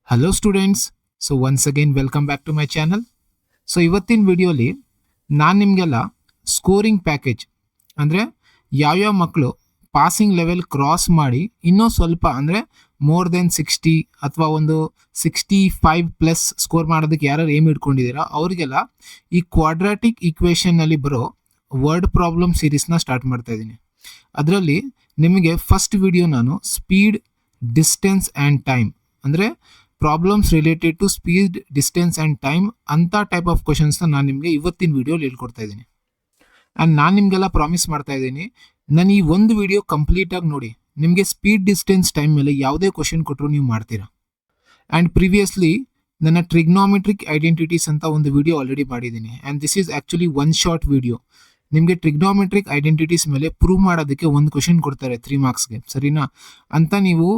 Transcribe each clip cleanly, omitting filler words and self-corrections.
Hello students. So once again welcome back to my channel. So ಇವತ್ತಿನ ವಿಡಿಯೋಲಿ ನಾನು ನಿಮಗೆಲ್ಲ ಸ್ಕೋರಿಂಗ್ ಪ್ಯಾಕೇಜ್ ಅಂದರೆ ಯಾವ್ಯಾವ ಮಕ್ಕಳು ಪಾಸಿಂಗ್ ಲೆವೆಲ್ ಕ್ರಾಸ್ ಮಾಡಿ ಇನ್ನೂ ಸ್ವಲ್ಪ ಅಂದರೆ ಮೋರ್ ದೆನ್ 60 ಅಥವಾ ಒಂದು 65+ ಸ್ಕೋರ್ ಮಾಡೋದಕ್ಕೆ ಯಾರು ಏಮ್ ಇಟ್ಕೊಂಡಿದ್ದೀರಾ ಅವರಿಗೆಲ್ಲ ಈ ಕ್ವಾಡ್ರಾಟಿಕ್ ಈಕ್ವೇಷನ್ನಲ್ಲಿ ಬರೋ ವರ್ಡ್ ಪ್ರಾಬ್ಲಮ್ ಸೀರೀಸ್ನ ಸ್ಟಾರ್ಟ್ ಮಾಡ್ತಾ ಇದ್ದೀನಿ. ಅದರಲ್ಲಿ ನಿಮಗೆ ಫಸ್ಟ್ ವಿಡಿಯೋ ನಾನು ಸ್ಪೀಡ್, ಡಿಸ್ಟೆನ್ಸ್ ಆ್ಯಂಡ್ ಟೈಮ್ ಅಂದರೆ problems related to speed, distance and time ಅಂತ ಟೈಪ್ ಆಫ್ ಕ್ವಶನ್ಸ್ನ ನಾನು ನಿಮಗೆ ಇವತ್ತಿನ ವಿಡಿಯೋಲಿ ಹೇಳ್ಕೊಡ್ತಾ ಇದ್ದೀನಿ. ಆ್ಯಂಡ್ ನಾನು ನಿಮಗೆಲ್ಲ ಪ್ರಾಮಿಸ್ ಮಾಡ್ತಾ ಇದ್ದೀನಿ, ನಾನು ಈ ಒಂದು ವಿಡಿಯೋ ಕಂಪ್ಲೀಟಾಗಿ ನೋಡಿ ನಿಮಗೆ ಸ್ಪೀಡ್, ಡಿಸ್ಟೆನ್ಸ್, ಟೈಮ್ ಮೇಲೆ ಯಾವುದೇ ಕ್ವಶನ್ ಕೊಟ್ಟರು ನೀವು ಮಾಡ್ತೀರಾ. ಆ್ಯಂಡ್ ಪ್ರಿವಿಯಸ್ಲಿ ನನ್ನ ಟ್ರಿಗ್ನಾಮೆಟ್ರಿಕ್ ಐಡೆಂಟಿಟೀಸ್ ಅಂತ ಒಂದು ವಿಡಿಯೋ ಆಲ್ರೆಡಿ ಮಾಡಿದ್ದೀನಿ. And this is actually one short video. ನಿಮಗೆ ಟ್ರಿಗ್ನಾಮೆಟ್ರಿಕ್ ಐಡೆಂಟಿಟೀಸ್ ಮೇಲೆ ಪ್ರೂವ್ ಮಾಡೋದಕ್ಕೆ ಒಂದು ಕ್ವಶನ್ ಕೊಡ್ತಾರೆ 3 ಮಾರ್ಕ್ಸ್ಗೆ, ಸರಿನಾ? ಅಂತ ನೀವು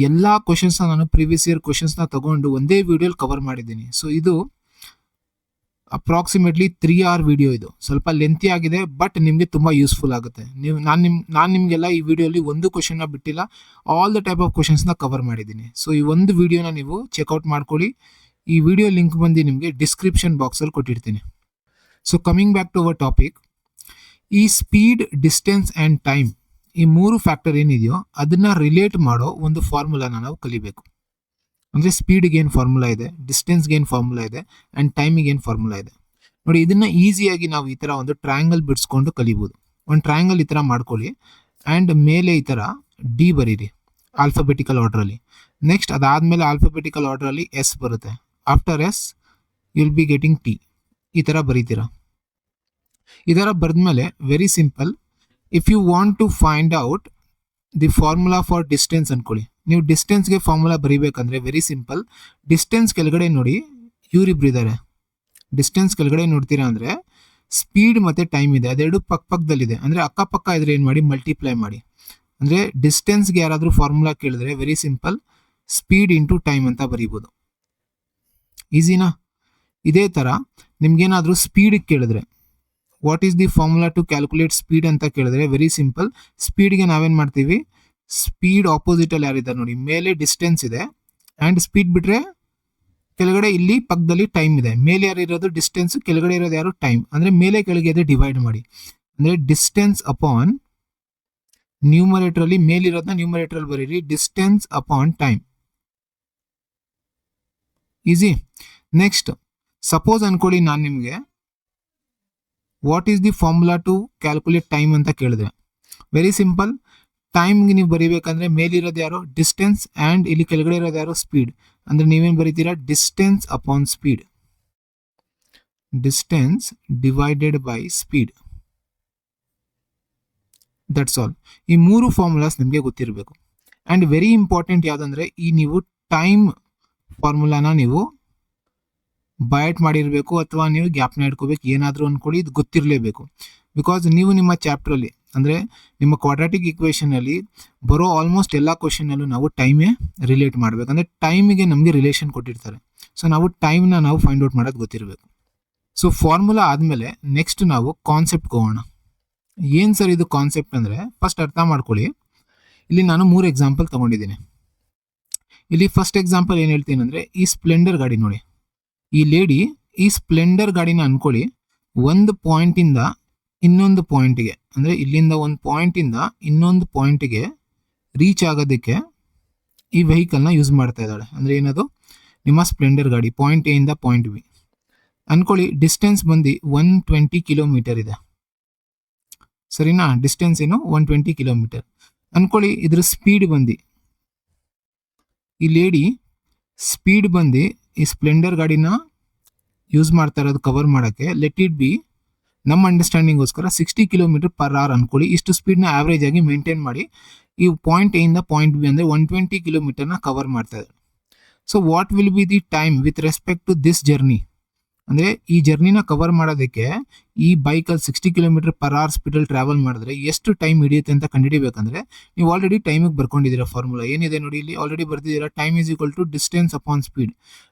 ಎಲ್ಲ ಕ್ವಶನ್ಸ್ನ ನಾನು ಪ್ರೀವಿಯಸ್ ಇಯರ್ ಕ್ವಶನ್ಸ್ನ ತಗೊಂಡು ಒಂದೇ ವಿಡಿಯೋಲಿ ಕವರ್ ಮಾಡಿದ್ದೀನಿ. ಸೊ ಇದು ಅಪ್ರಾಕ್ಸಿಮೇಟ್ಲಿ 3 hour ವಿಡಿಯೋ. ಇದು ಸ್ವಲ್ಪ ಲೆಂತಿ ಆಗಿದೆ, ಬಟ್ ನಿಮಗೆ ತುಂಬ ಯೂಸ್ಫುಲ್ ಆಗುತ್ತೆ. ನಾನು ನಿಮಗೆಲ್ಲ ಈ ವಿಡಿಯೋಲಿ ಒಂದು ಕ್ವಶನ್ನ ಬಿಟ್ಟಿಲ್ಲ, ಆಲ್ ದ ಟೈಪ್ ಆಫ್ ಕ್ವಶನ್ಸ್ನ ಕವರ್ ಮಾಡಿದ್ದೀನಿ. ಸೊ ಈ ಒಂದು ವಿಡಿಯೋನ ನೀವು ಚೆಕ್ಔಟ್ ಮಾಡ್ಕೊಳ್ಳಿ. ಈ ವಿಡಿಯೋ ಲಿಂಕ್ ಬಂದು ನಿಮಗೆ ಡಿಸ್ಕ್ರಿಪ್ಷನ್ ಬಾಕ್ಸಲ್ಲಿ ಕೊಟ್ಟಿರ್ತೀನಿ. So coming back to our topic, ಈ ಸ್ಪೀಡ್, ಡಿಸ್ಟೆನ್ಸ್ ಆ್ಯಂಡ್ ಟೈಮ್ ಈ 3 ಫ್ಯಾಕ್ಟರ್ ಏನಿದೆಯೋ ಅದನ್ನು ರಿಲೇಟ್ ಮಾಡೋ ಒಂದು ಫಾರ್ಮುಲಾನ ನಾವು ಕಲಿಬೇಕು. ಅಂದರೆ ಸ್ಪೀಡ್ಗೆ ಏನು ಫಾರ್ಮುಲಾ ಇದೆ, ಡಿಸ್ಟೆನ್ಸ್ಗೆ ಏನು ಫಾರ್ಮುಲಾ ಇದೆ, ಆ್ಯಂಡ್ ಟೈಮಿಗೆ ಏನು ಫಾರ್ಮುಲಾ ಇದೆ ನೋಡಿ. ಇದನ್ನು ಈಸಿಯಾಗಿ ನಾವು ಈ ಥರ ಒಂದು ಟ್ರಯಾಂಗಲ್ ಬಿಡಿಸ್ಕೊಂಡು ಕಲಿಬೋದು. ಒಂದು ಟ್ರಯಾಂಗಲ್ ಈ ಥರ ಮಾಡ್ಕೊಳ್ಳಿ, ಆ್ಯಂಡ್ ಮೇಲೆ ಈ ಥರ ಡಿ ಬರೀರಿ ಆಲ್ಫಾಬೆಟಿಕಲ್ ಆರ್ಡ್ರಲ್ಲಿ. ನೆಕ್ಸ್ಟ್ ಅದಾದಮೇಲೆ ಆಲ್ಫಾಬೆಟಿಕಲ್ ಆರ್ಡ್ರಲ್ಲಿ ಎಸ್ ಬರುತ್ತೆ. After S you will be getting T. ಈ ಥರ ಬರೀತೀರಾ. ಈ ಥರ ಬರೆದ್ಮೇಲೆ very simple, if you want to find out the formula for distance ಅಂದ್ಕೊಳ್ಳಿ. ನೀವು ಡಿಸ್ಟೆನ್ಸ್ಗೆ ಫಾರ್ಮುಲಾ ಬರೀಬೇಕಂದ್ರೆ ವೆರಿ ಸಿಂಪಲ್, ಡಿಸ್ಟೆನ್ಸ್ ಕೆಳಗಡೆ ನೋಡಿ ಇವರಿಬ್ರು ಇದ್ದಾರೆ. ಡಿಸ್ಟೆನ್ಸ್ ಕೆಳಗಡೆ ನೋಡ್ತೀರಾ ಅಂದರೆ ಸ್ಪೀಡ್ ಮತ್ತು ಟೈಮ್ ಇದೆ, ಅದೆರಡು ಪಕ್ಕದಲ್ಲಿದೆ. ಅಂದರೆ ಅಕ್ಕಪಕ್ಕ ಇದ್ರೆ ಏನು ಮಾಡಿ, ಮಲ್ಟಿಪ್ಲೈ ಮಾಡಿ. ಅಂದರೆ ಡಿಸ್ಟೆನ್ಸ್ಗೆ ಯಾರಾದರೂ ಫಾರ್ಮುಲಾ ಕೇಳಿದ್ರೆ very simple, speed into time ಅಂತ ಬರೀಬೋದು. ಈಸಿನಾ? ಇದೇ ಥರ ನಿಮ್ಗೇನಾದರೂ ಸ್ಪೀಡಿಗೆ ಕೇಳಿದ್ರೆ what is the formula to calculate speed ಅಂತ ಕೇಳಿದ್ರೆ ವೆರಿ ಸಿಂಪಲ್, ಸ್ಪೀಡ್ಗೆ ನಾವೇನು ಮಾಡ್ತೀವಿ, ಸ್ಪೀಡ್ ಆಪೋಸಿಟಲ್ಲಿ ಯಾರಿದ್ದಾರೆ ನೋಡಿ, ಮೇಲೆ ಡಿಸ್ಟೆನ್ಸ್ ಇದೆ ಆ್ಯಂಡ್ ಸ್ಪೀಡ್ ಬಿಟ್ಟರೆ ಕೆಳಗಡೆ ಇಲ್ಲಿ ಪಕ್ಕದಲ್ಲಿ ಟೈಮ್ ಇದೆ. ಮೇಲೆ ಯಾರಿರೋದು ಡಿಸ್ಟೆನ್ಸ್, ಕೆಳಗಡೆ ಇರೋದು ಯಾರು ಟೈಮ್. ಅಂದರೆ ಮೇಲೆ ಕೆಳಗೆ ಇದೆ ಡಿವೈಡ್ ಮಾಡಿ. ಅಂದರೆ ಡಿಸ್ಟೆನ್ಸ್ ಅಪಾನ್ ನ್ಯೂಮರೇಟ್ರಲ್ಲಿ ಮೇಲಿರೋದನ್ನ ನ್ಯೂಮರೇಟ್ರಲ್ಲಿ ಬರೀರಿ, distance upon time. Easy. Next suppose ಅನ್ಕೊಳ್ಳಿ ನಾನು ನಿಮಗೆ what is the formula to calculate time ಅಂತ ಕೇಳಿದ್ರೆ ವೆರಿ ಸಿಂಪಲ್, ಟೈಮ್ಗೆ ನೀವು ಬರೀಬೇಕಂದ್ರೆ ಮೇಲಿರೋದು ಯಾರು ಡಿಸ್ಟೆನ್ಸ್ ಆ್ಯಂಡ್ ಇಲ್ಲಿ ಕೆಳಗಡೆ ಇರೋದು ಯಾರು ಸ್ಪೀಡ್. ಅಂದರೆ ನೀವೇನು ಬರೀತೀರಾ, distance upon speed, distance divided by speed. That's all. ಈ 3 ಫಾರ್ಮುಲಾಸ್ ನಿಮಗೆ ಗೊತ್ತಿರಬೇಕು. ಆ್ಯಂಡ್ ವೆರಿ ಇಂಪಾರ್ಟೆಂಟ್ ಯಾವುದಂದರೆ ಈ ನೀವು ಟೈಮ್ ಫಾರ್ಮುಲಾನ ನೀವು ಬೈಟ್ ಮಾಡಿರಬೇಕು ಅಥವಾ ನೀವು ಗ್ಯಾಪ್ನ ಇಟ್ಕೋಬೇಕು, ಏನಾದರೂ ಅಂದ್ಕೊಳ್ಳಿ, ಇದು ಗೊತ್ತಿರಲೇಬೇಕು. ಬಿಕಾಸ್ ನೀವು ನಿಮ್ಮ ಚಾಪ್ಟ್ರಲ್ಲಿ ಅಂದರೆ ನಿಮ್ಮ ಕ್ವಾಡ್ರಾಟಿಕ್ ಈಕ್ವೇಷನಲ್ಲಿ ಬರೋ ಆಲ್ಮೋಸ್ಟ್ ಎಲ್ಲ ಕ್ವಶನಲ್ಲೂ ನಾವು ಟೈಮೇ ರಿಲೇಟ್ ಮಾಡಬೇಕು. ಅಂದರೆ ಟೈಮಿಗೆ ನಮಗೆ ರಿಲೇಷನ್ ಕೊಟ್ಟಿರ್ತಾರೆ. ಸೊ ನಾವು ಟೈಮ್ನ ನಾವು ಫೈಂಡ್ ಔಟ್ ಮಾಡೋದು ಗೊತ್ತಿರಬೇಕು. ಸೊ ಫಾರ್ಮುಲಾ ಆದಮೇಲೆ ನೆಕ್ಸ್ಟ್ ನಾವು ಕಾನ್ಸೆಪ್ಟ್ಗೆ ಹೋಗೋಣ. ಏನು ಸರ್ ಇದು ಕಾನ್ಸೆಪ್ಟ್ ಅಂದರೆ ಫಸ್ಟ್ ಅರ್ಥ ಮಾಡ್ಕೊಳ್ಳಿ. ಇಲ್ಲಿ ನಾನು 3 ಎಕ್ಸಾಂಪಲ್ ತೊಗೊಂಡಿದ್ದೀನಿ. ಇಲ್ಲಿ ಫಸ್ಟ್ ಎಕ್ಸಾಂಪಲ್ ಏನು ಹೇಳ್ತೀನಿ ಅಂದರೆ ಈ ಸ್ಪ್ಲೆಂಡರ್ ಗಾಡಿ ನೋಡಿ. ಈ ಲೇಡಿ ಈ ಸ್ಪ್ಲೆಂಡರ್ ಗಾಡಿನ ಅನ್ಕೊಳ್ಳಿ, ಒಂದು ಪಾಯಿಂಟಿಂದ ಇನ್ನೊಂದು ಪಾಯಿಂಟಿಗೆ, ಅಂದರೆ ಇಲ್ಲಿಂದ ಒಂದು ಪಾಯಿಂಟಿಂದ ಇನ್ನೊಂದು ಪಾಯಿಂಟಿಗೆ ರೀಚ್ ಆಗೋದಕ್ಕೆ ಈ ವೆಹಿಕಲ್ನ ಯೂಸ್ ಮಾಡ್ತಾ ಇದ್ದಾಳೆ. ಅಂದರೆ ಏನದು, ನಿಮ್ಮ ಸ್ಪ್ಲೆಂಡರ್ ಗಾಡಿ ಪಾಯಿಂಟ್ ಎ ಇಂದ ಪಾಯಿಂಟ್ ಬಿ ಅನ್ಕೊಳ್ಳಿ. ಡಿಸ್ಟೆನ್ಸ್ ಬಂದು 120 ಕಿಲೋಮೀಟರ್ ಇದೆ, ಸರಿನಾ? ಡಿಸ್ಟೆನ್ಸ್ ಏನು 120 ಕಿಲೋಮೀಟರ್ ಅನ್ಕೊಳ್ಳಿ. ಇದ್ರ ಸ್ಪೀಡ್ ಬಂದು ಈ ಲೇಡಿ ಸ್ಪೀಡ್ ಬಂದು ಈ ಸ್ಪ್ಲೆಂಡರ್ ಗಾಡಿನ ಯೂಸ್ ಮಾಡ್ತಾ ಇರೋದು ಕವರ್ ಮಾಡೋಕ್ಕೆ, ಲೆಟ್ ಇಟ್ ಬಿ ನಮ್ಮ ಅಂಡರ್ಸ್ಟ್ಯಾಂಡಿಂಗೋಸ್ಕರ 60 km/h ಅನ್ಕೊಳ್ಳಿ. ಇಷ್ಟು ಸ್ಪೀಡ್ನ ಆವ್ರೇಜ್ ಆಗಿ ಮೇಂಟೈನ್ ಮಾಡಿ ಈ ಪಾಯಿಂಟ್ ಎ ಇಂದ ಪಾಯಿಂಟ್ ಬಿ ಅಂದರೆ 120 ಕಿಲೋಮೀಟರ್ನ ಕವರ್ ಮಾಡ್ತಾ ಇದೆ. So what will be the time with respect to this journey? ಅಂದರೆ ಈ ಜರ್ನಿನ ಕವರ್ ಮಾಡೋದಕ್ಕೆ ಈ ಬೈಕಲ್ಲಿ 60 km/h ಸ್ಪೀಡಲ್ಲಿ ಟ್ರಾವೆಲ್ ಮಾಡಿದ್ರೆ ಎಷ್ಟು ಟೈಮ್ ಹಿಡಿಯುತ್ತೆ ಅಂತ ಕಂಡುಹಿಡಿಬೇಕಂದ್ರೆ ನೀವು ಆಲ್ರೆಡಿ ಟೈಮಿಗೆ ಬರ್ಕೊಂಡಿದ್ದೀರಾ. ಫಾರ್ಮುಲಾ ಏನಿದೆ ನೋಡಿ, ಇಲ್ಲಿ ಆಲ್ರೆಡಿ ಬರ್ತಿದ್ದೀರಾ. Time is equal to distance upon speed.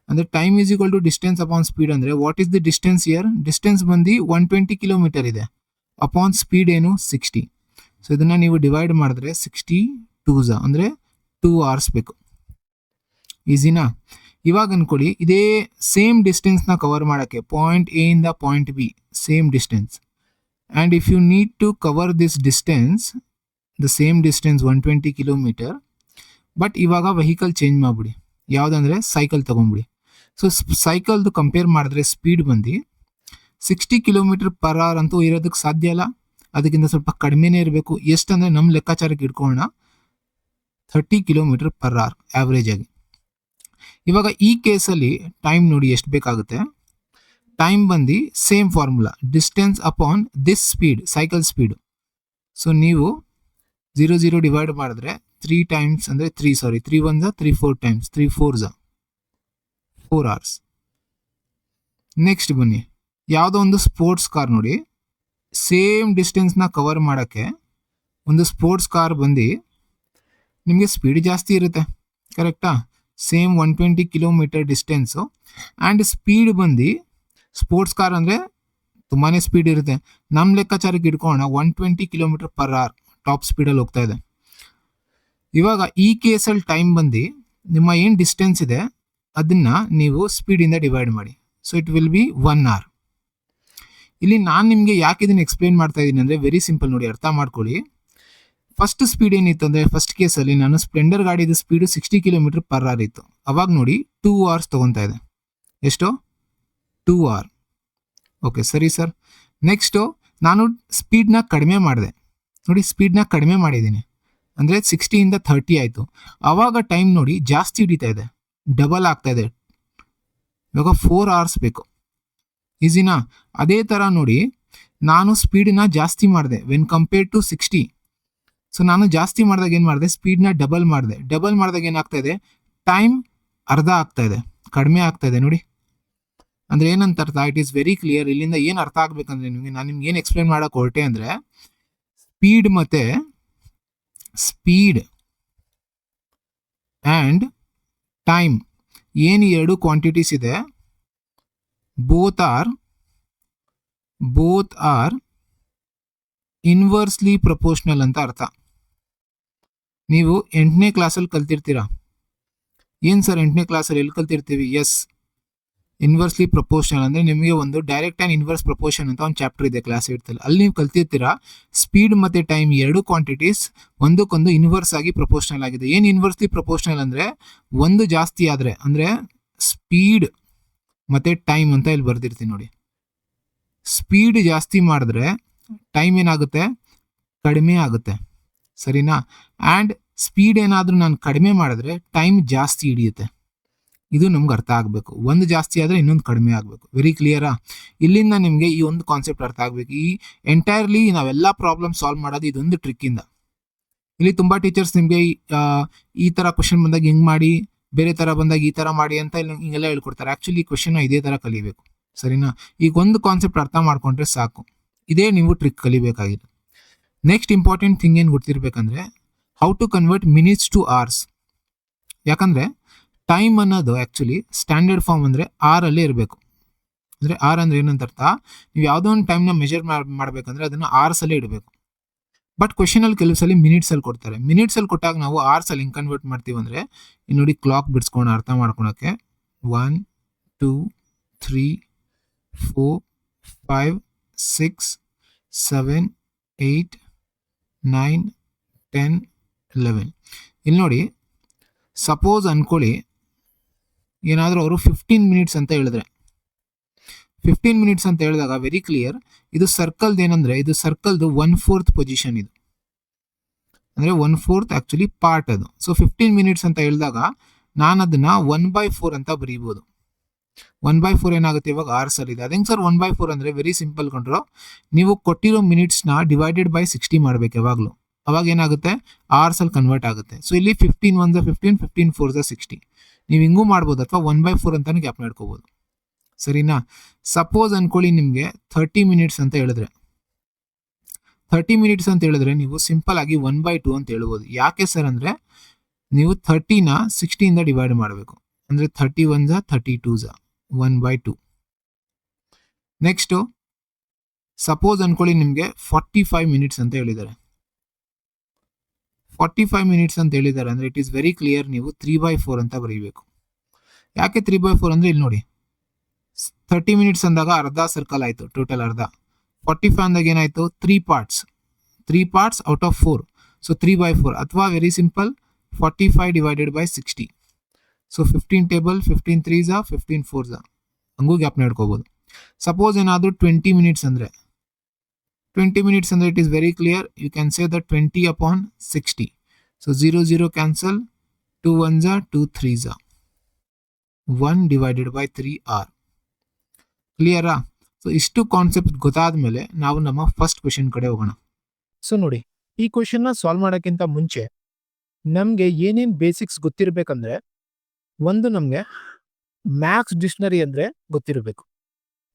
ಅಂದರೆ time is equal to distance upon speed ಅಂದರೆ what is the distance here? Distance ಬಂದು 120 ಕಿಲೋಮೀಟರ್ ಇದೆ, ಅಪಾನ್ ಸ್ಪೀಡ್ ಏನು 60. ಸೊ ಇದನ್ನು ನೀವು ಡಿವೈಡ್ ಮಾಡಿದ್ರೆ 60 2s ಅಂದರೆ 2 hours ಬೇಕು. ಈಸಿನಾ? ಇವಾಗ ಅನ್ಕೊಳ್ಳಿ ಇದೇ ಸೇಮ್ ಡಿಸ್ಟೆನ್ಸ್ನ ಕವರ್ ಮಾಡೋಕ್ಕೆ ಪಾಯಿಂಟ್ ಎ ಇಂದ point B same distance, and if you need to cover this distance the same distance 120 kilometre, but ಇವಾಗ ವೆಹಿಕಲ್ ಚೇಂಜ್ ಮಾಡಿಬಿಡಿ, ಯಾವುದಂದರೆ ಸೈಕಲ್ ತೊಗೊಂಬಿಡಿ. ಸೊ ಸೈಕಲ್ದು ಕಂಪೇರ್ ಮಾಡಿದ್ರೆ ಸ್ಪೀಡ್ ಬಂದು 60 ಕಿಲೋಮೀಟರ್ ಪರ್ ಅವರ್ ಅಂತೂ ಇರೋದಕ್ಕೆ ಸಾಧ್ಯ ಇಲ್ಲ, ಅದಕ್ಕಿಂತ ಸ್ವಲ್ಪ ಕಡಿಮೆನೇ ಇರಬೇಕು. ಎಷ್ಟಂದರೆ ನಮ್ಮ ಲೆಕ್ಕಾಚಾರಕ್ಕೆ ಇಟ್ಕೊಳ್ಳೋಣ 30 ಕಿಲೋಮೀಟರ್ ಪರ್ ಅವರ್ ಆ್ಯಾವ್ರೇಜ್ ಆಗಿ. ಇವಾಗ ಈ ಕೇಸಲ್ಲಿ ಟೈಮ್ ನೋಡಿ ಎಷ್ಟು ಬೇಕಾಗುತ್ತೆ. ಟೈಮ್ ಬಂದು same formula, distance upon this speed, cycle speed. So ನೀವು 0 ಡಿವೈಡ್ ಮಾಡಿದ್ರೆ 3 ಟೈಮ್ಸ್ ಅಂದರೆ 3 1 3 4 ಟೈಮ್ಸ್, 3 4 4 hours. ನೆಕ್ಸ್ಟ್ ಬನ್ನಿ, ಯಾವುದೋ ಒಂದು ಸ್ಪೋರ್ಟ್ಸ್ ಕಾರ್ ನೋಡಿ, ಸೇಮ್ ಡಿಸ್ಟೆನ್ಸ್ನ ಕವರ್ ಮಾಡೋಕ್ಕೆ ಒಂದು ಸ್ಪೋರ್ಟ್ಸ್ ಕಾರ್ ಬಂದು ನಿಮಗೆ ಸ್ಪೀಡ್ ಜಾಸ್ತಿ ಇರುತ್ತೆ, ಕರೆಕ್ಟಾ? Same 120 kilometre distance, and speed ಬಂದು ಸ್ಪೋರ್ಟ್ಸ್ ಕಾರ್ ಅಂದರೆ ತುಂಬಾ ಸ್ಪೀಡ್ ಇರುತ್ತೆ. ನಮ್ಮ ಲೆಕ್ಕಾಚಾರಕ್ಕೆ ಇಟ್ಕೊಳ್ಳೋಣ 120 ಕಿಲೋಮೀಟರ್ ಪರ್ ಅವರ್ ಟಾಪ್ ಸ್ಪೀಡಲ್ಲಿ ಹೋಗ್ತಾ ಇದೆ. ಇವಾಗ ಈ ಕೇಸಲ್ಲಿ ಟೈಮ್ ಬಂದು ನಿಮ್ಮ ಏನು ಡಿಸ್ಟೆನ್ಸ್ ಇದೆ ಅದನ್ನು ನೀವು ಸ್ಪೀಡಿಂದ ಡಿವೈಡ್ ಮಾಡಿ. So it will B 1 hour. ಇಲ್ಲಿ ನಾನು ನಿಮಗೆ ಯಾಕೆ ಇದನ್ನು ಎಕ್ಸ್ಪ್ಲೇನ್ ಮಾಡ್ತಾ ಇದ್ದೀನಿ ಅಂದರೆ ವೆರಿ ಸಿಂಪಲ್, ನೋಡಿ ಅರ್ಥ ಮಾಡ್ಕೊಳ್ಳಿ. ಫಸ್ಟ್ ಸ್ಪೀಡ್ ಏನಿತ್ತು ಅಂದರೆ ಫಸ್ಟ್ ಕೇಸಲ್ಲಿ ನಾನು ಸ್ಪ್ಲೆಂಡರ್ ಗಾಡಿದು ಸ್ಪೀಡು 60 ಕಿಲೋಮೀಟರ್ ಪರ್ ಅವರ್ ಇತ್ತು. ಅವಾಗ ನೋಡಿ 2 hours ತೊಗೊತಾ ಇದೆ. ಎಷ್ಟು? 2 hour. ಓಕೆ ಸರಿ ಸರ್. ನೆಕ್ಸ್ಟು ನಾನು ಸ್ಪೀಡ್ನ ಕಡಿಮೆ ಮಾಡಿದೆ, ನೋಡಿ ಸ್ಪೀಡ್ನ ಕಡಿಮೆ ಮಾಡಿದ್ದೀನಿ ಅಂದರೆ 60 ಇಂದ 30 ಆಯಿತು. ಆವಾಗ ಟೈಮ್ ನೋಡಿ ಜಾಸ್ತಿ ಹಿಡಿತಾ ಇದೆ, ಡಬಲ್ ಆಗ್ತಾ ಇದೆ. ಇವಾಗ 4 hours ಬೇಕು. ಈಸಿನಾ? ಅದೇ ಥರ ನೋಡಿ ನಾನು ಸ್ಪೀಡನ್ನ ಜಾಸ್ತಿ ಮಾಡಿದೆ ವೆನ್ ಕಂಪೇರ್ಡ್ ಟು 60. ಸೊ ನಾನು ಜಾಸ್ತಿ ಮಾಡಿದಾಗ ಏನು ಮಾಡಿದೆ, ಸ್ಪೀಡ್ನ ಡಬಲ್ ಮಾಡಿದೆ. ಡಬಲ್ ಮಾಡಿದಾಗ ಏನಾಗ್ತಾ ಇದೆ, ಟೈಮ್ ಅರ್ಧ ಆಗ್ತಾ ಇದೆ, ಕಡಿಮೆ ಆಗ್ತಾ ಇದೆ. ನೋಡಿ ಅಂದರೆ ಏನಂತ ಅರ್ಥ, ಇಟ್ ಈಸ್ ವೆರಿ ಕ್ಲಿಯರ್. ಇಲ್ಲಿಂದ ಏನು ಅರ್ಥ ಆಗ್ಬೇಕಂದ್ರೆ ನಾನು ನಿಮ್ಗೆ ಏನು ಎಕ್ಸ್ಪ್ಲೇನ್ ಮಾಡೋಕೆ ಹೊರಟೆ ಅಂದರೆ ಸ್ಪೀಡ್ ಮತ್ತು ಸ್ಪೀಡ್ ಆ್ಯಂಡ್ ಟೈಮ್ ಏನು ಎರಡು ಕ್ವಾಂಟಿಟೀಸ್ ಇದೆ, ಬೋತ್ ಆರ್ ಇನ್ವರ್ಸ್ಲಿ ಪ್ರಪೋರ್ಷನಲ್ ಅಂತ ಅರ್ಥ. ನೀವು 8ನೇ ಕ್ಲಾಸಲ್ಲಿ ಕಲ್ತಿರ್ತೀರಾ. ಏನು ಸರ್ 8ನೇ ಕ್ಲಾಸಲ್ಲಿ ಎಲ್ಲಿ ಕಲ್ತಿರ್ತೀವಿ? ಎಸ್, ಇನ್ವರ್ಸ್ಲಿ ಪ್ರಪೋರ್ಷನಲ್ ಅಂದರೆ ನಿಮಗೆ ಒಂದು ಡೈರೆಕ್ಟ್ ಆ್ಯಂಡ್ ಇನ್ವರ್ಸ್ ಪ್ರಪೋರ್ಷನ್ ಅಂತ ಒಂದು ಚಾಪ್ಟರ್ ಇದೆ ಕ್ಲಾಸ್ 8ರಲ್ಲಿ. ಅಲ್ಲಿ ನೀವು ಕಲ್ತಿರ್ತೀರಾ ಸ್ಪೀಡ್ ಮತ್ತು ಟೈಮ್ ಎರಡು ಕ್ವಾಂಟಿಟೀಸ್ ಒಂದಕ್ಕೊಂದು ಇನ್ವರ್ಸ್ ಆಗಿ ಪ್ರಪೋರ್ಷನಲ್ ಆಗಿದೆ. ಏನು ಇನ್ವರ್ಸ್ಲಿ ಪ್ರಪೋರ್ಷನಲ್ ಅಂದರೆ ಒಂದು ಜಾಸ್ತಿ ಆದರೆ, ಅಂದರೆ ಸ್ಪೀಡ್ ಮತ್ತು ಟೈಮ್ ಅಂತ ಇಲ್ಲಿ ಬರ್ದಿರ್ತೀನಿ ನೋಡಿ. ಸ್ಪೀಡ್ ಜಾಸ್ತಿ ಮಾಡಿದ್ರೆ ಟೈಮ್ ಏನಾಗುತ್ತೆ, ಕಡಿಮೆ ಆಗುತ್ತೆ, ಸರಿನಾ? ಆ್ಯಂಡ್ ಸ್ಪೀಡ್ ಏನಾದರೂ ನಾನು ಕಡಿಮೆ ಮಾಡಿದ್ರೆ ಟೈಮ್ ಜಾಸ್ತಿ ಹಿಡಿಯುತ್ತೆ. ಇದು ನಮ್ಗೆ ಅರ್ಥ ಆಗಬೇಕು. ಒಂದು ಜಾಸ್ತಿ ಆದರೆ ಇನ್ನೊಂದು ಕಡಿಮೆ ಆಗಬೇಕು. ವೆರಿ ಕ್ಲಿಯರಾ? ಇಲ್ಲಿಂದ ನಿಮಗೆ ಈ ಒಂದು ಕಾನ್ಸೆಪ್ಟ್ ಅರ್ಥ ಆಗಬೇಕು. ಈ ಎಂಟೈರ್ಲಿ ನಾವೆಲ್ಲ ಪ್ರಾಬ್ಲಮ್ ಸಾಲ್ವ್ ಮಾಡೋದು ಇದೊಂದು ಟ್ರಿಕ್ಕಿಂದ. ಇಲ್ಲಿ ತುಂಬ ಟೀಚರ್ಸ್ ನಿಮಗೆ ಈ ಥರ ಕ್ವಶನ್ ಬಂದಾಗ ಹಿಂಗೆ ಮಾಡಿ, ಬೇರೆ ಥರ ಬಂದಾಗ ಈ ಥರ ಮಾಡಿ ಅಂತ ಇಲ್ಲಿ ಹಿಂಗೆಲ್ಲ ಹೇಳ್ಕೊಡ್ತಾರೆ. ಆ್ಯಕ್ಚುಲಿ ಈ ಕ್ವಶನ್ ಇದೇ ಥರ ಕಲಿಬೇಕು, ಸರಿನಾ? ಈಗ ಒಂದು ಕಾನ್ಸೆಪ್ಟ್ ಅರ್ಥ ಮಾಡ್ಕೊಂಡ್ರೆ ಸಾಕು. ಇದೇ ನೀವು ಟ್ರಿಕ್ ಕಲಿಬೇಕಾಗಿದೆ. ನೆಕ್ಸ್ಟ್ ಇಂಪಾರ್ಟೆಂಟ್ ಥಿಂಗ್ ಏನು ಗೊತ್ತಿರಬೇಕಂದ್ರೆ how to convert minutes to hours. ಯಾಕಂದರೆ ಟೈಮ್ ಅನ್ನೋದು ಆ್ಯಕ್ಚುಲಿ ಸ್ಟ್ಯಾಂಡರ್ಡ್ ಫಾರ್ಮ್ ಅಂದರೆ ಆರಲ್ಲೇ ಇರಬೇಕು. ಅಂದರೆ ಆರ್ ಅಂದರೆ ಏನಂತ ಅರ್ಥ, ನೀವು ಯಾವುದೋ ಒಂದು ಟೈಮ್ನ ಮೆಜರ್ ಮಾಡಬೇಕಂದ್ರೆ ಅದನ್ನು ಅವರ್ಸಲ್ಲೇ ಇಡಬೇಕು. ಬಟ್ ಕ್ವಶನಲ್ಲಿ ಕೆಲವು ಸಲ ಮಿನಿಟ್ಸಲ್ಲಿ ಕೊಡ್ತಾರೆ. ಮಿನಿಟ್ಸಲ್ಲಿ ಕೊಟ್ಟಾಗ ನಾವು ಅವರ್ಸಲ್ಲಿ ಹಿಂಗೆ ಕನ್ವರ್ಟ್ ಮಾಡ್ತೀವಿ ಅಂದರೆ ಇಲ್ಲಿ ನೋಡಿ ಕ್ಲಾಕ್ ಬಿಡಿಸ್ಕೊಂಡು ಅರ್ಥ ಮಾಡ್ಕೊಳಕ್ಕೆ 1 2 3 4 5 6 7 8 9 10 11. ಇಲ್ಲಿ ನೋಡಿ ಸಪೋಸ್ ಅಂದ್ಕೊಳ್ಳಿ ಏನಾದರೂ ಅವರು 15 ಮಿನಿಟ್ಸ್ ಅಂತ ಹೇಳಿದ್ರೆ, 15 ಮಿನಿಟ್ಸ್ ಅಂತ ಹೇಳಿದಾಗ ವೆರಿ ಕ್ಲಿಯರ್, ಇದು ಸರ್ಕಲ್ದು ಏನಂದರೆ ಇದು ಸರ್ಕಲ್ದು 1/4 ಪೊಸಿಷನ್. ಇದು ಅಂದರೆ 1/4 ಆ್ಯಕ್ಚುಲಿ ಪಾರ್ಟ್ ಅದು. ಸೊ 15 ಮಿನಿಟ್ಸ್ ಅಂತ ಹೇಳಿದಾಗ ನಾನು ಅದನ್ನು 1/4 ಅಂತ ಬರೀಬೋದು. 1/4 ಏನಾಗುತ್ತೆ ಇವಾಗ ಅವರ್ಸಲ್ಲಿ ಇದೆ. ಅದೇಂಗೆ ಸರ್ 1/4 ಅಂದರೆ ವೆರಿ ಸಿಂಪಲ್ ಕಂಡ್ರು, ನೀವು ಕೊಟ್ಟಿರೋ ಮಿನಿಟ್ಸ್ನ ಡಿವೈಡೆಡ್ ಬೈ 60 ಮಾಡಬೇಕು ಯಾವಾಗಲೂ. ಅವಾಗ ಏನಾಗುತ್ತೆ, ಅವರ್ಸಲ್ಲಿ ಕನ್ವರ್ಟ್ ಆಗುತ್ತೆ. ಸೊ ಇಲ್ಲಿ 15 1 15 15 4 60 ನೀವು ಹಿಂಗೂ ಮಾಡ್ಬೋದು, ಅಥವಾ 1/4 ಅಂತಲೂ ಗ್ಯಾಪ್ ಮಾಡ್ಕೋಬೋದು, ಸರಿನಾ? ಸಪೋಸ್ ಅಂದ್ಕೊಳ್ಳಿ ನಿಮಗೆ 30 ಮಿನಿಟ್ಸ್ ಅಂತ ಹೇಳಿದ್ರೆ, 30 ಮಿನಿಟ್ಸ್ ಅಂತ ಹೇಳಿದ್ರೆ ನೀವು ಸಿಂಪಲ್ ಆಗಿ 1/2 ಅಂತ ಹೇಳ್ಬೋದು. ಯಾಕೆ ಸರ್ ಅಂದರೆ ನೀವು 30ನ 60ಇಂದ ಡಿವೈಡ್ ಮಾಡಬೇಕು. ಅಂದರೆ 30 1 32 1/2. ನೆಕ್ಸ್ಟು ಸಪೋಸ್ ಅಂದ್ಕೊಳ್ಳಿ ನಿಮಗೆ 45 ಮಿನಿಟ್ಸ್ ಅಂತ ಹೇಳಿದ್ದಾರೆ. 45 ಮಿನಿಟ್ಸ್ ಅಂತ ಹೇಳಿದ್ದಾರೆ ಅಂದರೆ ಇಟ್ ಈಸ್ ವೆರಿ ಕ್ಲಿಯರ್, ನೀವು 3/4 ಅಂತ ಬರೀಬೇಕು. ಯಾಕೆ 3/4 ಅಂದರೆ ಇಲ್ಲಿ ನೋಡಿ 30 ಮಿನಿಟ್ಸ್ ಅಂದಾಗ ಅರ್ಧ ಸರ್ಕಲ್ ಆಯಿತು, ಟೋಟಲ್ ಅರ್ಧ. 45 ಅಂದಾಗ ಏನಾಯಿತು, 3 ಪಾರ್ಟ್ಸ್ ಔಟ್ ಆಫ್ 4, ಸೊ 3/4. ಅಥವಾ very simple 45 divided by 60. So 15 table, 15 3s 15 4s ಹಂಗೂ ಗ್ಯಾಪ್ ನಡ್ಕೋಬೋದು. ಸಪೋಸ್ ಏನಾದರೂ 20 ಮಿನಿಟ್ಸ್ ಅಂದರೆ it is very clear, you can say the 20/60. So 0 0 cancel, 2 1s 2 3s 1 divided by 3r. ಕ್ಲಿಯರಾ? So ಇಷ್ಟು concept ಗೊತ್ತಾದ ಮೇಲೆ ನಾವು ನಮ್ಮ ಫಸ್ಟ್ ಕ್ವೆಶನ್ ಕಡೆ ಹೋಗೋಣ. ಸೊ ನೋಡಿ, ಈ ಕ್ವೆಶನ್ನ ಸಾಲ್ವ್ ಮಾಡೋಕ್ಕಿಂತ ಮುಂಚೆ ನಮಗೆ ಏನೇನು ಬೇಸಿಕ್ಸ್ ಗೊತ್ತಿರಬೇಕಂದ್ರೆ, ಒಂದು ನಮಗೆ ಮ್ಯಾಕ್ಸ್ ಡಿಕ್ಷನರಿ ಅಂದರೆ ಗೊತ್ತಿರಬೇಕು.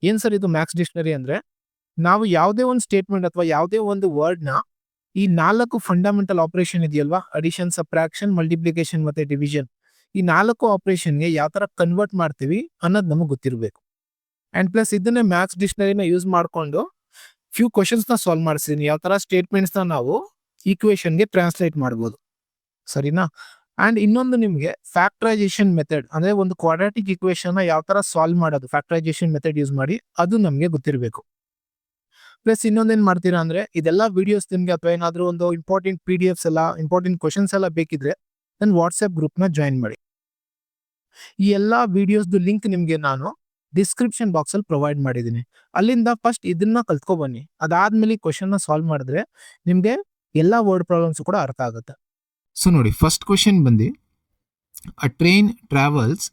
ಏನು ಸರ್ ಇದು ಮ್ಯಾಕ್ಸ್ ಡಿಕ್ಷನರಿ ಅಂದರೆ? ನಾವು ಯಾವುದೇ ಒಂದು ಸ್ಟೇಟ್ಮೆಂಟ್ ಅಥವಾ ಯಾವುದೇ ಒಂದು ವರ್ಡ್ನ ಈ 4 ಫಂಡಮೆಂಟಲ್ ಆಪರೇಷನ್ ಇದೆಯಲ್ವಾ, ಅಡಿಷನ್, ಸಬ್ಟ್ರಾಕ್ಷನ್, ಮಲ್ಟಿಪ್ಲಿಕೇಶನ್ ಮತ್ತು ಡಿವಿಷನ್, ಈ 4 ಆಪರೇಷನ್ಗೆ ಯಾವ ಥರ ಕನ್ವರ್ಟ್ ಮಾಡ್ತೀವಿ ಅನ್ನೋದು ನಮಗೆ ಗೊತ್ತಿರಬೇಕು. ಆ್ಯಂಡ್ ಪ್ಲಸ್ ಇದನ್ನೇ ಮ್ಯಾಕ್ಸ್ ಡಿಕ್ಷನರಿನ ಯೂಸ್ ಮಾಡಿಕೊಂಡು ಫ್ಯೂ ಕ್ವಶನ್ಸ್ನ ಸಾಲ್ವ್ ಮಾಡಿಸಿದ್ದೀನಿ. ಯಾವ ಥರ ಸ್ಟೇಟ್ಮೆಂಟ್ಸ್ನ ನಾವು ಈಕ್ವೇಷನ್ಗೆ ಟ್ರಾನ್ಸ್ಲೇಟ್ ಮಾಡ್ಬೋದು, ಸರಿನಾ? ಆ್ಯಂಡ್ ಇನ್ನೊಂದು ನಿಮಗೆ ಫ್ಯಾಕ್ಟರೈಸೇಷನ್ ಮೆಥಡ್ ಅಂದರೆ ಒಂದು ಕ್ವಾಡ್ರಾಟಿಕ್ ಈಕ್ವೇಷನ್ನ ಯಾವ ಥರ ಸಾಲ್ವ್ ಮಾಡೋದು ಫ್ಯಾಕ್ಟರೈಸೇಷನ್ ಮೆಥಡ್ ಯೂಸ್ ಮಾಡಿ, ಅದು ನಮಗೆ ಗೊತ್ತಿರಬೇಕು. ಪ್ಲಸ್ ಇನ್ನೊಂದೇನು ಮಾಡ್ತೀರಾ ಅಂದರೆ, ಇದೆಲ್ಲ ವಿಡಿಯೋಸ್ ನಿಮಗೆ ಅಥವಾ ಏನಾದರೂ ಒಂದು ಇಂಪಾರ್ಟೆಂಟ್ PDFs ಎಲ್ಲ, ಇಂಪಾರ್ಟೆಂಟ್ ಕ್ವಶನ್ಸ್ ಎಲ್ಲ ಬೇಕಿದ್ರೆ ನನ್ನ ವಾಟ್ಸಪ್ ಗ್ರೂಪ್ನ ಜಾಯಿನ್ ಮಾಡಿ. ಈ ಎಲ್ಲ ವಿಡಿಯೋಸ್ದು ಲಿಂಕ್ ನಿಮಗೆ ನಾನು ಡಿಸ್ಕ್ರಿಪ್ಷನ್ ಬಾಕ್ಸಲ್ಲಿ ಪ್ರೊವೈಡ್ ಮಾಡಿದ್ದೀನಿ. ಅಲ್ಲಿಂದ ಫಸ್ಟ್ ಇದನ್ನ ಕಲ್ತ್ಕೊಬನ್ನಿ. ಅದಾದ್ಮೇಲೆ ಕ್ವಶನ್ನ ಸಾಲ್ವ್ ಮಾಡಿದ್ರೆ ನಿಮಗೆ ಎಲ್ಲ ವರ್ಡ್ ಪ್ರಾಬ್ಲಮ್ಸ್ ಕೂಡ ಅರ್ಥ ಆಗುತ್ತೆ. ಸೊ ನೋಡಿ, ಫಸ್ಟ್ ಕ್ವೆಶನ್ ಬಂದು a train travels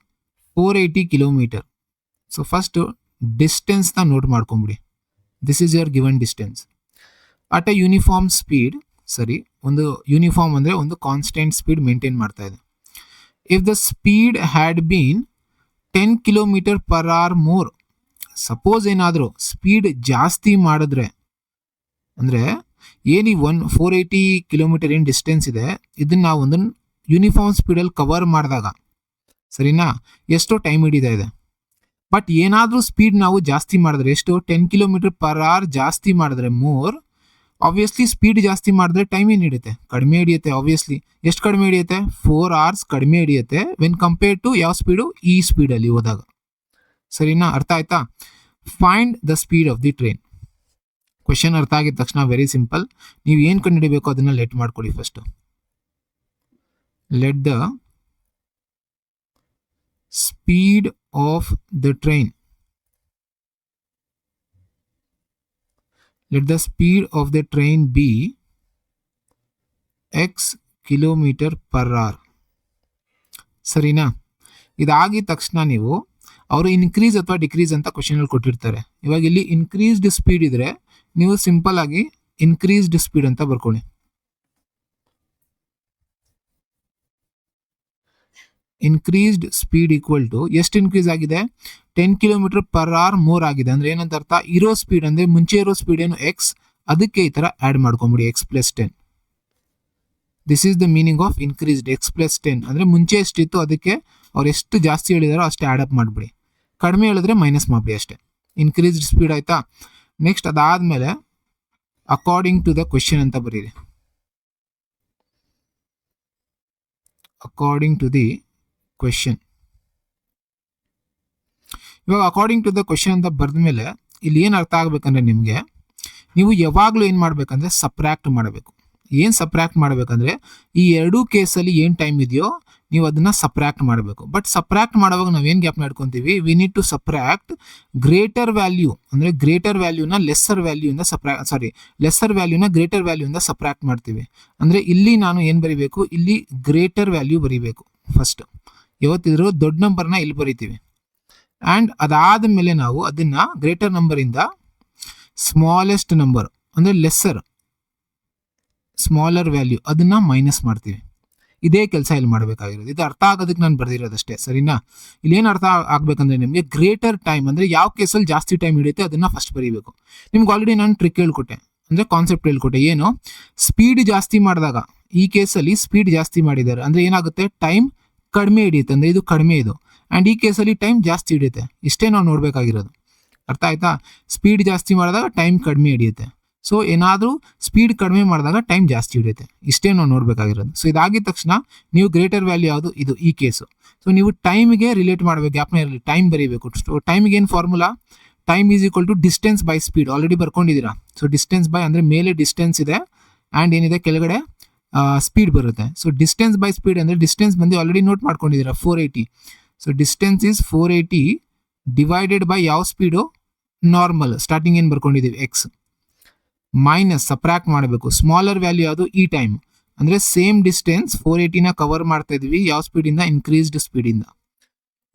480 kilometre. So first ಡಿಸ್ಟೆನ್ಸ್ನ ನೋಟ್ ಮಾಡ್ಕೊಂಬಿಡಿ. This is your given distance at a uniform speed. ಸರಿ, ಒಂದು ಯೂನಿಫಾರ್ಮ್ ಅಂದರೆ ಒಂದು ಕಾನ್ಸ್ಟೆಂಟ್ ಸ್ಪೀಡ್ ಮೇಂಟೈನ್ ಮಾಡ್ತಾ ಇದೆ. If the speed had been 10 km/h more, suppose ಏನಾದರೂ ಸ್ಪೀಡ್ ಜಾಸ್ತಿ ಮಾಡಿದ್ರೆ, ಅಂದರೆ ಏನು 480 ಕಿಲೋಮೀಟರ್ ಏನು ಡಿಸ್ಟೆನ್ಸ್ ಇದೆ, ಇದನ್ನು ನಾವು ಒಂದು ಯೂನಿಫಾರ್ಮ್ ಸ್ಪೀಡಲ್ಲಿ ಕವರ್ ಮಾಡಿದಾಗ, ಸರಿನಾ, ಎಷ್ಟೋ ಟೈಮ್ ಹಿಡಿತಾ ಇದೆ. ಬಟ್ ಏನಾದರೂ ಸ್ಪೀಡ್ ನಾವು ಜಾಸ್ತಿ ಮಾಡಿದ್ರೆ, ಎಷ್ಟು 10 km/h ಜಾಸ್ತಿ ಮಾಡಿದ್ರೆ ಮೋರ್, ಆಬ್ವಿಯಸ್ಲಿ ಸ್ಪೀಡ್ ಜಾಸ್ತಿ ಮಾಡಿದ್ರೆ ಟೈಮ್ ಏನು ಹಿಡಿಯುತ್ತೆ, ಕಡಿಮೆ ಹಿಡಿಯುತ್ತೆ. ಆಬ್ವಿಯಸ್ಲಿ ಎಷ್ಟು ಕಡಿಮೆ ಹಿಡಿಯುತ್ತೆ, 4 hours ಕಡಿಮೆ ಹಿಡಿಯುತ್ತೆ ವೆನ್ ಕಂಪೇರ್ಡ್ ಟು ಯಾವ ಸ್ಪೀಡು, ಈ ಸ್ಪೀಡಲ್ಲಿ ಹೋದಾಗ. ಸರಿನಾ, ಅರ್ಥ ಆಯ್ತಾ? Find the speed of the train. Question ಅರ್ಥ ಆಗಿದ ತಕ್ಷಣ ವೆರಿ ಸಿಂಪಲ್, ನೀವು ಏನು ಕಂಡುಹಿಡಿಬೇಕು ಅದನ್ನು ಲೆಟ್ ಮಾಡ್ಕೊಳ್ಳಿ. First let the speed of the train, let the speed of the train be x km/h. ಸರಿನಾ? ಇದಾಗಿದ ತಕ್ಷಣ ನೀವು ಅವರು ಇನ್ಕ್ರೀಸ್ ಅಥವಾ ಡಿಕ್ರೀಸ್ ಅಂತ ಕ್ವಶನಲ್ಲಿ ಕೊಟ್ಟಿರ್ತಾರೆ. ಇವಾಗ ಇಲ್ಲಿ ಇನ್ಕ್ರೀಸ್ಡ್ ಸ್ಪೀಡ್ ಇದ್ರೆ ನೀವು ಸಿಂಪಲ್ ಆಗಿ ಇನ್ಕ್ರೀಸ್ಡ್ ಸ್ಪೀಡ್ ಅಂತ ಬರ್ಕೊಳ್ಳಿ. ಇನ್ಕ್ರೀಸ್ಡ್ ಸ್ಪೀಡ್ ಈಕ್ವಲ್ ಟು ಎಷ್ಟು ಇನ್ಕ್ರೀಸ್ ಆಗಿದೆ, 10 km/h ಮೋರ್ ಆಗಿದೆ. ಅಂದ್ರೆ ಏನಂತ ಅರ್ಥ, ಇರೋ ಸ್ಪೀಡ್ ಅಂದ್ರೆ ಮುಂಚೆ ಇರೋ ಸ್ಪೀಡ್ ಏನು ಎಕ್ಸ್, ಅದಕ್ಕೆ ಈ ತರ ಆಡ್ ಮಾಡ್ಕೊಂಬಿಡಿ x + 10. This is the meaning of increased, x + 10 ಅಂದ್ರೆ ಮುಂಚೆ ಎಷ್ಟಿತ್ತು ಅದಕ್ಕೆ ಅವ್ರು ಎಷ್ಟು ಜಾಸ್ತಿ ಹೇಳಿದಾರೋ ಅಷ್ಟೇ ಆಡ್ ಅಪ್ ಮಾಡಿಬಿಡಿ, ಕಡಿಮೆ ಹೇಳಿದ್ರೆ ಮೈನಸ್ ಮಾಡಿಬಿಡಿ ಅಷ್ಟೇ. ಇನ್ಕ್ರೀಸ್ಡ್ ಸ್ಪೀಡ್ ಆಯ್ತಾ? ನೆಕ್ಸ್ಟ್ ಅದಾದ್ಮೇಲೆ ಅಕಾರ್ಡಿಂಗ್ ಟು ದ ಕ್ವೆಶನ್ ಅಂತ ಬರೀರಿ. According to the question. ಇವಾಗ ಅಕಾರ್ಡಿಂಗ್ ಟು ದ ಕ್ವೆಶನ್ ಅಂತ ಬರೆದ ಮೇಲೆ ಇಲ್ಲಿ ಏನು ಅರ್ಥ ಆಗ್ಬೇಕಂದ್ರೆ, ನಿಮಗೆ ನೀವು ಯಾವಾಗಲೂ ಏನು ಮಾಡಬೇಕಂದ್ರೆ ಸಬ್ಟ್ರಾಕ್ಟ್ ಮಾಡಬೇಕು. ಏನು ಸಬ್ಟ್ರಾಕ್ಟ್ ಮಾಡಬೇಕಂದ್ರೆ, ಈ ಎರಡೂ ಕೇಸಲ್ಲಿ ಏನು ಟೈಮ್ ಇದೆಯೋ ನೀವು ಅದನ್ನು ಸಬ್ಟ್ರಾಕ್ಟ್ ಮಾಡಬೇಕು. ಬಟ್ ಸಬ್ಟ್ರಾಕ್ಟ್ ಮಾಡುವಾಗ ನಾವೇನು ಗ್ಯಾಪ್ ಮಾಡ್ಕೊತೀವಿ, we need to subtract greater value, ಅಂದರೆ ಗ್ರೇಟರ್ ವ್ಯಾಲ್ಯೂನ ಲೆಸ್ಸರ್ ವ್ಯಾಲ್ಯೂಯಿಂದ ಲೆಸ್ಸರ್ ವ್ಯಾಲ್ಯೂನ ಗ್ರೇಟರ್ ವ್ಯಾಲ್ಯೂಯಿಂದ ಸಬ್ಟ್ರಾಕ್ಟ್ ಮಾಡ್ತೀವಿ. ಅಂದರೆ ಇಲ್ಲಿ ನಾನು ಏನು ಬರೀಬೇಕು, ಇಲ್ಲಿ ಗ್ರೇಟರ್ ವ್ಯಾಲ್ಯೂ ಬರೀಬೇಕು ಫಸ್ಟ್. ಯಾವತ್ತಿದ್ರೂ ದೊಡ್ಡ ನಂಬರ್ನ ಇಲ್ಲಿ ಬರಿತೀವಿ. ಆ್ಯಂಡ್ ಅದಾದ ಮೇಲೆ ನಾವು ಅದನ್ನು ಗ್ರೇಟರ್ ನಂಬರಿಂದ ಸ್ಮಾಲೆಸ್ಟ್ ನಂಬರ್ ಅಂದರೆ ಸ್ಮಾಲರ್ ವ್ಯಾಲ್ಯೂ ಅದನ್ನು ಮೈನಸ್ ಮಾಡ್ತೀವಿ. ಇದೇ ಕೆಲಸ ಇಲ್ಲಿ ಮಾಡಬೇಕಾಗಿರೋದು. ಇದು ಅರ್ಥ ಆಗೋದಕ್ಕೆ ನಾನು ಬರೆದಿರೋದಷ್ಟೇ, ಸರಿನಾ? ಇಲ್ಲೇನು ಅರ್ಥ ಆಗ್ಬೇಕಂದ್ರೆ, ನಿಮಗೆ ಗ್ರೇಟರ್ ಟೈಮ್ ಅಂದರೆ ಯಾವ ಕೇಸಲ್ಲಿ ಜಾಸ್ತಿ ಟೈಮ್ ಹಿಡಿಯುತ್ತೆ ಅದನ್ನು ಫಸ್ಟ್ ಬರೀಬೇಕು. ನಿಮ್ಗೆ ಆಲ್ರೆಡಿ ನಾನು ಟ್ರಿಕ್ ಹೇಳ್ಕೊಟ್ಟೆ, ಅಂದರೆ ಕಾನ್ಸೆಪ್ಟ್ ಹೇಳ್ಕೊಟ್ಟೆ. ಏನು, ಸ್ಪೀಡ್ ಜಾಸ್ತಿ ಮಾಡಿದಾಗ, ಈ ಕೇಸಲ್ಲಿ ಸ್ಪೀಡ್ ಜಾಸ್ತಿ ಮಾಡಿದ್ದಾರೆ ಅಂದರೆ ಏನಾಗುತ್ತೆ, ಟೈಮ್ ಕಡಿಮೆ ಹಿಡಿಯುತ್ತೆ, ಅಂದರೆ ಇದು ಕಡಿಮೆ ಇದು. ಆ್ಯಂಡ್ ಈ ಕೇಸಲ್ಲಿ ಟೈಮ್ ಜಾಸ್ತಿ ಹಿಡಿಯುತ್ತೆ. ಇಷ್ಟೇ ನಾವು ನೋಡಬೇಕಾಗಿರೋದು. ಅರ್ಥ ಆಯ್ತಾ? ಸ್ಪೀಡ್ ಜಾಸ್ತಿ ಮಾಡಿದಾಗ ಟೈಮ್ ಕಡಿಮೆ ಹಿಡಿಯುತ್ತೆ. ಸೊ ಏನಾದರೂ ಸ್ಪೀಡ್ ಕಡಿಮೆ ಮಾಡಿದಾಗ ಟೈಮ್ ಜಾಸ್ತಿ ಹಿಡಿಯುತ್ತೆ. ಇಷ್ಟೇ ನಾವು ನೋಡಬೇಕಾಗಿರೋದು. ಸೊ ಇದಾಗಿದ ತಕ್ಷಣ ನೀವು ಗ್ರೇಟರ್ ವ್ಯಾಲ್ಯೂ ಯಾವುದು, ಇದು ಈ ಕೇಸು. ಸೊ ನೀವು ಟೈಮ್ಗೆ ರಿಲೇಟ್ ಮಾಡಬೇಕು, ಗ್ಯಾಪ್ನ ಇರಲಿ, ಟೈಮ್ ಬರೀಬೇಕು. ಸೊ ಟೈಮ್ಗೆ ಏನು formula, time is equal to distance by speed. Already ಬರ್ಕೊಂಡಿದ್ದೀರಾ. ಸೊ ಡಿಸ್ಟೆನ್ಸ್ ಬೈ ಅಂದರೆ ಮೇಲೆ ಡಿಸ್ಟೆನ್ಸ್ ಇದೆ ಆ್ಯಂಡ್ ಏನಿದೆ ಕೆಳಗಡೆ ಸ್ಪೀಡ್ ಬರುತ್ತೆ. ಸೊ ಡಿಸ್ಟೆನ್ಸ್ ಬೈ ಸ್ಪೀಡ್ ಅಂದರೆ ಡಿಸ್ಟೆನ್ಸ್ ಬಂದು ಆಲ್ರೆಡಿ ನೋಟ್ ಮಾಡ್ಕೊಂಡಿದ್ದೀರಾ 480. So distance is 480 divided by ಯಾವ ಸ್ಪೀಡು, ನಾರ್ಮಲ್ ಸ್ಟಾರ್ಟಿಂಗ್ ಏನು ಬರ್ಕೊಂಡಿದ್ದೀವಿ ಎಕ್ಸ್, ಮೈನಸ್ ಸಪ್ರಾಕ್ಟ್ ಮಾಡಬೇಕು ಸ್ಮಾಲರ್ ವ್ಯಾಲ್ಯೂ ಯಾವುದು, ಈ ಟೈಮ್. ಅಂದರೆ ಸೇಮ್ ಡಿಸ್ಟೆನ್ಸ್ 480ನ ಕವರ್ ಮಾಡ್ತಾ ಇದೀವಿ ಯಾವ ಸ್ಪೀಡಿಂದ, ಇನ್ಕ್ರೀಸ್ಡ್ ಸ್ಪೀಡಿಂದ.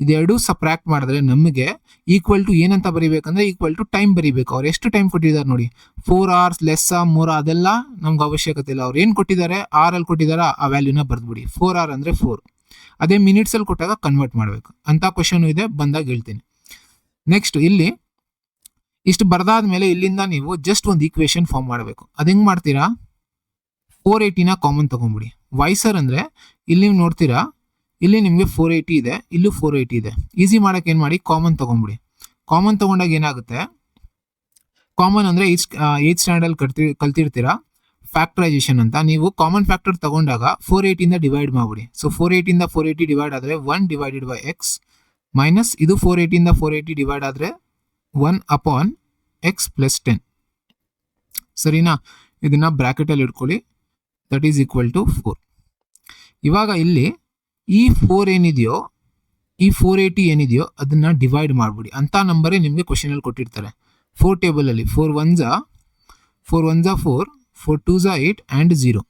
ಇದೆರಡು ಸಪ್ರಾಕ್ಟ್ ಮಾಡಿದ್ರೆ ನಮಗೆ ಈಕ್ವಲ್ ಟು ಏನಂತ ಬರೀಬೇಕಂದ್ರೆ ಈಕ್ವಲ್ ಟು ಟೈಮ್ ಬರೀಬೇಕು. ಅವ್ರು ಎಷ್ಟು ಟೈಮ್ ಕೊಟ್ಟಿದ್ದಾರೆ ನೋಡಿ, 4 hours ಲೆಸ್ 3 ಅದೆಲ್ಲ ನಮ್ಗೆ ಅವಶ್ಯಕತೆ ಇಲ್ಲ. ಅವ್ರು ಏನು ಕೊಟ್ಟಿದ್ದಾರೆ, ಆರಲ್ಲಿ ಕೊಟ್ಟಿದ್ದಾರೆ, ಆ ವ್ಯಾಲ್ಯೂನ ಬರ್ದ್ಬಿಡಿ. 4 hour ಅಂದರೆ 4. ಅದೇ ಮಿನಿಟ್ಸಲ್ಲಿ ಕೊಟ್ಟಾಗ ಕನ್ವರ್ಟ್ ಮಾಡಬೇಕು ಅಂತ ಕ್ವಶನ್ ಇದೆ, ಬಂದಾಗ ಹೇಳ್ತೀನಿ. ನೆಕ್ಸ್ಟ್ ಇಲ್ಲಿ ಇಷ್ಟು ಬರ್ದಾದ್ಮೇಲೆ ಇಲ್ಲಿಂದ ನೀವು ಜಸ್ಟ್ ಒಂದು ಈಕ್ವೇಶನ್ ಫಾರ್ಮ್ ಮಾಡಬೇಕು. ಅದು ಹೆಂಗೆ ಮಾಡ್ತೀರಾ, 480ನ ಕಾಮನ್ ತೊಗೊಂಬಿಡಿ. ವೈಸರ್ ಅಂದರೆ ಇಲ್ಲಿ ನೀವು ನೋಡ್ತೀರಾ, ಇಲ್ಲಿ ನಿಮಗೆ 480 ಇದೆ, ಇಲ್ಲೂ 480 ಇದೆ. ಈಸಿ ಮಾಡೋಕೆ ಏನು ಮಾಡಿ, ಕಾಮನ್ ತೊಗೊಂಬಿಡಿ. ಕಾಮನ್ ತೊಗೊಂಡಾಗ ಏನಾಗುತ್ತೆ, ಕಾಮನ್ ಅಂದರೆ ಏಯ್ತ್ ಸ್ಟ್ಯಾಂಡರ್ಡ್ ಕಲ್ತಿರ್ತೀರಾ ಫ್ಯಾಕ್ಟರೈಸೇಷನ್ ಅಂತ. ನೀವು ಕಾಮನ್ ಫ್ಯಾಕ್ಟರ್ ತಗೊಂಡಾಗ 480ಇಂದ ಡಿವೈಡ್ ಮಾಡಿಬಿಡಿ. ಸೊ 480ಇಂದ 480 ಡಿವೈಡ್ ಆದರೆ 1 ಡಿವೈಡೆಡ್ ಬೈ ಎಕ್ಸ್ ಮೈನಸ್ ಇದು 480ಇಂದ 480 ಡಿವೈಡ್ ಆದರೆ 1 ಅಪಾನ್ ಎಕ್ಸ್ ಪ್ಲಸ್ 10. ಸರಿನಾ? ಇದನ್ನು ಬ್ರ್ಯಾಕೆಟಲ್ಲಿ ಇಟ್ಕೊಳ್ಳಿ. That is equal to 4. ಇವಾಗ ಇಲ್ಲಿ ಈ 4 ಏನಿದೆಯೋ, ಈ 480 ಏನಿದೆಯೋ ಅದನ್ನು ಡಿವೈಡ್ ಮಾಡಿಬಿಡಿ. ಅಂಥ ನಂಬರೇ ನಿಮಗೆ ಕ್ವಶನಲ್ಲಿ ಕೊಟ್ಟಿರ್ತಾರೆ 4 ಟೇಬಲಲ್ಲಿ. 4 1 4, 4 2 8 ಆ್ಯಂಡ್ 0.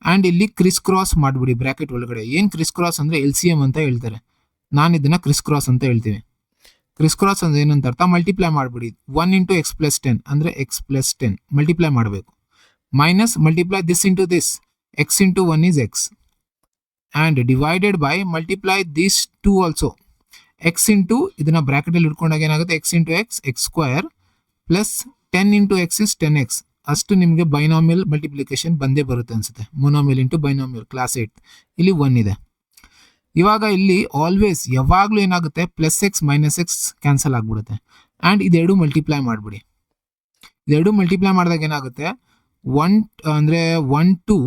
ಆ್ಯಂಡ್ ಇಲ್ಲಿ ಕ್ರಿಸ್ ಕ್ರಾಸ್ ಮಾಡಿಬಿಡಿ ಬ್ರ್ಯಾಕೆಟ್ ಒಳಗಡೆ. ಏನು ಕ್ರಿಸ್ ಕ್ರಾಸ್ ಅಂದರೆ LCM ಅಂತ ಹೇಳ್ತಾರೆ. ನಾನು ಇದನ್ನು ಕ್ರಿಸ್ ಕ್ರಾಸ್ ಅಂತ ಹೇಳ್ತೀವಿ. ಕ್ರಿಸ್ ಕ್ರಾಸ್ ಅಂದರೆ ಏನಂತ ಅರ್ಥ, ಮಲ್ಟಿಪ್ಲೈ ಮಾಡಿಬಿಡಿ. 1 ಇಂಟು ಎಕ್ಸ್ ಪ್ಲಸ್ 10 ಅಂದರೆ ಎಕ್ಸ್ ಪ್ಲಸ್ 10 ಮಲ್ಟಿಪ್ಲೈ ಮಾಡಬೇಕು. Minus multiply this into this, X into 1 is X and divided by multiply this 2 also, X into ಇದನ್ನು ಬ್ರ್ಯಾಕೆಟಲ್ಲಿ ಇಟ್ಕೊಂಡಾಗ ಏನಾಗುತ್ತೆ, X into X, X square plus 10 into X is 10x. ಅಷ್ಟು ನಿಮಗೆ binomial multiplication ಬಂದೇ ಬರುತ್ತೆ ಅನಿಸುತ್ತೆ. ಮೊನಾಮಿಯಲ್ into binomial class 8 ಇಲ್ಲಿ 1 ಇದೆ. ಇವಾಗ ಇಲ್ಲಿ ಆಲ್ವೇಸ್ ಯಾವಾಗಲೂ ಏನಾಗುತ್ತೆ, plus x minus x cancel ಆಗಿಬಿಡುತ್ತೆ. ಆ್ಯಂಡ್ ಇದೆರಡು ಮಲ್ಟಿಪ್ಲೈ ಮಾಡಿಬಿಡಿ. ಇದೆರಡು ಮಲ್ಟಿಪ್ಲೈ ಮಾಡಿದಾಗ ಏನಾಗುತ್ತೆ, 1 ಅಂದರೆ 1 2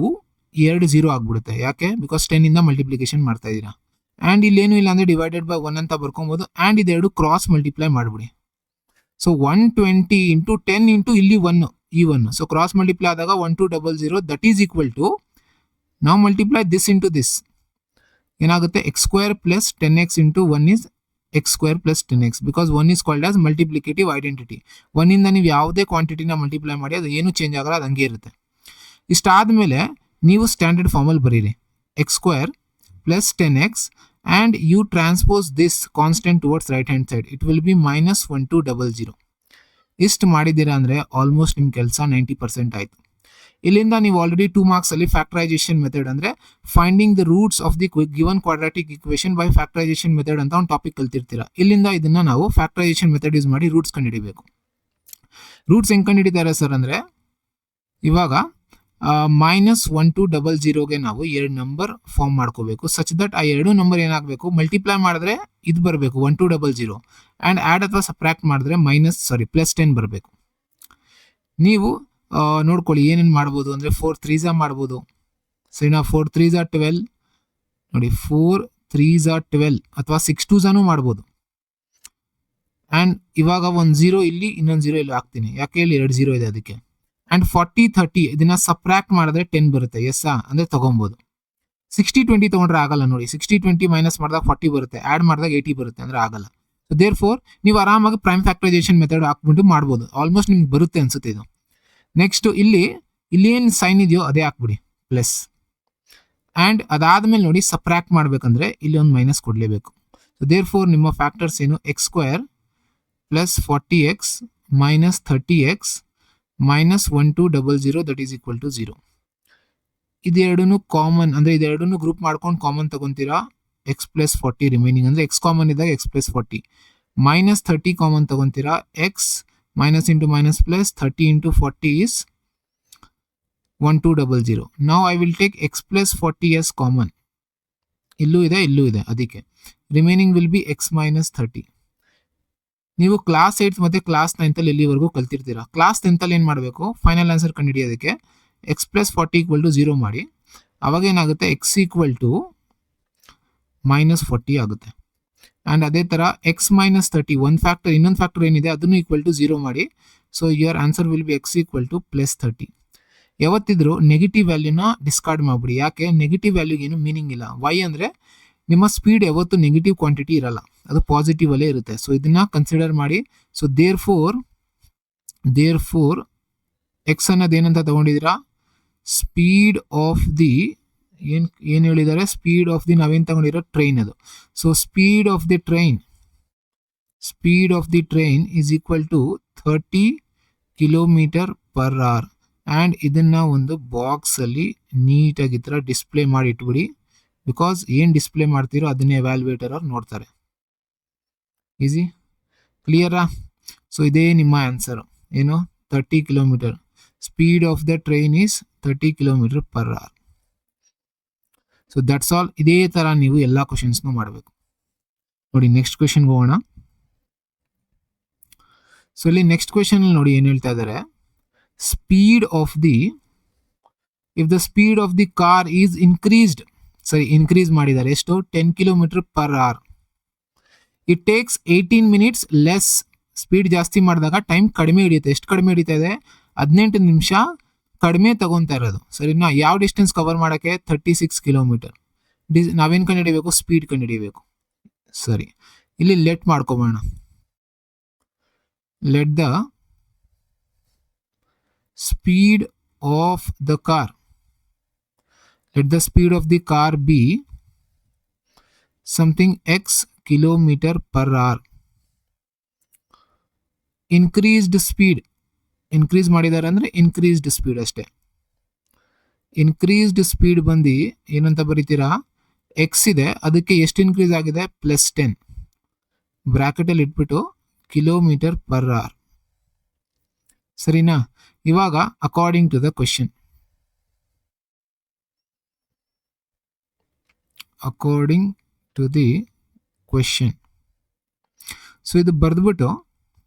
2 0 ಆಗಿಬಿಡುತ್ತೆ. ಯಾಕೆ, ಬಿಕಾಸ್ 10ಇಂದ ಮಲ್ಟಿಪ್ಲಿಕೇಶನ್ ಮಾಡ್ತಾ ಇದ್ದೀರಾ. ಆ್ಯಂಡ್ ಇಲ್ಲೇನು ಇಲ್ಲ ಅಂದರೆ ಡಿವೈಡೆಡ್ ಬೈ 1 ಅಂತ ಬರ್ಕೊಬೋದು. ಆ್ಯಂಡ್ ಇದೆರಡು ಕ್ರಾಸ್ ಮಲ್ಟಿಪ್ಲೈ ಮಾಡಿಬಿಡಿ. ಸೊ 120 ಇಂಟು 10 ಇಂಟು ಇಲ್ಲಿ 1 ಈ 1. ಸೊ ಕ್ರಾಸ್ ಮಲ್ಟಿಪ್ಲೈ ಆದಾಗ 1200 ದಟ್ ಈಸ್ ಈಕ್ವಲ್ ಟು, ನಾವು ಮಲ್ಟಿಪ್ಲೈ ದಿಸ್ ಇಂಟು ದಿಸ್ ಏನಾಗುತ್ತೆ, x square plus 10x into 1 is x square plus 10x because 1 is called as multiplicative identity. 1ಇಂದ ನೀವು ಯಾವುದೇ ಕ್ವಾಂಟಿಟಿನ multiply ಮಾಡಿ ಅದು ಏನು ಚೇಂಜ್ ಆಗಲ್ಲ, ಅದು ಹಂಗೆ ಇರುತ್ತೆ. ಇಷ್ಟಾದಮೇಲೆ ನೀವು ಸ್ಟ್ಯಾಂಡರ್ಡ್ ಫಾರ್ಮಲ್ಲಿ ಬರೀರಿ, x square plus 10x and you transpose this constant towards right hand side, it will be minus 1200. ಇಷ್ಟು ಮಾಡಿದ್ದೀರಾ ಅಂದರೆ ಆಲ್ಮೋಸ್ಟ್ ನಿಮ್ಮ ಕೆಲಸ 90% ಆಯಿತು. ಇಲ್ಲಿಂದ ನೀವು ಆಲ್ರೆಡಿ 2 ಮಾರ್ಕ್ಸಲ್ಲಿ ಫ್ಯಾಕ್ಟರೈಸೇಷನ್ ಮೆಥಡ್ ಅಂದರೆ finding the roots of the given quadratic equation by factorisation method ಅಂತ ಒಂದು ಟಾಪಿಕ್ ಕಲ್ತಿರ್ತೀರಾ. ಇಲ್ಲಿಂದ ಇದನ್ನು ನಾವು ಫ್ಯಾಕ್ಟರೈಸೇಷನ್ ಮೆಥಡ್ ಯೂಸ್ ಮಾಡಿ ರೂಟ್ಸ್ ಕಂಡುಹಿಡಿಬೇಕು. ರೂಟ್ಸ್ ಹೆಂಗೆ ಕಂಡುಹಿಡಿತಾರೆ ಸರ್ ಅಂದರೆ, ಇವಾಗ ಮೈನಸ್ 1200ಗೆ ನಾವು 2 ನಂಬರ್ ಫಾರ್ಮ್ ಮಾಡ್ಕೋಬೇಕು. ಸಚ್ ದಟ್ ಆ 2 ನಂಬರ್ ಏನಾಗಬೇಕು, ಮಲ್ಟಿಪ್ಲೈ ಮಾಡಿದ್ರೆ ಇದು ಬರಬೇಕು 1200 ಆ್ಯಂಡ್ ಆ್ಯಡ್ ಅಥವಾ ಸಬ್ಟ್ರಾಕ್ಟ್ ಮಾಡಿದ್ರೆ ಪ್ಲಸ್ 10 ಬರಬೇಕು. ನೀವು ನೋಡ್ಕೊಳ್ಳಿ ಏನೇನು ಮಾಡ್ಬೋದು ಅಂದರೆ 4 3s ಮಾಡ್ಬೋದು. ಸರಿನಾ? 4 3s 12 ನೋಡಿ, 4 3s 12 ಅಥವಾ 6 2s ಮಾಡ್ಬೋದು. ಆ್ಯಂಡ್ ಇವಾಗ ಒಂದು 0 ಇಲ್ಲಿ, ಇನ್ನೊಂದು 0 ಇಲ್ಲಿ ಹಾಕ್ತೀನಿ. ಯಾಕೆ ಇಲ್ಲಿ 2 0 ಇದೆ ಅದಕ್ಕೆ. ಆ್ಯಂಡ್ 40 30 ಇದನ್ನು ಸಬ್ಟ್ರಾಕ್ಟ್ ಮಾಡಿದ್ರೆ 10 ಬರುತ್ತೆ. ಎಸ್ಸಾ ಅಂದರೆ ತೊಗೊಬೋದು. 60 20 ತೊಗೊಂಡ್ರೆ ಆಗಲ್ಲ ನೋಡಿ. 60 20 ಮೈನಸ್ ಮಾಡಿದಾಗ 40 ಬರುತ್ತೆ, ಆ್ಯಡ್ ಮಾಡಿದಾಗ 80 ಬರುತ್ತೆ, ಅಂದರೆ ಆಗಲ್ಲ. ಸೊ ದೇರ್ ಫೋರ್ ನೀವು ಆರಾಮಾಗಿ ಪ್ರೈಮ್ ಫ್ಯಾಕ್ಟರೈಸೇಷನ್ ಮೆಥಡ್ ಹಾಕ್ಬಿಟ್ಟು ಮಾಡ್ಬೋದು. ಆಲ್ಮೋಸ್ಟ್ ನಿಮ್ಗೆ ಬರುತ್ತೆ ಅನ್ಸುತ್ತೆ ಇದು. ನೆಕ್ಸ್ಟ್ ಇಲ್ಲಿ ಏನು ಸೈನ್ ಇದೆಯೋ ಅದೇ ಹಾಕ್ಬಿಡಿ, ಪ್ಲಸ್. ಆ್ಯಂಡ್ ಅದಾದಮೇಲೆ ನೋಡಿ ಸಬ್ಟ್ರಾಕ್ಟ್ ಮಾಡಬೇಕಂದ್ರೆ ಇಲ್ಲಿ ಒಂದು ಮೈನಸ್ ಕೊಡಲೇಬೇಕು. ಸೊ ದೇರ್ ಫೋರ್ ನಿಮ್ಮ ಫ್ಯಾಕ್ಟರ್ಸ್ ಏನು, x square plus 40x minus 30x minus 1200 that is equal to 0. ಇದೆರಡೂ ಕಾಮನ್ ಅಂದರೆ ಇದೆರಡೂ ಗ್ರೂಪ್ ಮಾಡ್ಕೊಂಡು ಕಾಮನ್ ತಗೊತೀರಾ. ಎಕ್ಸ್ ಪ್ಲಸ್ 40 ರಿಮೈನಿಂಗ್ ಅಂದರೆ ಎಕ್ಸ್ ಕಾಮನ್ ಇದ್ದಾಗ ಎಕ್ಸ್ ಪ್ಲಸ್ 40 ಮೈನಸ್ 30 ಕಾಮನ್ ತಗೊತೀರಾ. X minus into minus plus 30 into 40 is 1200. ನಾವು I will take x plus 40 as common. ಇಲ್ಲೂ ಇದೆ, ಅದಕ್ಕೆ remaining will be x minus 30. ನೀವು ಕ್ಲಾಸ್ 8 ಮತ್ತು ಕ್ಲಾಸ್ 9 ಇಲ್ಲಿವರೆಗೂ ಕಲ್ತಿರ್ತೀರಾ. ಕ್ಲಾಸ್ 10 ಏನು ಮಾಡಬೇಕು, ಫೈನಲ್ ಆನ್ಸರ್ ಕಂಡುಹಿಡಿಯೋದಕ್ಕೆ ಎಕ್ಸ್ ಪ್ಲಸ್ 40 = 0 ಮಾಡಿ. ಅವಾಗ ಏನಾಗುತ್ತೆ, ಎಕ್ಸ್ ಈಕ್ವಲ್ ಟು -40 ಆಗುತ್ತೆ. ಆ್ಯಂಡ್ ಅದೇ ಥರ ಎಕ್ಸ್ -30 ಇನ್ನೊಂದು ಫ್ಯಾಕ್ಟರ್ ಏನಿದೆ ಅದನ್ನು ಈಕ್ವಲ್ ಟು 0 ಮಾಡಿ. So your answer will be x equal to +30. ಯಾವತ್ತಿದ್ರು ನೆಗೆಟಿವ್ ವ್ಯಾಲ್ಯೂನ ಡಿಸ್ಕಾರ್ಡ್ ಮಾಡಿಬಿಡಿ. ಯಾಕೆ, ನೆಗೆಟಿವ್ ವ್ಯಾಲ್ಯೂಗೆ ಏನು ಮೀನಿಂಗ್ ಇಲ್ಲ. ವೈ ಅಂದರೆ ನಿಮ್ಮ ಸ್ಪೀಡ್ ಯಾವತ್ತು ನೆಗೆಟಿವ್ ಕ್ವಾಂಟಿಟಿ ಇರಲ್ಲ, ಅದು ಪಾಸಿಟಿವ್ ಅಲ್ಲೇ ಇರುತ್ತೆ. ಸೊ ಇದನ್ನ ಕನ್ಸಿಡರ್ ಮಾಡಿ. ಸೊ ದೇರ್ ಫೋರ್ ಎಕ್ಸ್ ಅನ್ನೋದು ಏನಂತ ತಗೊಂಡಿದ್ದೀರಾ, ಸ್ಪೀಡ್ ಆಫ್ ದಿ ಏನು ಹೇಳಿದ್ದಾರೆ, ಸ್ಪೀಡ್ ಆಫ್ ದಿ ನಾವೇನು ತಗೊಂಡಿರೋ ಟ್ರೈನ್ ಅದು. So speed of the train is equal to 30 km/h. And ಇದನ್ನ ಒಂದು ಬಾಕ್ಸಲ್ಲಿ ನೀಟಾಗಿ ಈ ಥರ ಡಿಸ್ಪ್ಲೇ ಮಾಡಿ ಇಟ್ಬಿಡಿ. ಬಿಕಾಸ್ ಏನು ಡಿಸ್ಪ್ಲೇ ಮಾಡ್ತೀರೋ ಅದನ್ನೇ ವ್ಯಾಲ್ಯೂಯೇಟರ್ ಅವ್ರು ನೋಡ್ತಾರೆ. ಈಸಿ, ಕ್ಲಿಯರಾ? ಸೊ ಇದೇ ನಿಮ್ಮ ಆನ್ಸರು, ಏನು, 30 km. Speed of the train is 30 km/h. So that's all. ಇದೇ ಥರ ನೀವು ಎಲ್ಲ ಕ್ವಶನ್ಸ್ನೂ ಮಾಡಬೇಕು. ನೋಡಿ ನೆಕ್ಸ್ಟ್ ಕ್ವೆಶನ್ಗೆ ಹೋಗೋಣ. ಸೊ ಇಲ್ಲಿ ನೆಕ್ಸ್ಟ್ ಕ್ವೆಶನ್ ನೋಡಿ ಏನು ಹೇಳ್ತಾ ಇದ್ದಾರೆ, speed of the if the speed of the car is increase ಮಾಡಿದ್ದಾರೆ. ಎಷ್ಟು, 10 km/h. It takes 18 minutes less. Speed ಜಾಸ್ತಿ ಮಾಡಿದಾಗ ಟೈಮ್ ಕಡಿಮೆ ಹಿಡಿಯುತ್ತೆ. ಎಷ್ಟು ಕಡಿಮೆ ಹಿಡಿತಾ ಇದೆ, 18 ನಿಮಿಷ ಕಡಿಮೆ ತಗೊತಾ ಇರೋದು. ಸರಿನಾ? ಯಾವ ಡಿಸ್ಟೆನ್ಸ್ ಕವರ್ ಮಾಡೋಕ್ಕೆ, 36 km. ನಾವೇನು ಕಂಡುಹಿಡಿಯಬೇಕು, ಸ್ಪೀಡ್ ಕಂಡುಹಿಡಿಯಬೇಕು. ಸರಿ, ಇಲ್ಲಿ ಲೆಟ್ ಮಾಡ್ಕೊಬೋಣ. Let the speed of the car be something x km/h. Increased speed, increase ಮಾಡಿದ್ದಾರೆ ಅಂದರೆ ಇನ್ಕ್ರೀಸ್ಡ್ ಸ್ಪೀಡ್ ಅಷ್ಟೇ. ಇನ್ಕ್ರೀಸ್ಡ್ ಸ್ಪೀಡ್ ಬಂದು ಏನಂತ ಬರೀತೀರಾ, ಎಕ್ಸ್ ಇದೆ, ಅದಕ್ಕೆ ಎಷ್ಟು ಇನ್ಕ್ರೀಸ್ ಆಗಿದೆ, +10 ಬ್ರ್ಯಾಕೆಟಲ್ಲಿ ಇಟ್ಬಿಟ್ಟು km/h. ಸರಿನಾ? ಇವಾಗ according to the question, so ಇದು ಬರೆದ್ಬಿಟ್ಟು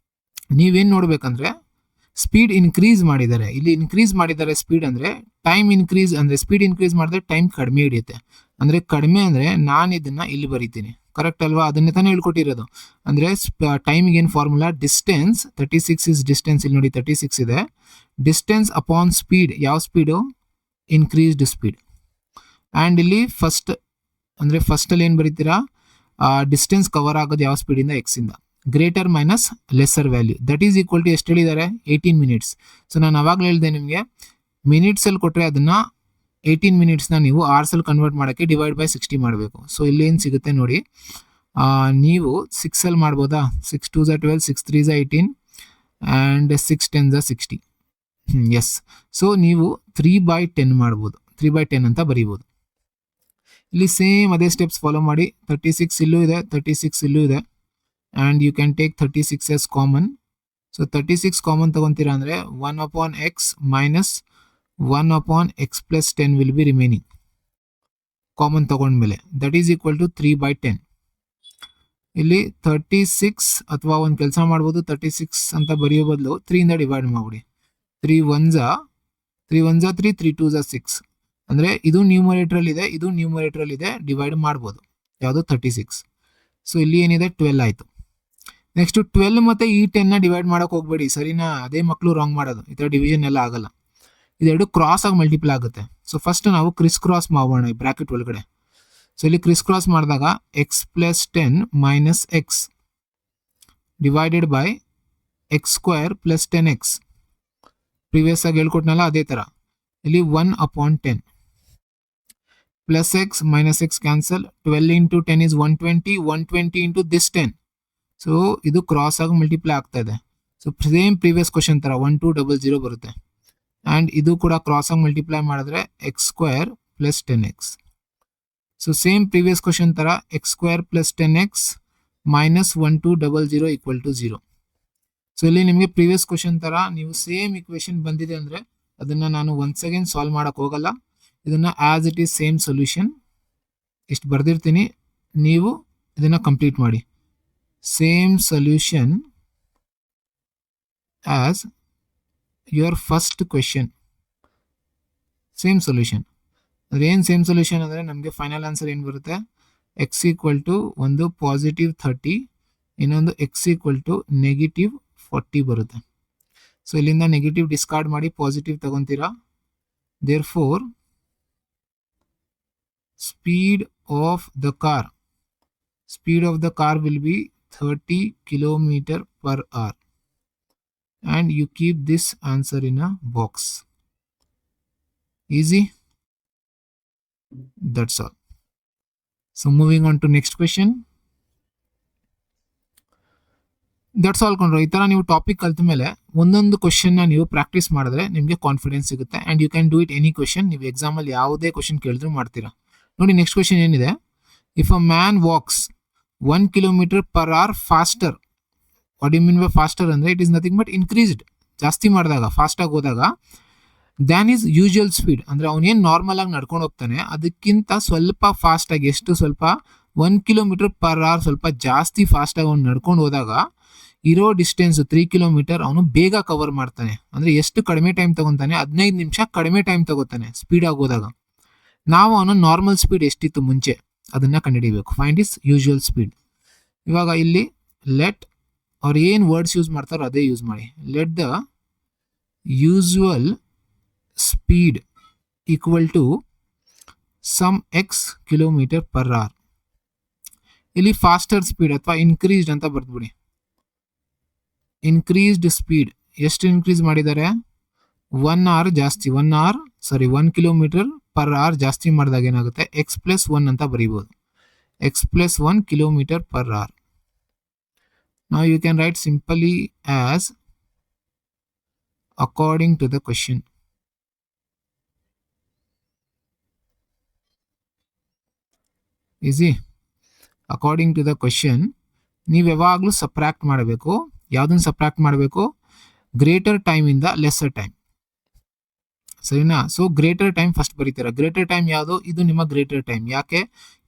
ನೀವೇನು ನೋಡ್ಬೇಕಂದ್ರೆ, ಸ್ಪೀಡ್ ಇನ್ಕ್ರೀಸ್ ಮಾಡಿದ್ದಾರೆ. ಇಲ್ಲಿ ಇನ್ಕ್ರೀಸ್ ಮಾಡಿದ್ದಾರೆ ಸ್ಪೀಡ್ ಅಂದರೆ ಟೈಮ್ ಇನ್ಕ್ರೀಸ್, ಅಂದರೆ ಸ್ಪೀಡ್ ಇನ್ಕ್ರೀಸ್ ಮಾಡಿದ್ರೆ ಟೈಮ್ ಕಡಿಮೆ ಹಿಡಿಯುತ್ತೆ. ಅಂದರೆ ಕಡಿಮೆ ಅಂದರೆ ನಾನು ಇದನ್ನು ಇಲ್ಲಿ ಬರೀತೀನಿ, ಕರೆಕ್ಟ್ ಅಲ್ವಾ? ಅದನ್ನೇ ತಾನೇ ಹೇಳ್ಕೊಟ್ಟಿರೋದು. ಅಂದರೆ ಟೈಮಿಗೆ ಏನು ಫಾರ್ಮುಲಾ, ಡಿಸ್ಟೆನ್ಸ್ 36 ಇಸ್ ಡಿಸ್ಟೆನ್ಸ್. ಇಲ್ಲಿ ನೋಡಿ 36 ಇದೆ. ಡಿಸ್ಟೆನ್ಸ್ ಅಪಾನ್ ಸ್ಪೀಡ್, ಯಾವ ಸ್ಪೀಡು, ಇನ್ಕ್ರೀಸ್ಡ್ ಸ್ಪೀಡ್. ಆ್ಯಂಡ್ ಇಲ್ಲಿ ಫಸ್ಟಲ್ಲಿ ಏನು ಬರೀತೀರಾ, ಡಿಸ್ಟೆನ್ಸ್ ಕವರ್ ಆಗೋದು ಯಾವ ಸ್ಪೀಡಿಂದ, ಎಕ್ಸಿಂದ. Greater minus lesser value that is equal to ಎಷ್ಟು ಹೇಳಿದ್ದಾರೆ, 18 minutes. ಸೊ ನಾನು ಅವಾಗಲೇ ಹೇಳಿದೆ ನಿಮಗೆ, ಮಿನಿಟ್ಸಲ್ಲಿ ಕೊಟ್ಟರೆ ಅದನ್ನು 18 minutesನ ನೀವು ಅವರ್ಸಲ್ಲಿ ಕನ್ವರ್ಟ್ ಮಾಡೋಕ್ಕೆ ಡಿವೈಡ್ ಬೈ 60 ಮಾಡಬೇಕು. ಸೊ ಇಲ್ಲಿ ಏನು ಸಿಗುತ್ತೆ ನೋಡಿ, ನೀವು 6ಅಲ್ಲಿ ಮಾಡ್ಬೋದಾ, 6 2s 12, 6 3s 18 and 6 10s 60. S. So ನೀವು 3/10 ಮಾಡ್ಬೋದು, 3/10 ಅಂತ ಬರೀಬೋದು. ಇಲ್ಲಿ ಸೇಮ್ ಅದೇ ಸ್ಟೆಪ್ಸ್ ಫಾಲೋ ಮಾಡಿ. 36 ಇಲ್ಲೂ ಇದೆ, 36 ಇಲ್ಲೂ ಇದೆ. And you can take 36 as common. So 36 common ತಗೊತೀರಾ ಅಂದರೆ 1/x minus 1/x + 10 will be remaining. Common ತಗೊಂಡ್ಮೇಲೆ ದಟ್ ಈಸ್ ಈಕ್ವಲ್ ಟು 3/10. ಇಲ್ಲಿ 36 ಅಥವಾ ಒಂದು ಕೆಲಸ ಮಾಡ್ಬೋದು, 36 ಅಂತ ಬರೆಯೋ ಬದಲು 3ಇಂದ ಡಿವೈಡ್ ಮಾಡಿಬಿಡಿ. 3 1s 3 3 2s 6. ಅಂದರೆ ಇದು ನ್ಯೂಮರೇಟ್ರಲ್ಲಿ ಇದೆ, ಇದು ನ್ಯೂಮರೇಟ್ರಲ್ಲಿ ಇದೆ, ಡಿವೈಡ್ ಮಾಡ್ಬೋದು. ಯಾವುದು, 36. ಸೊ ಇಲ್ಲಿ ಏನಿದೆ, 12 ಆಯಿತು. ನೆಕ್ಸ್ಟು 12 ಮತ್ತು ಈ 10ನ ಡಿವೈಡ್ ಮಾಡೋಕೆ ಹೋಗಬೇಡಿ, ಸರಿನಾ? ಅದೇ ಮಕ್ಕಳು ರಾಂಗ್ ಮಾಡೋದು, ಈ ಥರ ಡಿವಿಷನ್ ಎಲ್ಲ ಆಗಲ್ಲ. ಇದೆರಡು ಕ್ರಾಸ್ ಆಗಿ ಮಲ್ಟಿಪ್ಲೈ ಆಗುತ್ತೆ. ಸೊ ಫಸ್ಟ್ ನಾವು ಕ್ರಿಸ್ ಕ್ರಾಸ್ ಮಾಡೋಣ ಈ ಬ್ರ್ಯಾಕೆಟ್ ಒಳಗಡೆ. ಸೊ ಇಲ್ಲಿ ಕ್ರಿಸ್ ಕ್ರಾಸ್ ಮಾಡಿದಾಗ x + 10 minus X divided by x² + 10x. Previous ಆಗಿ ಹೇಳ್ಕೊಟ್ನಲ್ಲ ಅದೇ ಥರ. ಇಲ್ಲಿ 1/10 plus x minus x cancel. 12 × 10 is 120, 120 into this 10. So ಇದು ಕ್ರಾಸ್ ಆಗಿ ಮಲ್ಟಿಪ್ಲೈ ಆಗ್ತಾ ಇದೆ. ಸೊ ಸೇಮ್ ಪ್ರೀವಿಯಸ್ ಕ್ವಶನ್ ಥರ 1200 ಬರುತ್ತೆ. ಆ್ಯಂಡ್ ಇದು ಕೂಡ ಕ್ರಾಸ್ ಆಗಿ ಮಲ್ಟಿಪ್ಲೈ ಮಾಡಿದ್ರೆ x² + 10x. So same previous question ಥರ x² + 10x ಮೈನಸ್ 1200 = 0. ಸೊ ಇಲ್ಲಿ ನಿಮಗೆ ಪ್ರೀವಿಯಸ್ ಕ್ವಶನ್ ಥರ ನೀವು ಸೇಮ್ ಇಕ್ವೇಷನ್ ಬಂದಿದೆ ಅಂದರೆ ಅದನ್ನು ನಾನು ಒನ್ಸ್ ಅಗೇನ್ ಸಾಲ್ವ್ ಮಾಡೋಕ್ಕೆ ಹೋಗಲ್ಲ. ಇದನ್ನು as it is same solution ಇಷ್ಟು ಬರೆದಿರ್ತೀನಿ, ನೀವು ಇದನ್ನು ಕಂಪ್ಲೀಟ್ ಮಾಡಿ. Same solution as your first question. Same solution ಅಂದರೆ ಏನು ಸೇಮ್ ಸೊಲ್ಯೂಷನ್ ಅಂದರೆ ನಮಗೆ ಫೈನಲ್ ಆನ್ಸರ್ ಏನು ಬರುತ್ತೆ, ಎಕ್ಸ್ ಈಕ್ವಲ್ ಟು ಒಂದು +30, ಇನ್ನೊಂದು ಎಕ್ಸ್ ಈಕ್ವಲ್ ಟು -40 ಬರುತ್ತೆ. ಸೊ ಇಲ್ಲಿಂದ ನೆಗೆಟಿವ್ ಡಿಸ್ಕಾರ್ಡ್ ಮಾಡಿ ಪಾಸಿಟಿವ್ ತಗೊತೀರಾ. Therefore speed of the car will be 30 km/h and you keep this answer in a box. Easy. That's all. So moving on to next question. That's all ಕೊಂಡ್ರು. ಈ ಥರ ನೀವು topic ಕಲ್ತ ಮೇಲೆ ಒಂದೊಂದು ಕ್ವಶನ್ನ ನೀವು ಪ್ರಾಕ್ಟೀಸ್ ಮಾಡಿದ್ರೆ ನಿಮಗೆ ಕಾನ್ಫಿಡೆನ್ಸ್ ಸಿಗುತ್ತೆ and you can do it any question. ನೀವು ಎಕ್ಸಾಮಲ್ಲಿ ಯಾವುದೇ ಕ್ವಶನ್ ಕೇಳಿದ್ರು ಮಾಡ್ತೀರಾ. ನೋಡಿ ನೆಕ್ಸ್ಟ್ ಕ್ವಶನ್ ಏನಿದೆ, if a man walks 1 km/h faster, what you mean by faster ಅಂದರೆ it is nothing but increased, ಜಾಸ್ತಿ ಮಾಡಿದಾಗ ಫಾಸ್ಟಾಗಿ ಹೋದಾಗ, ದ್ಯಾನ್ ಈಸ್ ಯೂಶುವಲ್ ಸ್ಪೀಡ್ ಅಂದರೆ ಅವನೇನು ನಾರ್ಮಲ್ ಆಗಿ ನಡ್ಕೊಂಡು ಹೋಗ್ತಾನೆ ಅದಕ್ಕಿಂತ ಸ್ವಲ್ಪ ಫಾಸ್ಟಾಗಿ, ಎಷ್ಟು ಸ್ವಲ್ಪ 1 km/h ಸ್ವಲ್ಪ ಜಾಸ್ತಿ ಫಾಸ್ಟಾಗಿ ಅವ್ನು ನಡ್ಕೊಂಡು ಹೋದಾಗ ಇರೋ ಡಿಸ್ಟೆನ್ಸ್ 3 ಕಿಲೋಮೀಟರ್ ಅವನು ಬೇಗ ಕವರ್ ಮಾಡ್ತಾನೆ. ಅಂದರೆ ಎಷ್ಟು ಕಡಿಮೆ ಟೈಮ್ ತಗೊತಾನೆ, 15 ನಿಮಿಷ ಕಡಿಮೆ ಟೈಮ್ ತಗೋತಾನೆ ಸ್ಪೀಡ್ ಆಗೋದಾಗ. ನಾವು ಅವನು ನಾರ್ಮಲ್ ಸ್ಪೀಡ್ ಎಷ್ಟಿತ್ತು ಮುಂಚೆ ಅದನ್ನು ಕಂಡುಹಿಡಿಬೇಕು. Find is usual speed. ಇವಾಗ ಇಲ್ಲಿ ಲೆಟ್ ಅವ್ರು ಏನು ವರ್ಡ್ಸ್ ಯೂಸ್ ಮಾಡ್ತಾರೋ ಅದೇ ಯೂಸ್ ಮಾಡಿ. Let the usual speed equal to some x km/h. ಇಲ್ಲಿ ಫಾಸ್ಟರ್ ಸ್ಪೀಡ್ ಅಥವಾ ಇನ್ಕ್ರೀಸ್ಡ್ ಅಂತ ಬರ್ದ್ಬಿಡಿ. ಇನ್ಕ್ರೀಸ್ಡ್ ಸ್ಪೀಡ್ ಎಷ್ಟು ಇನ್ಕ್ರೀಸ್ ಮಾಡಿದ್ದಾರೆ, 1 km/h ಜಾಸ್ತಿ ಮಾಡಿದಾಗ ಏನಾಗುತ್ತೆ, x+1 ಅಂತ ಬರೀಬೋದು. x+1 km/h. Now you can write simply as according to the question. Easy. According to the question ನೀವು ಯಾವಾಗಲೂ ಸಬ್ಟ್ರಾಕ್ಟ್ ಮಾಡಬೇಕು. ಯಾವುದನ್ನು ಸಬ್ಟ್ರಾಕ್ಟ್ ಮಾಡಬೇಕು, ಗ್ರೇಟರ್ ಟೈಮಿಂದ ಲೆಸ್ಸರ್ ಟೈಮ್, ಸರಿನಾ? ಸೊ ಗ್ರೇಟರ್ ಟೈಮ್ ಫಸ್ಟ್ ಬರೀತೀರಾ. ಗ್ರೇಟರ್ ಟೈಮ್ ಯಾವುದು, ಇದು ನಿಮ್ಮ ಗ್ರೇಟರ್ ಟೈಮ್. ಯಾಕೆ,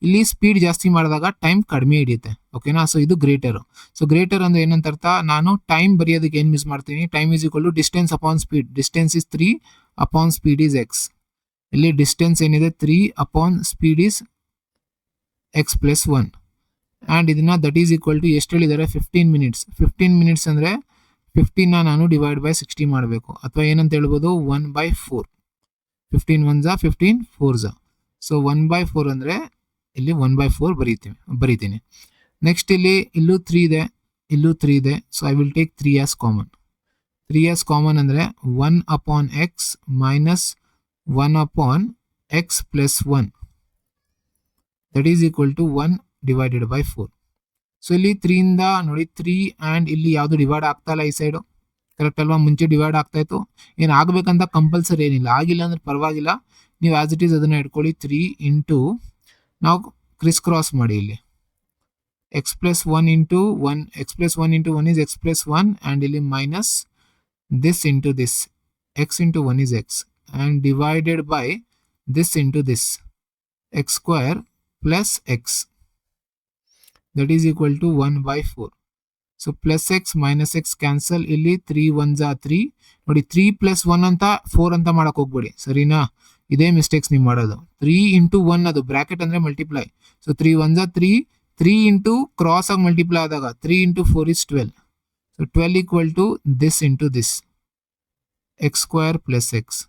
ಇಲ್ಲಿ ಸ್ಪೀಡ್ ಜಾಸ್ತಿ ಮಾಡಿದಾಗ ಟೈಮ್ ಕಡಿಮೆ ಹಿಡಿಯುತ್ತೆ, ಓಕೆನಾ? ಸೊ ಇದು ಗ್ರೇಟರು. ಸೊ ಗ್ರೇಟರ್ ಅಂದರೆ ಏನಂತ ಅರ್ಥ, ನಾನು ಟೈಮ್ ಬರೆಯೋದಕ್ಕೆ ಏನು ಯೂಸ್ ಮಾಡ್ತೀನಿ, time is equal to distance upon speed. Distance is 3 upon speed is x. ಇಲ್ಲಿ ಡಿಸ್ಟೆನ್ಸ್ ಏನಿದೆ 3 upon speed is x+1 and ಇದನ್ನ ದಟ್ ಈಸ್ ಈಕ್ವಲ್ ಟು ಎಷ್ಟು ಹೇಳಿದ್ದಾರೆ, 15 ಮಿನಿಟ್ಸ್. 15 ಮಿನಿಟ್ಸ್ ಅಂದರೆ 15ನ ನಾನು ಡಿವೈಡ್ ಬೈ 60 ಮಾಡಬೇಕು, ಅಥವಾ ಏನಂತ ಹೇಳ್ಬೋದು 1/4. 15 1s 15 4s. ಸೊ 1/4 ಅಂದರೆ ಇಲ್ಲಿ 1/4 ಬರೀತೀನಿ. ನೆಕ್ಸ್ಟ್ ಇಲ್ಲಿ ಇಲ್ಲೂ 3 ಇದೆ, ಇಲ್ಲೂ 3 ಇದೆ. So I will take 3 as common. 3 as common ಅಂದರೆ 1 upon x minus 1 upon x+1 that is equal to 1 divided by 4. So ಇಲ್ಲಿ 3 ಇಂದ ನೋಡಿ 3 ಆ್ಯಂಡ್ ಇಲ್ಲಿ ಯಾವುದು ಡಿವೈಡ್ ಆಗ್ತಾ ಇಲ್ಲ ಈ ಸೈಡು, ಕರೆಕ್ಟ್ ಅಲ್ವಾ? ಮುಂಚೆ ಡಿವೈಡ್ ಆಗ್ತಾ ಇತ್ತು. ಏನು ಆಗಬೇಕಂತ ಕಂಪಲ್ಸರಿ ಏನಿಲ್ಲ, ಆಗಿಲ್ಲ ಅಂದ್ರೆ ಪರವಾಗಿಲ್ಲ, ನೀವು ಆ್ಯಸ್ ಇಟ್ ಈಸ್ ಅದನ್ನು ಇಟ್ಕೊಳ್ಳಿ. 3 ಇಂಟು ನಾವು ಕ್ರಿಸ್ ಕ್ರಾಸ್ ಮಾಡಿ ಇಲ್ಲಿ x+1 into 1, x+1 into 1 is x+1 and ಇಲ್ಲಿ minus this into this, x into 1 is x and divided by this into this, x² plus x that is equal to 1/4. So plus x minus x cancel. ಇಲ್ಲಿ 3 1s 3. ನೋಡಿ 3 + 1 ಅಂತ 4 ಅಂತ ಮಾಡಕ್ಕೆ ಹೋಗ್ಬೇಡಿ, ಸರಿನಾ? ಇದೇ mistakes ನೀವು ಮಾಡೋದು. 3 ಇಂಟು 1 ಅದು ಬ್ರ್ಯಾಕೆಟ್ ಅಂದರೆ multiply. So 3 1s 3, 3 into cross ಆಗಿ ಮಲ್ಟಿಪ್ಲೈ ಆದಾಗ 3 into 4 is 12. So 12 equal to this into this, x² plus x.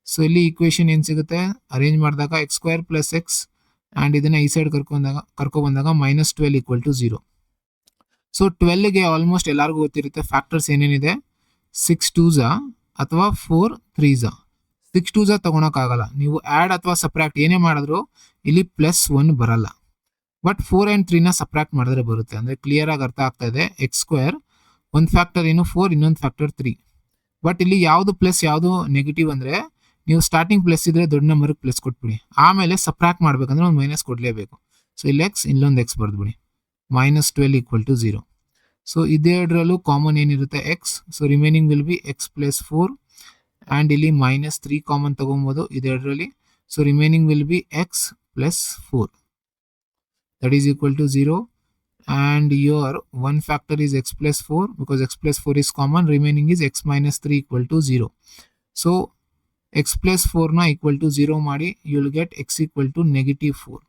So ಇಲ್ಲಿ ಈಕ್ವೇಶನ್ ಏನು ಸಿಗುತ್ತೆ, ಅರೇಂಜ್ ಮಾಡಿದಾಗ x² ಪ್ಲಸ್ ಎಕ್ಸ್ ಆ್ಯಂಡ್ ಇದನ್ನು ಈ ಸೈಡ್ ಕರ್ಕೊಬಂದಾಗ -12 ಈಕ್ವಲ್ ಟು 0. ಸೊ 12ಗೆ ಆಲ್ಮೋಸ್ಟ್ ಎಲ್ಲರಿಗೂ ಗೊತ್ತಿರುತ್ತೆ ಫ್ಯಾಕ್ಟರ್ಸ್ ಏನೇನಿದೆ, 6 2s ಅಥವಾ 4 3s. 6 2s ತೊಗೊಳಕ್ಕಾಗಲ್ಲ, ನೀವು ಆ್ಯಡ್ ಅಥವಾ ಸಪ್ರಾಕ್ಟ್ ಏನೇ ಮಾಡಿದ್ರು ಇಲ್ಲಿ +1 ಬರಲ್ಲ. ಬಟ್ 4 ಆ್ಯಂಡ್ 3ನ ಸಪ್ರಾಕ್ಟ್ ಮಾಡಿದ್ರೆ ಬರುತ್ತೆ. ಅಂದರೆ ಕ್ಲಿಯರಾಗಿ ಅರ್ಥ ಆಗ್ತಾ ಇದೆ. x² ಒಂದು ಫ್ಯಾಕ್ಟರ್ ಏನು 4, ಇನ್ನೊಂದು ಫ್ಯಾಕ್ಟರ್ 3. ಬಟ್ ಇಲ್ಲಿ ಯಾವುದು ಪ್ಲಸ್ ಯಾವುದು ನೆಗೆಟಿವ್ ಅಂದರೆ, ನೀವು ಸ್ಟಾರ್ಟಿಂಗ್ ಪ್ಲಸ್ ಇದ್ರೆ ದೊಡ್ಡ ನಂಬರ್ಗೆ ಪ್ಲಸ್ ಕೊಟ್ಬಿಡಿ, ಆಮೇಲೆ ಸಪ್ರಾಕ್ಟ್ ಮಾಡಬೇಕಂದ್ರೆ ಒಂದು ಮೈನಸ್ ಕೊಡಲೇಬೇಕು. ಸೊ ಇಲ್ಲಿ ಎಕ್ಸ್, ಇಲ್ಲೊಂದು ಎಕ್ಸ್ ಬರೆದ್ಬಿಡಿ. -12 ಈಕ್ವಲ್ ಟು 0. ಸೊ ಇದೆರಡರಲ್ಲೂ ಕಾಮನ್ ಏನಿರುತ್ತೆ x. So remaining will be x+4 and ಇಲ್ಲಿ -3 ಕಾಮನ್ ತೊಗೊಬೋದು ಇದೆರಡರಲ್ಲಿ. So remaining will be x+4 that is equal to 0 and your one factor is x plus 4 because x plus 4 is common, remaining is x minus 3 equal to 0. So x plus 4 na equal to 0 ಮಾಡಿ you will get x equal to negative 4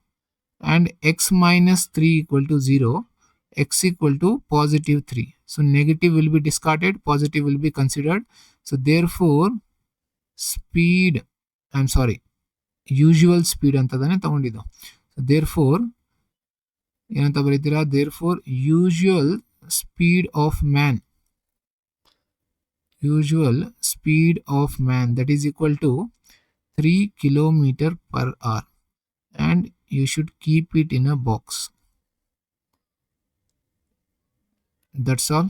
and x minus 3 equal to 0, x equal to positive 3. So negative will be discarded, positive will be considered. So therefore speed, I'm sorry, usual speed ಅಂತದಾನೆ ತಗೊಂಡಿದ್ದು. So therefore ಏನಂತ ಬರೀತೀರಾ, therefore usual speed of man that is equal to 3 kilometer per hour and you should keep it in a box. That's all.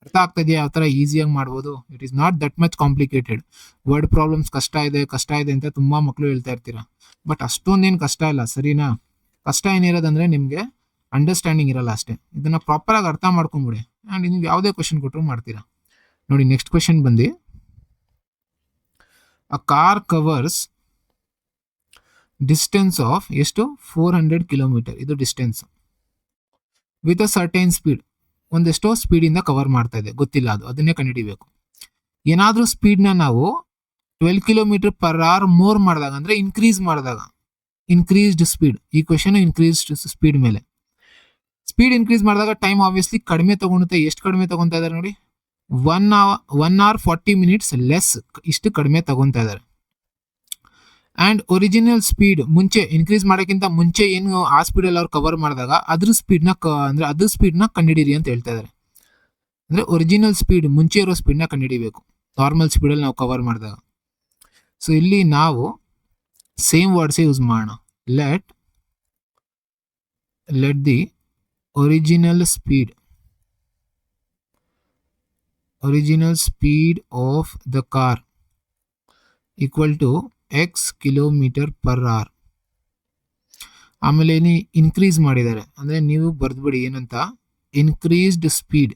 ಅರ್ಥ ಆಗ್ತಾ ಇದೆಯಾ ಯಾವ ಥರ ಈಸಿಯಾಗಿ ಮಾಡ್ಬೋದು? It is not that much complicated. Word problems ಕಷ್ಟ ಇದೆ ಅಂತ ತುಂಬ ಮಕ್ಕಳು ಹೇಳ್ತಾ ಇರ್ತೀರಾ, ಬಟ್ ಅಷ್ಟೊಂದೇನು ಕಷ್ಟ ಇಲ್ಲ, ಸರಿನಾ? ಕಷ್ಟ ಏನಿರೋದಂದ್ರೆ ನಿಮಗೆ ಅಂಡರ್ಸ್ಟ್ಯಾಂಡಿಂಗ್ ಇರಲ್ಲ ಅಷ್ಟೇ. ಇದನ್ನ ಪ್ರಾಪರಾಗಿ ಅರ್ಥ ಮಾಡ್ಕೊಂಬಿಡಿ ಆ್ಯಂಡ್ ನೀವು ಯಾವುದೇ ಕ್ವಶನ್ ಕೊಟ್ಟರು ಮಾಡ್ತೀರಾ. ನೋಡಿ ನೆಕ್ಸ್ಟ್ ಕ್ವಶನ್ ಬಂದು, a car covers distance of ಎಷ್ಟು 400 ಕಿಲೋಮೀಟರ್, ಇದು distance with a certain speed. ಒಂದೆಷ್ಟೋ ಸ್ಪೀಡಿಂದ ಕವರ್ ಮಾಡ್ತಾ ಇದೆ, ಗೊತ್ತಿಲ್ಲ ಅದು, ಅದನ್ನೇ ಕಂಡುಹಿಡಿಬೇಕು. ಏನಾದರೂ ಸ್ಪೀಡ್ನ ನಾವು 12 ಕಿಲೋಮೀಟರ್ ಪರ್ ಅವರ್ ಮೋರ್ ಮಾಡಿದಾಗ, ಅಂದರೆ ಇನ್ಕ್ರೀಸ್ ಮಾಡಿದಾಗ, ಇನ್ಕ್ರೀಸ್ಡ್ ಸ್ಪೀಡ್, ಈ ಕ್ವಶನ್ ಇನ್ಕ್ರೀಸ್ಡ್ ಸ್ಪೀಡ್ ಮೇಲೆ. ಸ್ಪೀಡ್ ಇನ್ಕ್ರೀಸ್ ಮಾಡಿದಾಗ ಟೈಮ್ ಆಬ್ವಿಯಸ್ಲಿ ಕಡಿಮೆ ತಗೊಳುತ್ತೆ. ಎಷ್ಟು ಕಡಿಮೆ ತಗೊತಾ ಇದ್ದಾರೆ ನೋಡಿ, 1 hour 40 minutes ಲೆಸ್, ಇಷ್ಟು ಕಡಿಮೆ ತಗೊತಾ ಇದ್ದಾರೆ. ಆ್ಯಂಡ್ ಒರಿಜಿನಲ್ ಸ್ಪೀಡ್ ಮುಂಚೆ ಇನ್ಕ್ರೀಸ್ ಮಾಡೋಕ್ಕಿಂತ ಮುಂಚೆ ಏನು ಆ ಸ್ಪೀಡಲ್ಲಿ ಅವ್ರು ಕವರ್ ಮಾಡಿದಾಗ ಅದ್ರ ಸ್ಪೀಡ್ನ ಕಂಡುಹಿಡೀರಿ ಅಂತ ಹೇಳ್ತಾ ಇದ್ದಾರೆ. ಅಂದರೆ ಒರಿಜಿನಲ್ ಸ್ಪೀಡ್ ಮುಂಚೆ ಇರೋ ಸ್ಪೀಡ್ನ ಕಂಡುಹಿಡಿಬೇಕು ನಾರ್ಮಲ್ ಸ್ಪೀಡಲ್ಲಿ ನಾವು ಕವರ್ ಮಾಡಿದಾಗ. ಸೊ ಇಲ್ಲಿ ನಾವು ಸೇಮ್ ವರ್ಡ್ಸೇ ಯೂಸ್ ಮಾಡೋಣ. Let the original speed of the car equal to x kilometre per hour. ಆಮೇಲೆ ಏನು ಇನ್ಕ್ರೀಸ್ ಮಾಡಿದ್ದಾರೆ ಅಂದರೆ ನೀವು ಬರೆದ್ಬಿಡಿ ಏನಂತ, increased speed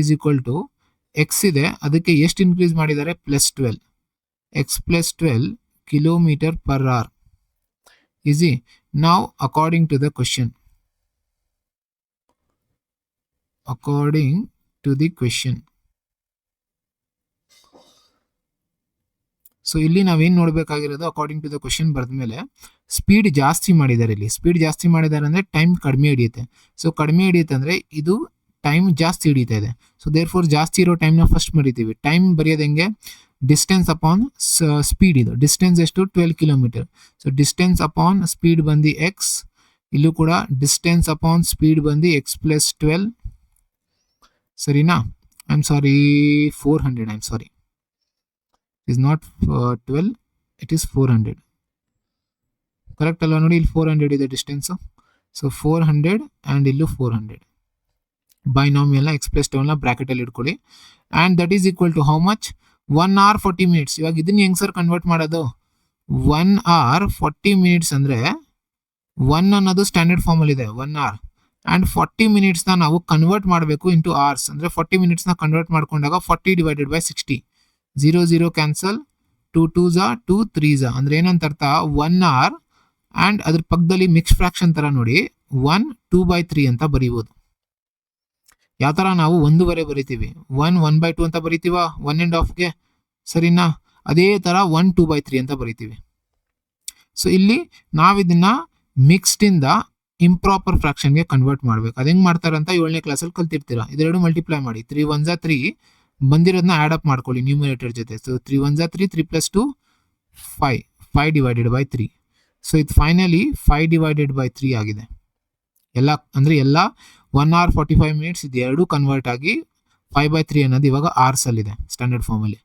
is equal to x ಇದೆ, ಅದಕ್ಕೆ ಎಷ್ಟು ಇನ್ಕ್ರೀಸ್ ಮಾಡಿದ್ದಾರೆ +12, x + 12 kilometre per hour. Easy. ನಾವು according to the question, so ಇಲ್ಲಿ ನಾವೇನು ನೋಡಬೇಕಾಗಿರೋದು, ಅಕಾರ್ಡಿಂಗ್ ಟು ದ ಕ್ವಶನ್ ಬರೆದ ಮೇಲೆ ಸ್ಪೀಡ್ ಜಾಸ್ತಿ ಮಾಡಿದ್ದಾರೆ. ಇಲ್ಲಿ ಸ್ಪೀಡ್ ಜಾಸ್ತಿ ಮಾಡಿದ್ದಾರೆ ಅಂದರೆ ಟೈಮ್ ಕಡಿಮೆ ಹಿಡಿಯುತ್ತೆ. ಸೊ ಕಡಿಮೆ ಹಿಡಿಯುತ್ತೆ ಅಂದರೆ ಇದು ಟೈಮ್ ಜಾಸ್ತಿ ಹಿಡಿತಾ ಇದೆ. ಸೊ ದೇರ್ ಫೋರ್ ಜಾಸ್ತಿ ಇರೋ ಟೈಮ್ನ ಫಸ್ಟ್ ಬರೀತೀವಿ. ಟೈಮ್ ಬರೆಯೋದು ಹೆಂಗೆ, ಡಿಸ್ಟೆನ್ಸ್ ಅಪಾನ್ ಸ್ಪೀಡ್. ಇದು ಡಿಸ್ಟೆನ್ಸ್ ಎಷ್ಟು 12 kilometre. So distance upon speed ಬಂದು ಎಕ್ಸ್, ಇಲ್ಲೂ ಕೂಡ ಡಿಸ್ಟೆನ್ಸ್ ಅಪಾನ್ ಸ್ಪೀಡ್ ಬಂದು x + 12, ಸರಿನಾ? I am sorry 400, I am sorry, is not 12, it is 400. Correct ಅಲ್ವಾ ನೋಡಿ, ಇಲ್ಲಿ 400 ಇದೆ ಡಿಸ್ಟೆನ್ಸು. ಸೊ 400 ಆ್ಯಂಡ್ ಇಲ್ಲೂ 400 ಬೈನಾಮಿಯಲ್ನ x + 12ನ ಬ್ರ್ಯಾಕೆಟಲ್ಲಿ ಇಟ್ಕೊಳ್ಳಿ. And that is equal to how much, 1 hour 40 minutes. ಇವಾಗ ಇದನ್ನ ಹೆಂಗೆ ಸರ್ ಕನ್ವರ್ಟ್ ಮಾಡೋದು? 1 hour 40 minutes ಅಂದರೆ 1 ಅನ್ನೋದು ಸ್ಟ್ಯಾಂಡರ್ಡ್ ಫಾರ್ಮಲ್ಲಿದೆ 1 hour, ಆ್ಯಂಡ್ 40 minutesನ ನಾವು ಕನ್ವರ್ಟ್ ಮಾಡಬೇಕು ಇಂಟು ಅವರ್ಸ್. ಅಂದರೆ 40 minutesನ ಕನ್ವರ್ಟ್ ಮಾಡ್ಕೊಂಡಾಗ 40 divided by 60, 0 0 cancel, 2 2s 2 3s, ಅಂದರೆ ಏನಂತ ಅರ್ಥ, 1 hour ಆ್ಯಂಡ್ ಅದ್ರ ಪಕ್ಕದಲ್ಲಿ ಮಿಕ್ಸ್ ಫ್ರಾಕ್ಷನ್ ಥರ ನೋಡಿ 1 2/3 ಅಂತ ಬರೀಬೋದು. ಯಾವ ಥರ ನಾವು 1/2 ಬರಿತೀವಿ, 1/2 ಅಂತ ಬರಿತೀವ 1.5ಗೆ, ಸರಿನಾ? ಅದೇ ಥರ 1 2/3 ಅಂತ ಬರಿತೀವಿ. ಸೊ ಇಲ್ಲಿ ನಾವಿದನ್ನ ಮಿಕ್ಸ್ಡಿಂದ ಇಂಪ್ರಾಪರ್ ಫ್ರಾಕ್ಷನ್ಗೆ ಕನ್ವರ್ಟ್ ಮಾಡಬೇಕು. ಅದು ಹೆಂಗೆ ಮಾಡ್ತಾರೆ ಅಂತ 7ನೇ ಕ್ಲಾಸಲ್ಲಿ ಕಲ್ತಿರ್ತೀರಾ. ಇದೆರಡು ಮಲ್ಟಿಪ್ಲೈ ಮಾಡಿ, 3 1s 3 ಬಂದಿರೋದನ್ನ ಆ್ಯಡ್ ಅಪ್ ಮಾಡ್ಕೊಳ್ಳಿ ನ್ಯೂಮಿನೇಟರ್ ಜೊತೆ. So 3 1s 3, 3 + 2 5 divided by 3. So ಇದು ಫೈನಲಿ 5 ಡಿವೈಡೆಡ್ ಬೈ 3 ಆಗಿದೆ. ಎಲ್ಲ 1 hour 45 minutes ಇದು ಎರಡೂ ಕನ್ವರ್ಟ್ ಆಗಿ 5/3 ಅನ್ನೋದು ಇವಾಗ ಅವರ್ಸಲ್ಲಿದೆ ಸ್ಟ್ಯಾಂಡರ್ಡ್ ಫಾರ್ಮಲ್ಲಿ.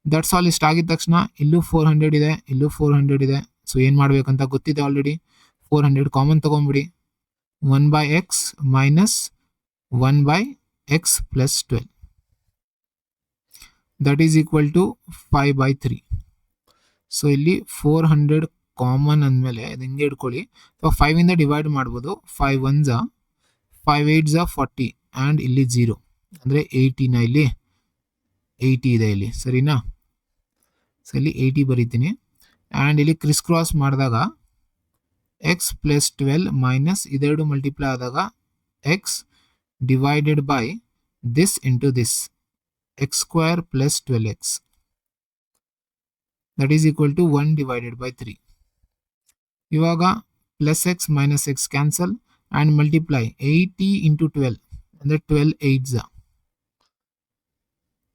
That's all. ಇಷ್ಟ ಆಗಿದ ತಕ್ಷಣ ಇಲ್ಲೂ 400 ಇದೆ, ಇಲ್ಲೂ 400 ಇದೆ. ಸೊ ಏನು ಮಾಡಬೇಕಂತ ಗೊತ್ತಿದೆ ಆಲ್ರೆಡಿ. 400 ಕಾಮನ್ ತೊಗೊಂಬಿಡಿ, 1/x minus 1/x + 12 that is equal to 5/3. So ಇಲ್ಲಿ 400 ಕಾಮನ್ ಅಂದಮೇಲೆ ಇದು ಹಿಂಗೆ ಇಟ್ಕೊಳ್ಳಿ, 5ಇಂದ ಡಿವೈಡ್ ಮಾಡ್ಬೋದು. 5 1s 5 8s 40 ಆ್ಯಂಡ್ ಇಲ್ಲಿ 0 ಅಂದರೆ 80ನ ಇಲ್ಲಿ 80 ಇದೆ ಇಲ್ಲಿ, ಸರಿನಾ? ಸೊ ಇಲ್ಲಿ 80 ಬರೀತೀನಿ. ಆ್ಯಂಡ್ ಇಲ್ಲಿ ಕ್ರಿಸ್ ಕ್ರಾಸ್ ಮಾಡಿದಾಗ ಎಕ್ಸ್ ಪ್ಲಸ್ 12 ಮೈನಸ್ ಇದೆರಡು ಮಲ್ಟಿಪ್ಲೈ ಆದಾಗ x divided by this into this x square plus 12x that is equal to 1 divided by 3. ಇವಾಗ plus x minus x cancel and multiply 80 into 12 ಅಂದರೆ 12 8s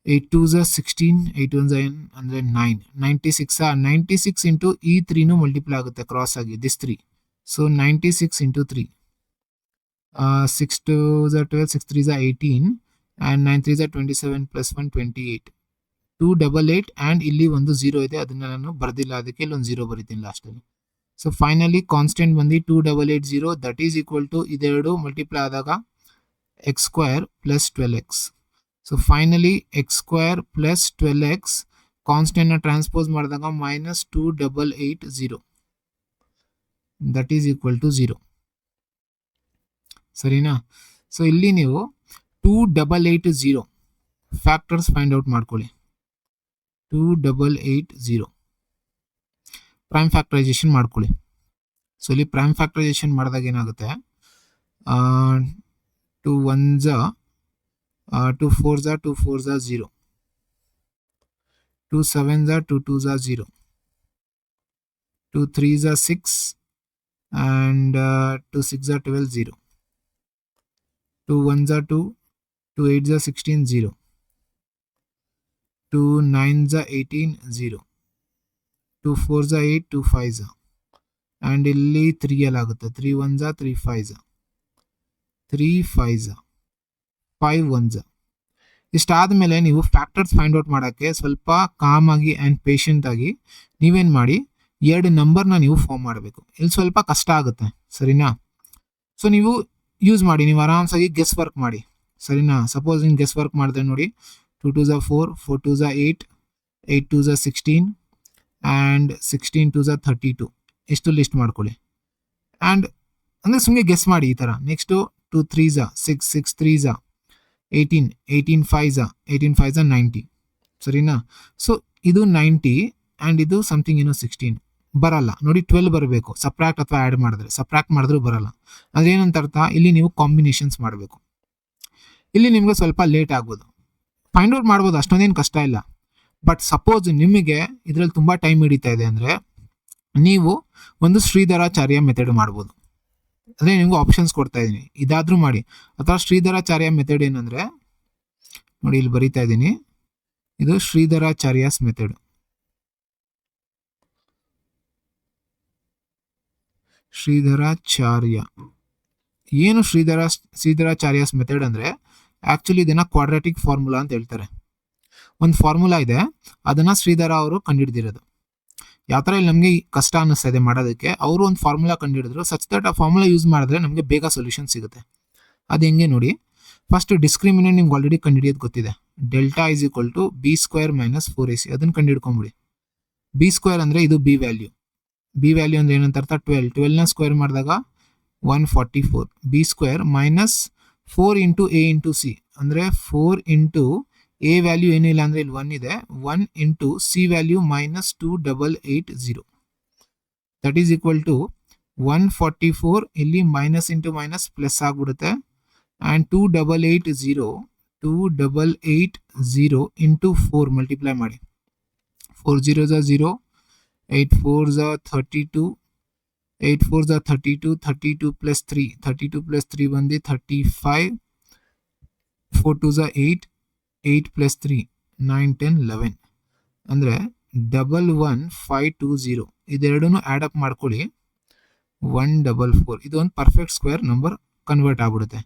8 2s 16 8 1s ಅಂದರೆ 9 96 96 into ಈ 3ನೂ multiply ಆಗುತ್ತೆ cross ಆಗಿ this 3 so 96 into 3 6 2s 12 6 3s 18 and 9 3s 27 plus 1 28 288 and ಇಲ್ಲಿ ಒಂದು 0 ಇದೆ ಅದನ್ನ ನಾನು ಬರ್ದಿಲ್ಲ ಅದಕ್ಕೆ ಇಲ್ಲೊಂದು 0 ಬರೀತೀನಿ ಲಾಸ್ಟಲ್ಲಿ. ಸೊ ಫೈನಲಿ ಕಾನ್ಸ್ಟೆಂಟ್ ಬಂದು 2880 ದಟ್ ಈಸ್ ಈಕ್ವಲ್ ಟು ಇದೆರಡು ಮಲ್ಟಿಪ್ಲೈ ಆದಾಗ x square plus 12x. So finally x square plus 12x ಕಾನ್ಸ್ಟೆಂಟ್ನ ಟ್ರಾನ್ಸ್ಪೋಸ್ ಮಾಡಿದಾಗ minus 2880 that is equal to 0. ಸರಿನಾ? ಸೊ ಇಲ್ಲಿ ನೀವು 2880 ಫ್ಯಾಕ್ಟರ್ಸ್ ಫೈಂಡ್ ಔಟ್ ಮಾಡ್ಕೊಳ್ಳಿ. 2880 ಪ್ರೈಮ್ ಫ್ಯಾಕ್ಟರೈಸೇಷನ್ ಮಾಡ್ಕೊಳ್ಳಿ. ಸೊ ಇಲ್ಲಿ ಪ್ರೈಮ್ ಫ್ಯಾಕ್ಟರೈಸೇಷನ್ ಮಾಡಿದಾಗ ಏನಾಗುತ್ತೆ 2 1s 2 4s 2 4s 0 2 7s 2 2s 0 2 3s 6 and 2 6s 12 0 2 1s 2 2 8s 16 0 2 9s 18 0 2 4s 8 2 5s and ಇಲ್ಲಿ 3 ಅಲ್ಲಿ ಆಗುತ್ತೆ 3 1s 3 5s 3 5s 5 1s. ಇಷ್ಟಾದ್ಮೇಲೆ ನೀವು ಫ್ಯಾಕ್ಟರ್ಸ್ ಫೈಂಡ್ ಔಟ್ ಮಾಡೋಕ್ಕೆ ಸ್ವಲ್ಪ ಕಾಮ್ ಆಗಿ ಆ್ಯಂಡ್ ಪೇಷಂಟ್ ಆಗಿ ನೀವೇನು ಮಾಡಿ ಎರಡು ನಂಬರ್ನ ನೀವು ಫಾರ್ಮ್ ಮಾಡಬೇಕು. ಇಲ್ಲಿ ಸ್ವಲ್ಪ ಕಷ್ಟ ಆಗುತ್ತೆ ಸರಿನಾ? ಸೊ ನೀವು ಯೂಸ್ ಮಾಡಿ, ನೀವು ಆರಾಮ್ಸಾಗಿ ಗೆಸ್ ವರ್ಕ್ ಮಾಡಿ ಸರಿನಾ? ಸಪೋಸ್ ನೀವು ಗೆಸ್ ವರ್ಕ್ ಮಾಡಿದ್ರೆ ನೋಡಿ 2 2s 4 4 2s 8 8 2s 16 and 16 2s 32 ಇಷ್ಟು ಲಿಸ್ಟ್ ಮಾಡ್ಕೊಳ್ಳಿ. ಆ್ಯಂಡ್ ಅಂದರೆ ಸುಮ್ಮನೆ ಗೆಸ್ ಮಾಡಿ ಈ ಥರ. Next 2 3s 6 6 3s 18 18 5s 18 5s 90 ಸರಿನಾ? ಸೊ ಇದು 90 ಆ್ಯಂಡ್ ಇದು ಸಮಥಿಂಗ್ ಏನೋ 16 ಬರಲ್ಲ ನೋಡಿ, 12 ಬರಬೇಕು ಸಪ್ರಾಕ್ಟ್ ಅಥವಾ ಆ್ಯಡ್ ಮಾಡಿದ್ರೆ. ಸಪ್ರಾಕ್ಟ್ ಮಾಡಿದ್ರೂ ಬರಲ್ಲ. ಅಂದರೆ ಏನಂತ ಅರ್ಥ, ಇಲ್ಲಿ ನೀವು ಕಾಂಬಿನೇಷನ್ಸ್ ಮಾಡಬೇಕು. ಇಲ್ಲಿ ನಿಮಗೆ ಸ್ವಲ್ಪ ಲೇಟ್ ಆಗ್ಬೋದು, ಫೈಂಡ್ ಔಟ್ ಮಾಡ್ಬೋದು, ಅಷ್ಟೊಂದೇನು ಕಷ್ಟ ಇಲ್ಲ. ಬಟ್ ಸಪೋಸ್ ನಿಮಗೆ ಇದರಲ್ಲಿ ತುಂಬ ಟೈಮ್ ಹಿಡಿತಾ ಇದೆ ಅಂದರೆ ನೀವು ಒಂದು ಶ್ರೀಧರಾಚಾರ್ಯ ಮೆಥಡ್ ಮಾಡ್ಬೋದು. ಅಂದರೆ ನಿಮ್ಗೆ ಆಪ್ಷನ್ಸ್ ಕೊಡ್ತಾ ಇದ್ದೀನಿ, ಇದಾದರೂ ಮಾಡಿ. ಅಥವಾ ಶ್ರೀಧರಾಚಾರ್ಯ ಮೆಥಡ್ ಏನಂದರೆ ನೋಡಿ ಇಲ್ಲಿ ಬರೀತಾ ಇದ್ದೀನಿ, ಇದು ಶ್ರೀಧರಾಚಾರ್ಯಸ್ ಮೆಥಡ್. ಶ್ರೀಧರಾಚಾರ್ಯ ಏನು ಶ್ರೀಧರಾಚಾರ್ಯಸ್ ಮೆಥಡ್ ಅಂದರೆ ಆ್ಯಕ್ಚುಲಿ ಇದನ್ನು ಕ್ವಾಡ್ರಾಟಿಕ್ ಫಾರ್ಮುಲಾ ಅಂತ ಹೇಳ್ತಾರೆ. ಒಂದು ಫಾರ್ಮುಲಾ ಇದೆ, ಅದನ್ನು ಶ್ರೀಧರ ಅವರು ಕಂಡುಹಿಡಿದಿರೋದು. ಯಾವ ಥರ ಇಲ್ಲಿ ನಮಗೆ ಕಷ್ಟ ಅನ್ನಿಸ್ತಾ ಇದೆ ಮಾಡೋದಕ್ಕೆ, ಅವರು ಒಂದು ಫಾರ್ಮುಲಾ ಕಂಡುಹಿಡಿದ್ರು. ಸಚ್ ದಟ್ ಆ ಫಾರ್ಮುಲಾ ಯೂಸ್ ಮಾಡಿದ್ರೆ ನಮಗೆ ಬೇಗ ಸೊಲ್ಯೂಷನ್ ಸಿಗುತ್ತೆ. ಅದು ಹೆಂಗೆ ನೋಡಿ, ಫಸ್ಟ್ ಡಿಸ್ಕ್ರಿಮಿನೆಂಟ್ ನಿಮ್ಗೆ ಆಲ್ರೆಡಿ ಕಂಡುಹಿಡಿಯೋದು ಗೊತ್ತಿದೆ. Delta is equal to b square minus 4ac ಅದನ್ನು ಕಂಡುಹಿಡ್ಕೊಂಬಿಡಿ. ಬಿ ಸ್ಕ್ವೇರ್ ಅಂದರೆ ಇದು ಬಿ ವ್ಯಾಲ್ಯೂ. ಬಿ ವ್ಯಾಲ್ಯೂ ಅಂದರೆ ಏನಂತ ಅರ್ಥ, 12ನ ಸ್ಕ್ವೇರ್ ಮಾಡಿದಾಗ 144. B square minus 4 into A into C ಅಂದರೆ 4 ಇಂಟು ಎ ವ್ಯಾಲ್ಯೂ ಏನೂ ಇಲ್ಲ ಅಂದರೆ ಇಲ್ಲಿ 1 ಇದೆ, 1 into c value minus 2880 that is equal to 144. ಇಲ್ಲಿ ಮೈನಸ್ ಇಂಟು ಮೈನಸ್ ಪ್ಲಸ್ ಆಗಿಬಿಡುತ್ತೆ. ಆ್ಯಂಡ್ 2880 ಇಂಟು 4 ಮಲ್ಟಿಪ್ಲೈ ಮಾಡಿ. 4 0s 0 8 4s 32 8 4s 32 32 plus 3 32 plus 3 ಬಂದು 35 4 2s 8 8 ಪ್ಲಸ್ 3 9 10 11 ಅಂದರೆ 11520. ಇದೆರಡೂ ಆ್ಯಡ್ ಅಪ್ ಮಾಡ್ಕೊಳ್ಳಿ 144. ಇದು ಒಂದು ಪರ್ಫೆಕ್ಟ್ ಸ್ಕ್ವೇರ್ ನಂಬರ್ ಕನ್ವರ್ಟ್ ಆಗ್ಬಿಡುತ್ತೆ.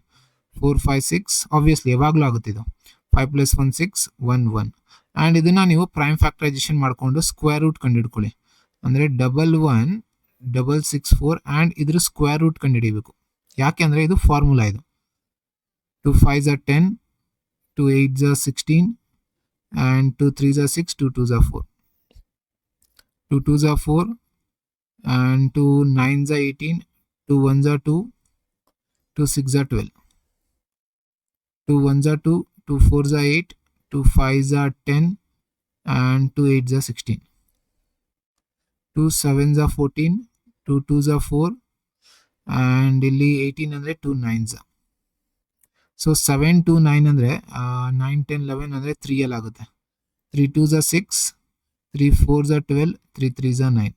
4 5 6 ಆಬ್ವಿಯಸ್ಲಿ ಯಾವಾಗಲೂ ಆಗುತ್ತೆ ಇದು. 5 ಪ್ಲಸ್ 1 6 1 1. ಆ್ಯಂಡ್ ಇದನ್ನು ನೀವು ಪ್ರೈಮ್ ಫ್ಯಾಕ್ಟರೈಸೇಷನ್ ಮಾಡಿಕೊಂಡು ಸ್ಕ್ವೇರ್ ರೂಟ್ ಕಂಡುಹಿಡ್ಕೊಳ್ಳಿ. ಅಂದರೆ 11664 ಆ್ಯಂಡ್ ಇದ್ರ ಸ್ಕ್ವೇರ್ ರೂಟ್ ಕಂಡುಹಿಡಿಬೇಕು. ಯಾಕೆ ಅಂದರೆ ಇದು ಫಾರ್ಮುಲಾ ಇದು. 2 5s 10 2 8s 16 and 2 3s 6 2 2s 4 2 2s 4 and 2 9s 18 2 1s 2 2 6s 12 2 1s 2 2 4s 8 2 5s 10 and 2 8s 16 2 7s 14 2 2s 4 and ಇಲ್ಲಿ 18 ಅಂದರೆ 2 9s. ಸೊ 7 2 9 ಅಂದರೆ 9 10 11 ಅಂದರೆ 3 ಆಗುತ್ತೆ. 3 2s are 6, 3 4s are 12, 3 3s are 9,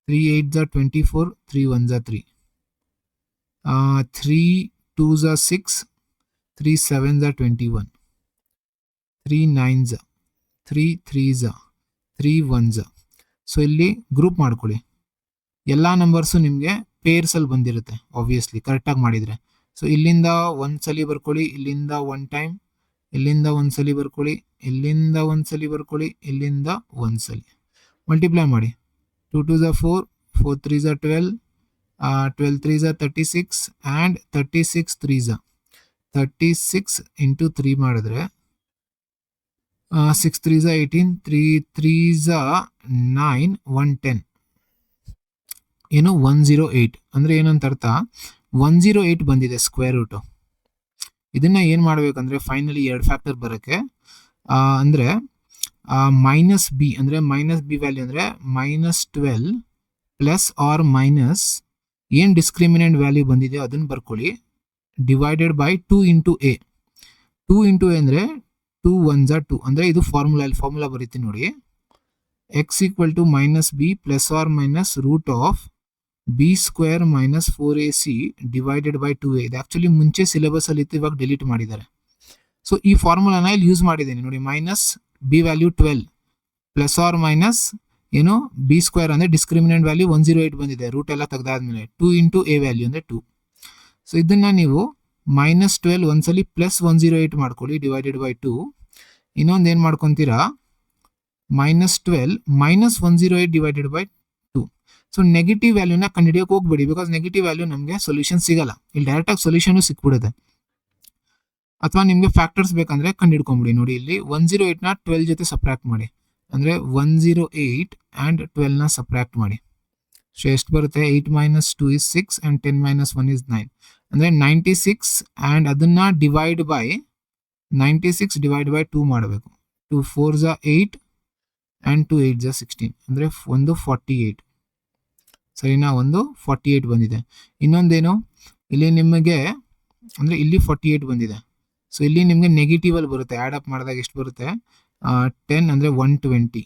3 8s are 24, 3 1s are 3, 3 2s are 6, 3 7s are 21, 3 9s, 3 3s, 3 1s. So ಇಲ್ಲಿ group ಮಾಡ್ಕೊಳ್ಳಿ. ಎಲ್ಲ numbers ನಿಮಗೆ ಪೇರ್ಸಲ್ಲಿ ಬಂದಿರುತ್ತೆ ಆಬ್ವಿಯಸ್ಲಿ ಕರೆಕ್ಟಾಗಿ ಮಾಡಿದರೆ. ಸೊ ಇಲ್ಲಿಂದ ಒಂದ್ಸಲಿ ಬರ್ಕೊಳ್ಳಿ, ಇಲ್ಲಿಂದ ಒನ್ ಟೈಮ್, ಇಲ್ಲಿಂದ ಒಂದ್ಸಲಿ ಬರ್ಕೊಳ್ಳಿ, ಇಲ್ಲಿಂದ ಒಂದ್ಸಲಿ ಬರ್ಕೊಳ್ಳಿ, ಇಲ್ಲಿಂದ ಒಂದ್ಸಲಿ ಮಲ್ಟಿಪ್ಲೈ ಮಾಡಿ. 2 2s are 4, 4 3s are 12, 12 3s are 36 and 36 3s are 36 into 3 ಮಾಡಿದ್ರೆ 6 3s are 18, 3 3s are 9, 110 ಏನು 108 ಅಂದರೆ ಏನಂತ ಅರ್ಥ, 108 ಬಂದಿದೆ ಸ್ಕ್ವೇರ್ ರೂಟು. ಇದನ್ನ ಏನು ಮಾಡಬೇಕಂದ್ರೆ ಫೈನಲಿ 2 ಫ್ಯಾಕ್ಟರ್ ಬರೋಕ್ಕೆ ಅಂದರೆ ಮೈನಸ್ ಬಿ ಅಂದರೆ ಮೈನಸ್ ಬಿ ವ್ಯಾಲ್ಯೂ ಅಂದರೆ -12 ಪ್ಲಸ್ ಆರ್ ಮೈನಸ್ ಏನು ಡಿಸ್ಕ್ರಿಮಿನೆಂಟ್ ವ್ಯಾಲ್ಯೂ ಬಂದಿದೆಯೋ ಅದನ್ನು ಬರ್ಕೊಳ್ಳಿ, divided by 2 into A. 2 into A ಅಂದರೆ 2 1s are 2 ಅಂದರೆ ಇದು ಫಾರ್ಮುಲಾ ಬರೀತೀನಿ ನೋಡಿ. x equal to minus b plus or minus root of b square minus 4ac divided by 2a. ಇದು actually ಮುಂಚೆ ಸಿಲೆಬಸಲ್ಲಿ ಇತ್ತು, ಇವಾಗ ಡಿಲೀಟ್ ಮಾಡಿದ್ದಾರೆ. ಸೊ ಈ ಫಾರ್ಮುಲಾನ ಇಲ್ಲಿ ಯೂಸ್ ಮಾಡಿದ್ದೀನಿ ನೋಡಿ. Minus b value 12 plus or minus ಏನು ಬಿ ಸ್ಕ್ವೇರ್ ಅಂದರೆ ಡಿಸ್ಕ್ರಿಮಿನೆಂಟ್ ವ್ಯಾಲ್ಯೂ 108 ಬಂದಿದೆ, ರೂಟ್ ಎಲ್ಲ ತೆಗೆದಾದ್ಮೇಲೆ 2 ಇಂಟು ಎ ವ್ಯಾಲ್ಯೂ ಅಂದರೆ 2. ಸೊ ಇದನ್ನು ನೀವು -12 ಒಂದ್ಸಲಿ ಪ್ಲಸ್ 108 ಮಾಡ್ಕೊಳ್ಳಿ ಡಿವೈಡೆಡ್ ಬೈ 2. ಇನ್ನೊಂದು ಏನು ಮಾಡ್ಕೊತೀರಾ, -12 minus 108 divided by 2. So negative ವ್ಯಾಲ್ಯೂನ ಕಂಡುಹಿಡಿಯೋಕೆ ಹೋಗ್ಬೇಡಿ, ಬಿಕಾಸ್ ನೆಗೆಟಿವ್ ವ್ಯಾಲ್ಯೂ ನಮಗೆ ಸೊಲ್ಯೂಷನ್ ಸಿಗಲ್ಲ. ಇಲ್ಲಿ ಡೈರೆಕ್ಟಾಗಿ ಸೊಲ್ಯೂಷನು ಸಿಕ್ಬಿಡುತ್ತೆ. ಅಥವಾ ನಿಮಗೆ ಫ್ಯಾಕ್ಟರ್ಸ್ ಬೇಕಂದ್ರೆ ಕಂಡುಹಿಡ್ಕೊಂಬಿಡಿ. ನೋಡಿ ಇಲ್ಲಿ 108ನ 12 ಜೊತೆ ಸಬ್ಟ್ರಾಕ್ಟ್ ಮಾಡಿ, ಅಂದರೆ 108 ಆ್ಯಂಡ್ 12ನ ಸಬ್ಟ್ರಾಕ್ಟ್ ಮಾಡಿ. ಸೊ ಎಷ್ಟು ಬರುತ್ತೆ, 8 - 2 is 6 ಆ್ಯಂಡ್ 10 - 1 is 9 ಅಂದರೆ 96 ಆ್ಯಂಡ್ ಅದನ್ನು ಡಿವೈಡ್ ಬೈ 96 ಡಿವೈಡ್ ಬೈ 2 ಮಾಡಬೇಕು. 2 4s are 8 and 2 8s are 16 ಅಂದರೆ ಒಂದು 48. ಸರಿನಾ, ಒಂದು 48 ಬಂದಿದೆ. ಇನ್ನೊಂದೇನು, ಇಲ್ಲಿ ನಿಮಗೆ ಅಂದರೆ ಇಲ್ಲಿ 48 ಬಂದಿದೆ. ಸೊ ಇಲ್ಲಿ ನಿಮಗೆ ನೆಗೆಟಿವಲ್ಲಿ ಬರುತ್ತೆ, ಆ್ಯಡ್ ಅಪ್ ಮಾಡಿದಾಗ ಎಷ್ಟು ಬರುತ್ತೆ, 10 ಅಂದರೆ 120.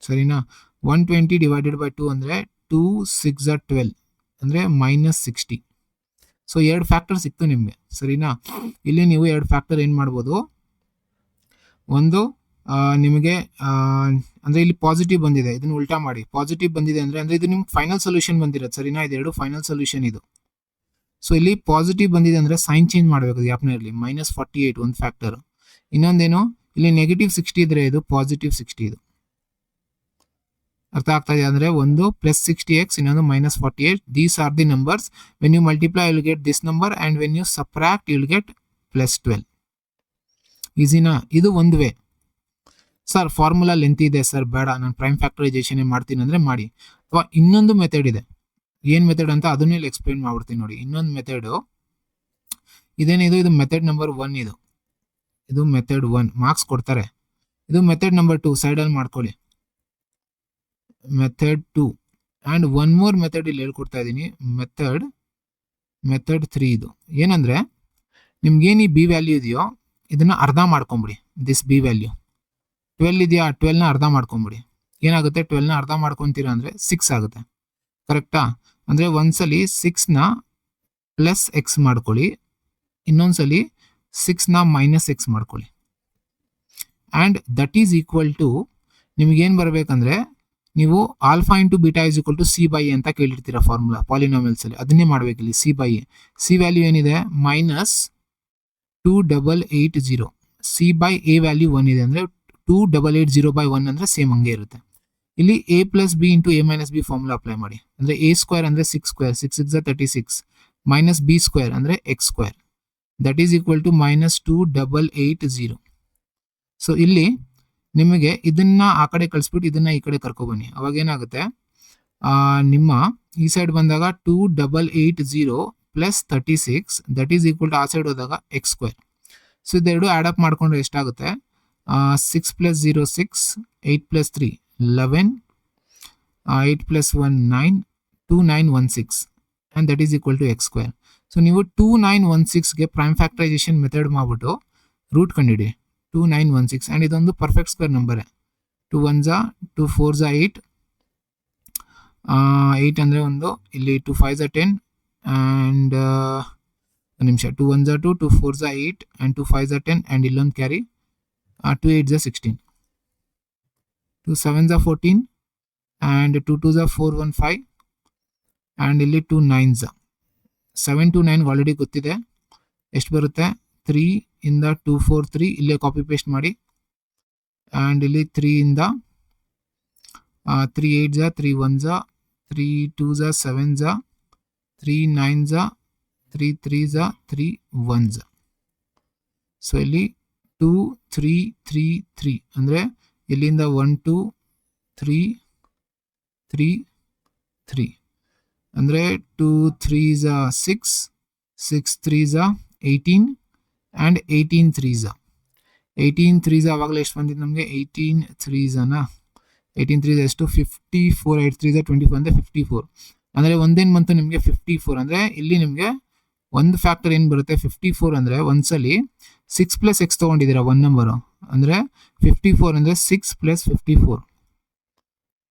ಸರಿನಾ, 120 ಡಿವೈಡೆಡ್ ಬೈ 2 ಅಂದರೆ 2 6s are 12 ಅಂದರೆ -60. ಸೊ 2 ಫ್ಯಾಕ್ಟರ್ ಸಿಕ್ತು ನಿಮಗೆ. ಸರಿನಾ, ಇಲ್ಲಿ ನೀವು 2 ಫ್ಯಾಕ್ಟರ್ ಏನು ಮಾಡ್ಬೋದು, ಒಂದು ನಿಮಗೆ ಅಂದರೆ ಇಲ್ಲಿ ಪಾಸಿಟಿವ್ ಬಂದಿದೆ, ಇದನ್ನು ಉಲ್ಟಾ ಮಾಡಿ. ಪಾಸಿಟಿವ್ ಬಂದಿದೆ ಅಂದರೆ ಇದು ನಿಮ್ಗೆ ಫೈನಲ್ ಸೊಲ್ಯೂಷನ್ ಬಂದಿರೋದು. ಸರಿನಾ, ಇದೆರಡು ಫೈನಲ್ ಸೊಲ್ಯೂಷನ್ ಇದು. ಸೊ ಇಲ್ಲಿ ಪಾಸಿಟಿವ್ ಬಂದಿದೆ ಅಂದರೆ ಸೈನ್ ಚೇಂಜ್ ಮಾಡಬೇಕು ಗ್ಯಾಪ್ನಲ್ಲಿ. -48 ಒಂದು ಫ್ಯಾಕ್ಟರ್. ಇನ್ನೊಂದೇನು, ಇಲ್ಲಿ -60 ಇದ್ರೆ ಇದು +60 ಇದು. ಅರ್ಥ ಆಗ್ತಾ ಇದೆ ಅಂದರೆ ಒಂದು +60x, ಇನ್ನೊಂದು -48. These are the numbers. When you multiply you will get this number and when you subtract you will get +12. ಈಸಿನಾ, ಇದು ಒಂದು ವೇ. ಸರ್ ಫಾರ್ಮುಲಾ ಲೆಂತ್ ಇದೆ ಸರ್, ಬೇಡ ನಾನು ಪ್ರೈಮ್ ಫ್ಯಾಕ್ಟರೈಸೇಷನ್ ಮಾಡ್ತೀನಿ ಅಂದರೆ ಮಾಡಿ. ಅಥವಾ ಇನ್ನೊಂದು ಮೆಥಡ್ ಇದೆ, ಏನು ಮೆಥಡ್ ಅಂತ ಅದನ್ನೇ ಎಕ್ಸ್ಪ್ಲೇನ್ ಮಾಡ್ಬಿಡ್ತೀನಿ ನೋಡಿ. ಇನ್ನೊಂದು ಮೆಥಡು ಇದೇನಿದು, ಇದು ಮೆಥಡ್ ನಂಬರ್ 1. ಇದು ಮೆಥಡ್ 1 ಮಾರ್ಕ್ಸ್ ಕೊಡ್ತಾರೆ. ಇದು ಮೆಥಡ್ ನಂಬರ್ 2 ಸೈಡಲ್ಲಿ ಮಾಡ್ಕೊಳ್ಳಿ, method 2. And one more method ಇಲ್ಲಿ ಹೇಳ್ಕೊಡ್ತಾ ಇದ್ದೀನಿ, ಮೆಥಡ್ 3. ಇದು ಏನಂದರೆ ನಿಮ್ಗೇನು ಈ ಬಿ ವ್ಯಾಲ್ಯೂ ಇದೆಯೋ ಇದನ್ನು ಅರ್ಧ ಮಾಡ್ಕೊಂಬಿಡಿ. ದಿಸ್ ಬಿ ವ್ಯಾಲ್ಯೂ 12 ಇದೆಯಾ, 12ನ ಅರ್ಧ ಮಾಡ್ಕೊಂಬಿಡಿ. ಏನಾಗುತ್ತೆ, 12ನ ಅರ್ಧ ಮಾಡ್ಕೊತೀರಾ ಅಂದರೆ 6 ಆಗುತ್ತೆ. ಕರೆಕ್ಟಾ, ಅಂದರೆ ಒಂದ್ಸಲಿ 6ನ +x ಮಾಡ್ಕೊಳ್ಳಿ, ಇನ್ನೊಂದ್ಸಲಿ 6ನ -x ಮಾಡ್ಕೊಳ್ಳಿ. And that is equal to ನಿಮಗೇನು ಬರಬೇಕಂದ್ರೆ, ನೀವು alpha into beta is equal to c/a ಅಂತ ಕೇಳಿರ್ತೀರ ಫಾರ್ಮುಲಾ ಪಾಲಿನಾಮಿಯಲ್ಸಲ್ಲಿ. ಅದನ್ನೇ ಮಾಡಬೇಕಿಲ್ಲಿ. c/a, ಸಿ ವ್ಯಾಲ್ಯೂ ಏನಿದೆ -2880. c/a ವ್ಯಾಲ್ಯೂ 1 ಇದೆ ಅಂದರೆ 2880/1 ಅಂದರೆ ಸೇಮ್ ಹಂಗೆ ಇರುತ್ತೆ. ಇಲ್ಲಿ a + b into a - b formula apply ಮಾಡಿ. ಅಂದರೆ a ಸ್ಕ್ವೇರ್ ಅಂದರೆ 6 ಸ್ಕ್ವೇರ್, 6 6 36 ಮೈನಸ್ b ಸ್ಕ್ವೇರ್ ಅಂದರೆ x square, that is equal to -2880. So ಇಲ್ಲಿ ನಿಮಗೆ ಇದನ್ನ ಆ ಕಡೆ ಕಳಿಸ್ಬಿಟ್ಟು ಇದನ್ನ ಈ ಕಡೆ ಕರ್ಕೊಬನ್ನಿ. ಅವಾಗ ಏನಾಗುತ್ತೆ, ನಿಮ್ಮ ಈ ಸೈಡ್ ಬಂದಾಗ 2880 + 36 ದಟ್ ಈಸ್ ಈಕ್ವಲ್ ಟು ಆ ಸೈಡ್ ಹೋದಾಗ x ಸ್ಕ್ವೇರ್. ಸೊ ಇದೆರಡು ಆ್ಯಡ್ ಅಪ್ ಮಾಡ್ಕೊಂಡ್ರೆ ಎಷ್ಟಾಗುತ್ತೆ, 6 + 0 6, 8 + 3 11, 8 + 1 9, 2916 and that is equal to x square. So ನೀವು 2916ಗೆ ಪ್ರೈಮ್ ಫ್ಯಾಕ್ಟರೈಸೇಷನ್ ಮೆಥಡ್ ಮಾಡ್ಬಿಟ್ಟು ರೂಟ್ ಕಂಡಿಡಿ 2916 ಆ್ಯಂಡ್ ಇದೊಂದು ಪರ್ಫೆಕ್ಟ್ ಸ್ಕ್ವೇರ್ ನಂಬರೇ. 2 1 2 4 8 8 ಅಂದರೆ ಒಂದು, ಇಲ್ಲಿ 2 5 10 ಆ್ಯಂಡ್ ಒಂದು ನಿಮಿಷ, 2 1 2 2 4 8 ಆ್ಯಂಡ್ 2 5 10 ಆ್ಯಂಡ್ ಇಲ್ಲೊಂದು ಕ್ಯಾರಿ 2 8 16, 2 7 14 ಆ್ಯಂಡ್ 2 2 4 1 5 ಆ್ಯಂಡ್ ಇಲ್ಲಿ 2 9 7 2 9 ಆಲ್ರೆಡಿ ಗೊತ್ತಿದೆ. ಎಷ್ಟು ಬರುತ್ತೆ? 3 ಇಂದ 2 4 3 ಇಲ್ಲೇ ಕಾಪಿ ಪೇಸ್ಟ್ ಮಾಡಿ ಆ್ಯಂಡ್ ಇಲ್ಲಿ 3 ಇಂದ 3 8 3 1 3 2 7 3 9 3 3 3 1. ಸೊ ಇಲ್ಲಿ 2 3 3 3 ಅಂದರೆ ಇಲ್ಲಿಂದ 1 2 3 3 3 ಅಂದರೆ 2 3 6 6 3 18 ಆ್ಯಂಡ್ 18 3 18 3 ಆವಾಗಲೇ ಎಷ್ಟು ಬಂದಿದ್ದು ನಮಗೆ? 18 3 18 3 ಎಷ್ಟು? 54 8 3 24 ಅಂದರೆ 54. ಅಂದರೆ ಒಂದೇನು ಬಂತು ನಿಮಗೆ? 54. ಅಂದರೆ ಇಲ್ಲಿ ನಿಮಗೆ ಒಂದು ಫ್ಯಾಕ್ಟರ್ ಏನು ಬರುತ್ತೆ? 54 ಅಂದರೆ ಒಂದ್ಸಲಿ 6 ಪ್ಲಸ್ ಎಕ್ಸ್ ತೊಗೊಂಡಿದ್ದೀರಾ ಒನ್ ನಂಬರು, ಅಂದರೆ 54 ಅಂದರೆ 6 ಪ್ಲಸ್ 54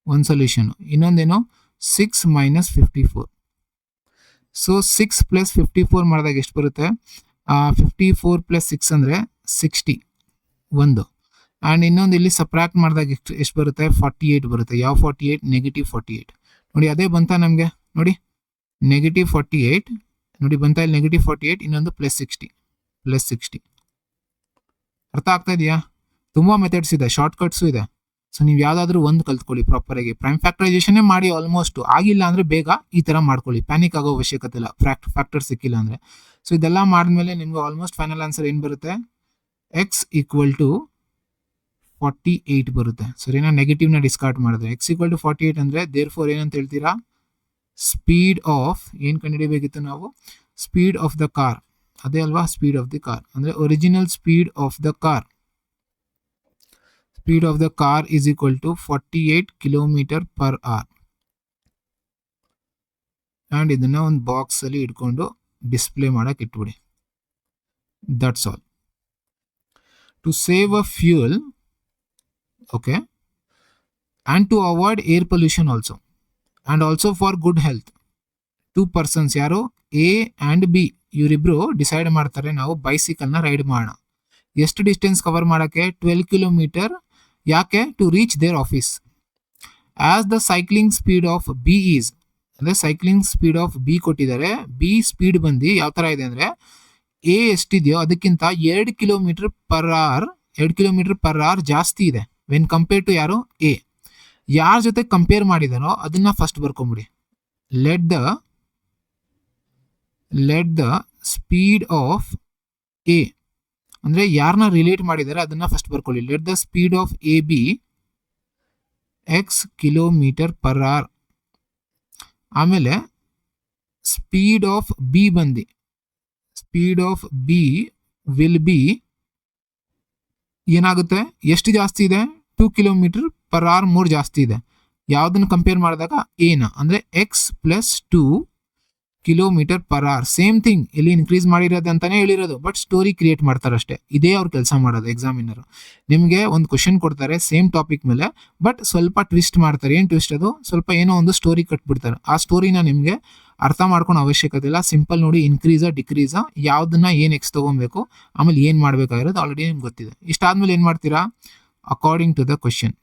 ಒಂದು ಸೊಲ್ಯೂಷನು. ಇನ್ನೊಂದೇನು? 6 ಮೈನಸ್ 54. ಸೊ 6 ಪ್ಲಸ್ 54 ಮಾಡಿದಾಗ ಎಷ್ಟು ಬರುತ್ತೆ? 54 ಪ್ಲಸ್ 6 ಅಂದರೆ 60 ಒಂದು. ಆ್ಯಂಡ್ ಇನ್ನೊಂದು ಇಲ್ಲಿ ಸಪ್ರಾಕ್ಟ್ ಮಾಡಿದಾಗ ಎಷ್ಟು ಬರುತ್ತೆ? 48 ಬರುತ್ತೆ. ಯಾವ 48? ನೆಗೆಟಿವ್ 48. ನೋಡಿ ಅದೇ ಬಂತ ನಮಗೆ, ನೋಡಿ ನೆಗೆಟಿವ್ 48 ನೋಡಿ ಬಂತ ಇಲ್ಲಿ ನೆಗೆಟಿವ್ 48, ಇನ್ನೊಂದು ಪ್ಲಸ್ 60. ಅರ್ಥ ಆಗ್ತಾ ಇದೆಯಾ? ತುಂಬ ಮೆಥಡ್ಸ್ ಇದೆ, ಶಾರ್ಟ್ಕಟ್ಸು ಇದೆ. ಸೊ ನೀವು ಯಾವುದಾದ್ರೂ ಒಂದು ಕಲ್ತ್ಕೊಳ್ಳಿ ಪ್ರಾಪರಾಗಿ. ಪ್ರೈಮ್ ಫ್ಯಾಕ್ಟರೈಸೇಷನ್ನೇ ಮಾಡಿ ಆಲ್ಮೋಸ್ಟ್, ಆಗಿಲ್ಲ ಅಂದರೆ ಬೇಗ ಈ ಥರ ಮಾಡ್ಕೊಳ್ಳಿ, ಪ್ಯಾನಿಕ್ ಆಗೋ ಅವಶ್ಯಕತೆ ಇಲ್ಲ ಫ್ಯಾಕ್ಟರ್ ಸಿಕ್ಕಿಲ್ಲ ಅಂದರೆ. ಸೊ ಇದೆಲ್ಲ ಮಾಡಿದ್ಮೇಲೆ ನಿಮ್ಗೆ ಆಲ್ಮೋಸ್ಟ್ ಫೈನಲ್ ಆನ್ಸರ್ ಏನು ಬರುತ್ತೆ? ಎಕ್ಸ್ ಈಕ್ವಲ್ ಟು 48 ಬರುತ್ತೆ. ಸರಿನಾ? ನೆಗೆಟಿವ್ನ ಡಿಸ್ಕಾರ್ಡ್ ಮಾಡಿದ್ರೆ ಎಕ್ಸ್ ಈಕ್ವಲ್ ಟು 48 ಅಂದರೆ ದೇರ್ ಫೋರ್ ಏನಂತ ಹೇಳ್ತೀರಾ? ಸ್ಪೀಡ್ ಆಫ್, ಏನು ಕಂಡುಹಿಡಿಯಬೇಕಿತ್ತು ನಾವು? ಸ್ಪೀಡ್ ಆಫ್ ದ ಕಾರ್, ಅದೇ ಅಲ್ವಾ? ಸ್ಪೀಡ್ ಆಫ್ ದಿ ಕಾರ್ ಅಂದರೆ original speed of the car. Speed of the car is equal to 48 km per hour. And ಇದನ್ನ ಒಂದು ಬಾಕ್ಸ್ ಅಲ್ಲಿ ಇಟ್ಕೊಂಡು ಡಿಸ್ಪ್ಲೇ ಮಾಡಕ್ಕೆ ಇಟ್ಬಿಡಿ. That's all. To save a fuel, okay, and to avoid air pollution also, and also for good health, 2 persons ಯಾರು? A and B ಇವರಿಬ್ರು decide ಮಾಡ್ತಾರೆ ನಾವು ಬೈಸಿಕಲ್ನ ride ಮಾಡೋಣ. ಎಷ್ಟು ಡಿಸ್ಟೆನ್ಸ್ ಕವರ್ ಮಾಡೋಕ್ಕೆ? 12 ಕಿಲೋಮೀಟರ್. ಯಾಕೆ? To reach their office. As the cycling speed of b is, ಅಂದರೆ cycling speed of b ಕೊಟ್ಟಿದ್ದಾರೆ. ಬಿ ಸ್ಪೀಡ್ ಬಂದು ಯಾವ ಥರ ಇದೆ ಅಂದರೆ ಎ ಎಷ್ಟಿದೆಯೋ ಅದಕ್ಕಿಂತ 2 ಕಿಲೋಮೀಟರ್ ಪರ್ ಅವರ್ ಜಾಸ್ತಿ ಇದೆ ವೆನ್ ಕಂಪೇರ್ ಟು ಯಾರು? ಎ. ಯಾರ ಜೊತೆ ಕಂಪೇರ್ ಮಾಡಿದಾನೋ ಅದನ್ನ ಫಸ್ಟ್ ಬರ್ಕೊಂಬಿಡಿ. Let the speed of A ಅಂದರೆ ಯಾರನ್ನ ರಿಲೇಟ್ ಮಾಡಿದ್ದಾರೆ ಅದನ್ನ ಫಸ್ಟ್ ಬರ್ಕೊಳ್ಳಿ. Let the speed of A be x kilometre per hour. ಆಮೇಲೆ ಸ್ಪೀಡ್ ಆಫ್ ಬಿ ಬಂದು speed of B will be ಏನಾಗುತ್ತೆ? ಎಷ್ಟು ಜಾಸ್ತಿ ಇದೆ? 2 ಕಿಲೋಮೀಟರ್ ಪರ್ ಅವರ್ ಮೋರ್ ಜಾಸ್ತಿ ಇದೆ. ಯಾವುದನ್ನು ಕಂಪೇರ್ ಮಾಡಿದಾಗ? ಎನ, ಅಂದರೆ x plus 2 kilometre per hour. Same thing ಇಲ್ಲಿ ಇನ್ಕ್ರೀಸ್ ಮಾಡಿರೋದು ಅಂತಾನೆ ಹೇಳಿರೋದು, ಬಟ್ ಸ್ಟೋರಿ ಕ್ರಿಯೇಟ್ ಮಾಡ್ತಾರಷ್ಟೇ. ಇದೇ ಅವ್ರು ಕೆಲಸ ಮಾಡೋದು. ಎಕ್ಸಾಮಿನರು ನಿಮಗೆ ಒಂದು ಕ್ವಶನ್ ಕೊಡ್ತಾರೆ ಸೇಮ್ ಟಾಪಿಕ್ ಮೇಲೆ, ಬಟ್ ಸ್ವಲ್ಪ ಟ್ವಿಸ್ಟ್ ಮಾಡ್ತಾರೆ. ಏನು ಟ್ವಿಸ್ಟ್? ಅದು ಸ್ವಲ್ಪ ಏನೋ ಒಂದು ಸ್ಟೋರಿ ಕಟ್ಬಿಡ್ತಾರೆ. ಆ ಸ್ಟೋರಿನ ನಿಮಗೆ ಅರ್ಥ ಮಾಡ್ಕೊಳೋ ಅವಶ್ಯಕತೆ ಇಲ್ಲ. ಸಿಂಪಲ್ ನೋಡಿ, ಇನ್ಕ್ರೀಸಾ ಡಿಕ್ರೀಸಾ, ಯಾವುದನ್ನ ಏನು ಎಕ್ಸ್ ತೊಗೊಬೇಕು, ಆಮೇಲೆ ಏನು ಮಾಡಬೇಕಾಗಿರೋದು ಆಲ್ರೆಡಿ ನಿಮ್ಗೆ ಗೊತ್ತಿದೆ. ಇಷ್ಟಾದ್ಮೇಲೆ ಏನು ಮಾಡ್ತೀರಾ? According to the question,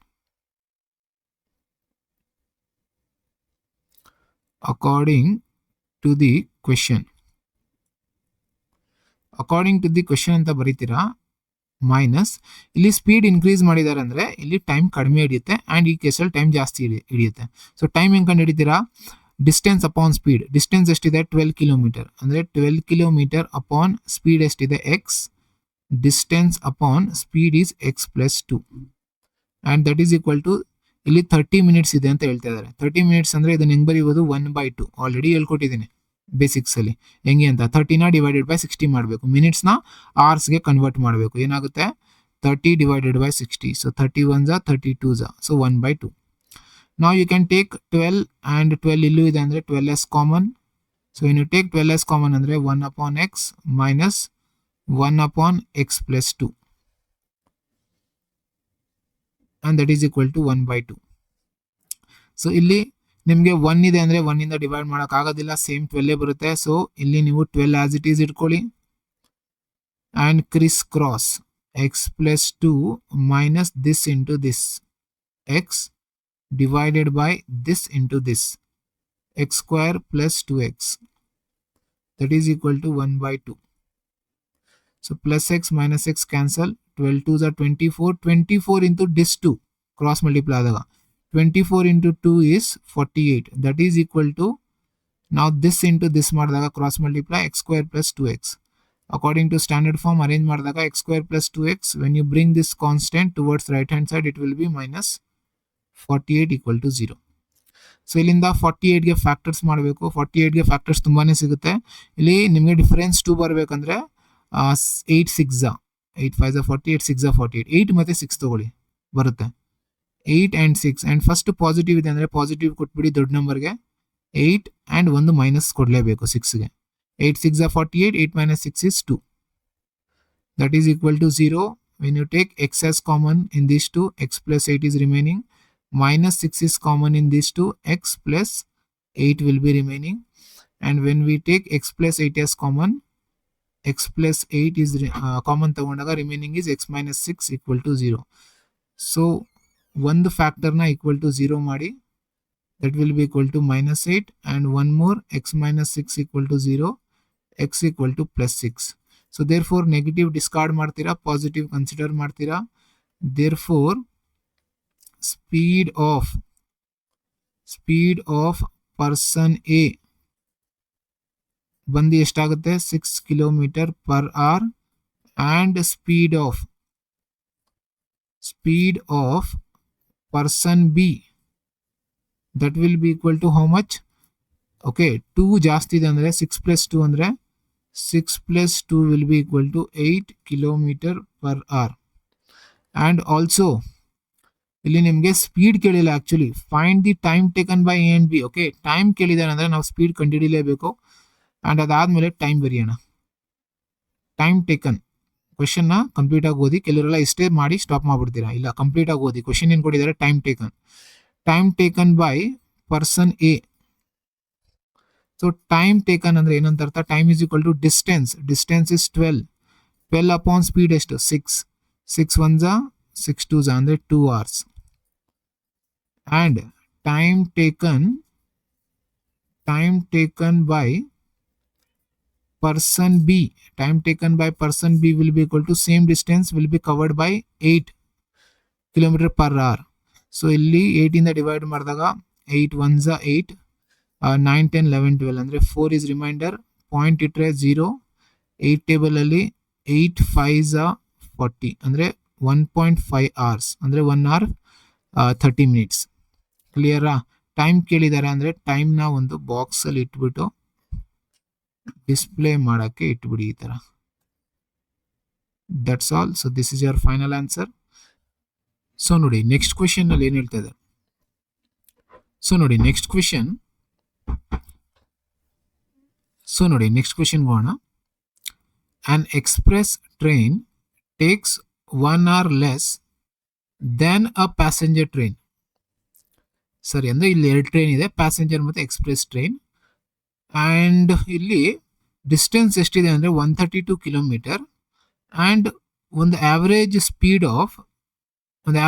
according to the question ಅಂತ ಬರೀತೀರಾ. ಮೈನಸ್ ಇಲ್ಲಿ ಸ್ಪೀಡ್ ಇನ್ಕ್ರೀಸ್ ಮಾಡಿದ್ದಾರೆ ಅಂದರೆ ಇಲ್ಲಿ ಟೈಮ್ ಕಡಿಮೆ ಹಿಡಿಯುತ್ತೆ, ಆ್ಯಂಡ್ ಈ ಕೇಸಲ್ಲಿ ಟೈಮ್ ಜಾಸ್ತಿ ಹಿಡಿಯುತ್ತೆ. ಸೊ ಟೈಮ್ ಹೆಂಗೆ ಕಂಡು ಹಿಡಿತೀರಾ? Distance upon speed. ಡಿಸ್ಟೆನ್ಸ್ ಎಷ್ಟಿದೆ? 12 ಕಿಲೋಮೀಟರ್. ಅಂದರೆ 12 ಕಿಲೋಮೀಟರ್ ಅಪಾನ್ ಸ್ಪೀಡ್ ಎಷ್ಟಿದೆ? X. Distance upon speed is x plus 2 and that is equal to ಇಲ್ಲಿ 30 ಮಿನಿಟ್ಸ್ ಇದೆ ಅಂತ ಹೇಳ್ತಾ ಇದ್ದಾರೆ. 30 ಮಿನಿಟ್ಸ್ ಅಂದರೆ ಇದನ್ನು ಹೆಂಗೆ ಬರೀಬೋದು? 1/2. ಆಲ್ರೆಡಿ ಹೇಳ್ಕೊಟ್ಟಿದ್ದೀನಿ ಬೇಸಿಕ್ಸಲ್ಲಿ ಹೆಂಗೆ ಅಂತ. 30ನ ಡಿವೈಡೆಡ್ ಬೈ 60 ಮಾಡಬೇಕು. ಮಿನಿಟ್ಸ್ನ ಅವರ್ಸ್ಗೆ ಕನ್ವರ್ಟ್ ಮಾಡಬೇಕು. ಏನಾಗುತ್ತೆ? 30 divided by 60. So 31 32 so 1/2. Now you can take 12 and 12 ಇಲ್ಲೂ ಇದೆ ಅಂದರೆ 12 as common. So when you take 12 as common ಅಂದರೆ 1 upon x minus 1 upon x plus 2 and that is equal to 1 by 2. So ಇಲ್ಲಿ ನಿಮಗೆ 1 ಇದೆ ಅಂದರೆ 1 ಇಂದ ಡಿವೈಡ್ ಮಾಡೋಕ್ಕಾಗೋದಿಲ್ಲ, ಸೇಮ್ 12 ಬರುತ್ತೆ. ಸೊ ಇಲ್ಲಿ ನೀವು 12 ಆಸ್ ಇಟ್ ಈಸ್ ಇಟ್ಕೊಳ್ಳಿ and criss cross x plus 2 minus this into this x divided by this into this x square plus 2x that is equal to 1 by 2. So plus x minus x cancel, 12 2s are 24, 24 into this 2 cross multiply adaga 24 into 2 is 48 that is equal to, now this into this ಮಾಡಿದಾಗ cross multiply x square plus 2x. According to standard form arrange ಮಾಡಿದಾಗ x square plus 2x, when you bring this constant towards right hand side it will be minus 48 equal to 0. So ಇಲ್ಲಿಂದ 48ಗೆ factors ಮಾಡಬೇಕು. 48ಗೆ factors ತುಂಬಾನೇ ಸಿಗುತ್ತೆ. ಇಲ್ಲಿ ನಿಮಗೆ difference 2 ಬರಬೇಕಂದ್ರೆ 8 6 8 5 48 6 48 8 ಮತ್ತೆ 6 ತಗೊಳ್ಳಿ ಬರುತ್ತೆ 8 and 6 and ಫಸ್ಟ್ ಪಾಸಿಟಿವ್ ಇದೆ ಅಂದರೆ ಪಾಸಿಟಿವ್ ಕೊಟ್ಬಿಡಿ ದೊಡ್ಡ ನಂಬರ್ಗೆ 8 and ಒಂದು ಮೈನಸ್ ಕೊಡಲೇಬೇಕು 6ಗೆ. 8 6 48, 8 minus 6 is 2. That is equal to 0. When you take x as common in these two, x plus 8 is remaining. Minus 6 is common in these two, x plus 8 will be remaining. And when we take x plus 8 as common, x plus 8 is common ತಗೊಂಡಾಗ remaining is x minus 6 equal to 0. So ಒಂದು ಫ್ಯಾಕ್ಟರ್ನ equal to 0 ಮಾಡಿ, that will be equal to minus 8 and one more x minus 6 equal to 0, x equal to plus 6. So therefore negative discard ಮಾಡ್ತೀರಾ, positive consider ಮಾಡ್ತೀರಾ. Therefore speed of person A ಬಂದು ಎಷ್ಟಾಗುತ್ತೆ 6 kilometre per hour and speed of person B that will be equal to how much? Okay, 2 ಜಾಸ್ತಿ ಇದೆ ಅಂದರೆ 6 plus 2 ಅಂದರೆ 6 plus 2 will be equal to 8 kilometer per hour. And also ಇಲ್ಲಿ ನಿಮಗೆ speed ಕೇಳಿಲ್ಲ, actually find the time taken by A and B. Okay, time ಕೇಳಿದಾರೆ ಅಂದರೆ ನಾವು ಸ್ಪೀಡ್ ಕಂಡುಹಿಡಿಯಲೇಬೇಕು. ಆ್ಯಂಡ್ ಅದಾದಮೇಲೆ ಟೈಮ್ ಬರೆಯೋಣ. ಟೈಮ್ ಟೇಕನ್ ಕ್ವೆಶನ್ನ ಕಂಪ್ಲೀಟಾಗಿ ಓದಿ. ಕೆಲವರೆಲ್ಲ ಇಷ್ಟೇ ಮಾಡಿ ಸ್ಟಾಪ್ ಮಾಡಿಬಿಡ್ತೀರಾ. ಇಲ್ಲ, ಕಂಪ್ಲೀಟಾಗಿ ಓದಿ. ಕ್ವೆಶನ್ ಏನು ಕೊಟ್ಟಿದ್ದಾರೆ? Time taken by person a. So time taken ಅಂದರೆ ಏನಂತ ಅರ್ಥ? Time is equal to distance is 12 upon speed ಎಷ್ಟು? 6 1 6 2 ಅಂದರೆ 2 hours. And time taken by person B will be equal to same distance will be covered by 8 kilometer per hour. So ಇಲ್ಲಿ 8 ಇಂದ divide ಮಾಡಿದಾಗ 8 1 8 9 10 11 12 ಅಂದರೆ 4 is remainder. Point ಇಟ್ಟರೆ 0. 8 table ಅಲ್ಲಿ 8 5 40 ಅಂದರೆ 1.5 hours ಅಂದರೆ 1 hour 30 minutes. ಕ್ಲಿಯರಾ? ಟೈಮ್ ಕೇಳಿದ್ದಾರೆ ಅಂದರೆ ಟೈಮ್ನ ಒಂದು ಬಾಕ್ಸಲ್ಲಿ ಇಟ್ಬಿಟ್ಟು ಡಿಸ್ಪ್ಲೇ ಮಾಡೋಕ್ಕೆ ಇಟ್ಬಿಡಿ ಈ ಥರ. That's all. So this is your final answer. So ನೋಡಿ ನೆಕ್ಸ್ಟ್ ಕ್ವೆಶನ್ನಲ್ಲಿ ಏನು ಹೇಳ್ತಾ ಇದೆ. ಸೊ ನೋಡಿ ನೆಕ್ಸ್ಟ್ ಕ್ವೆಶನ್ ಹೋಗೋಣ. On express train takes 1 hour less than a passenger train. ಸರಿ, ಅಂದರೆ ಇಲ್ಲಿ 2 ಟ್ರೈನ್ ಇದೆ, ಪ್ಯಾಸೆಂಜರ್ ಮತ್ತು ಎಕ್ಸ್ಪ್ರೆಸ್ ಟ್ರೈನ್. ಆ್ಯಂಡ್ ಇಲ್ಲಿ ಡಿಸ್ಟೆನ್ಸ್ ಎಷ್ಟಿದೆ ಅಂದರೆ 132 ಕಿಲೋಮೀಟರ್. ಆ್ಯಂಡ್ ಒಂದು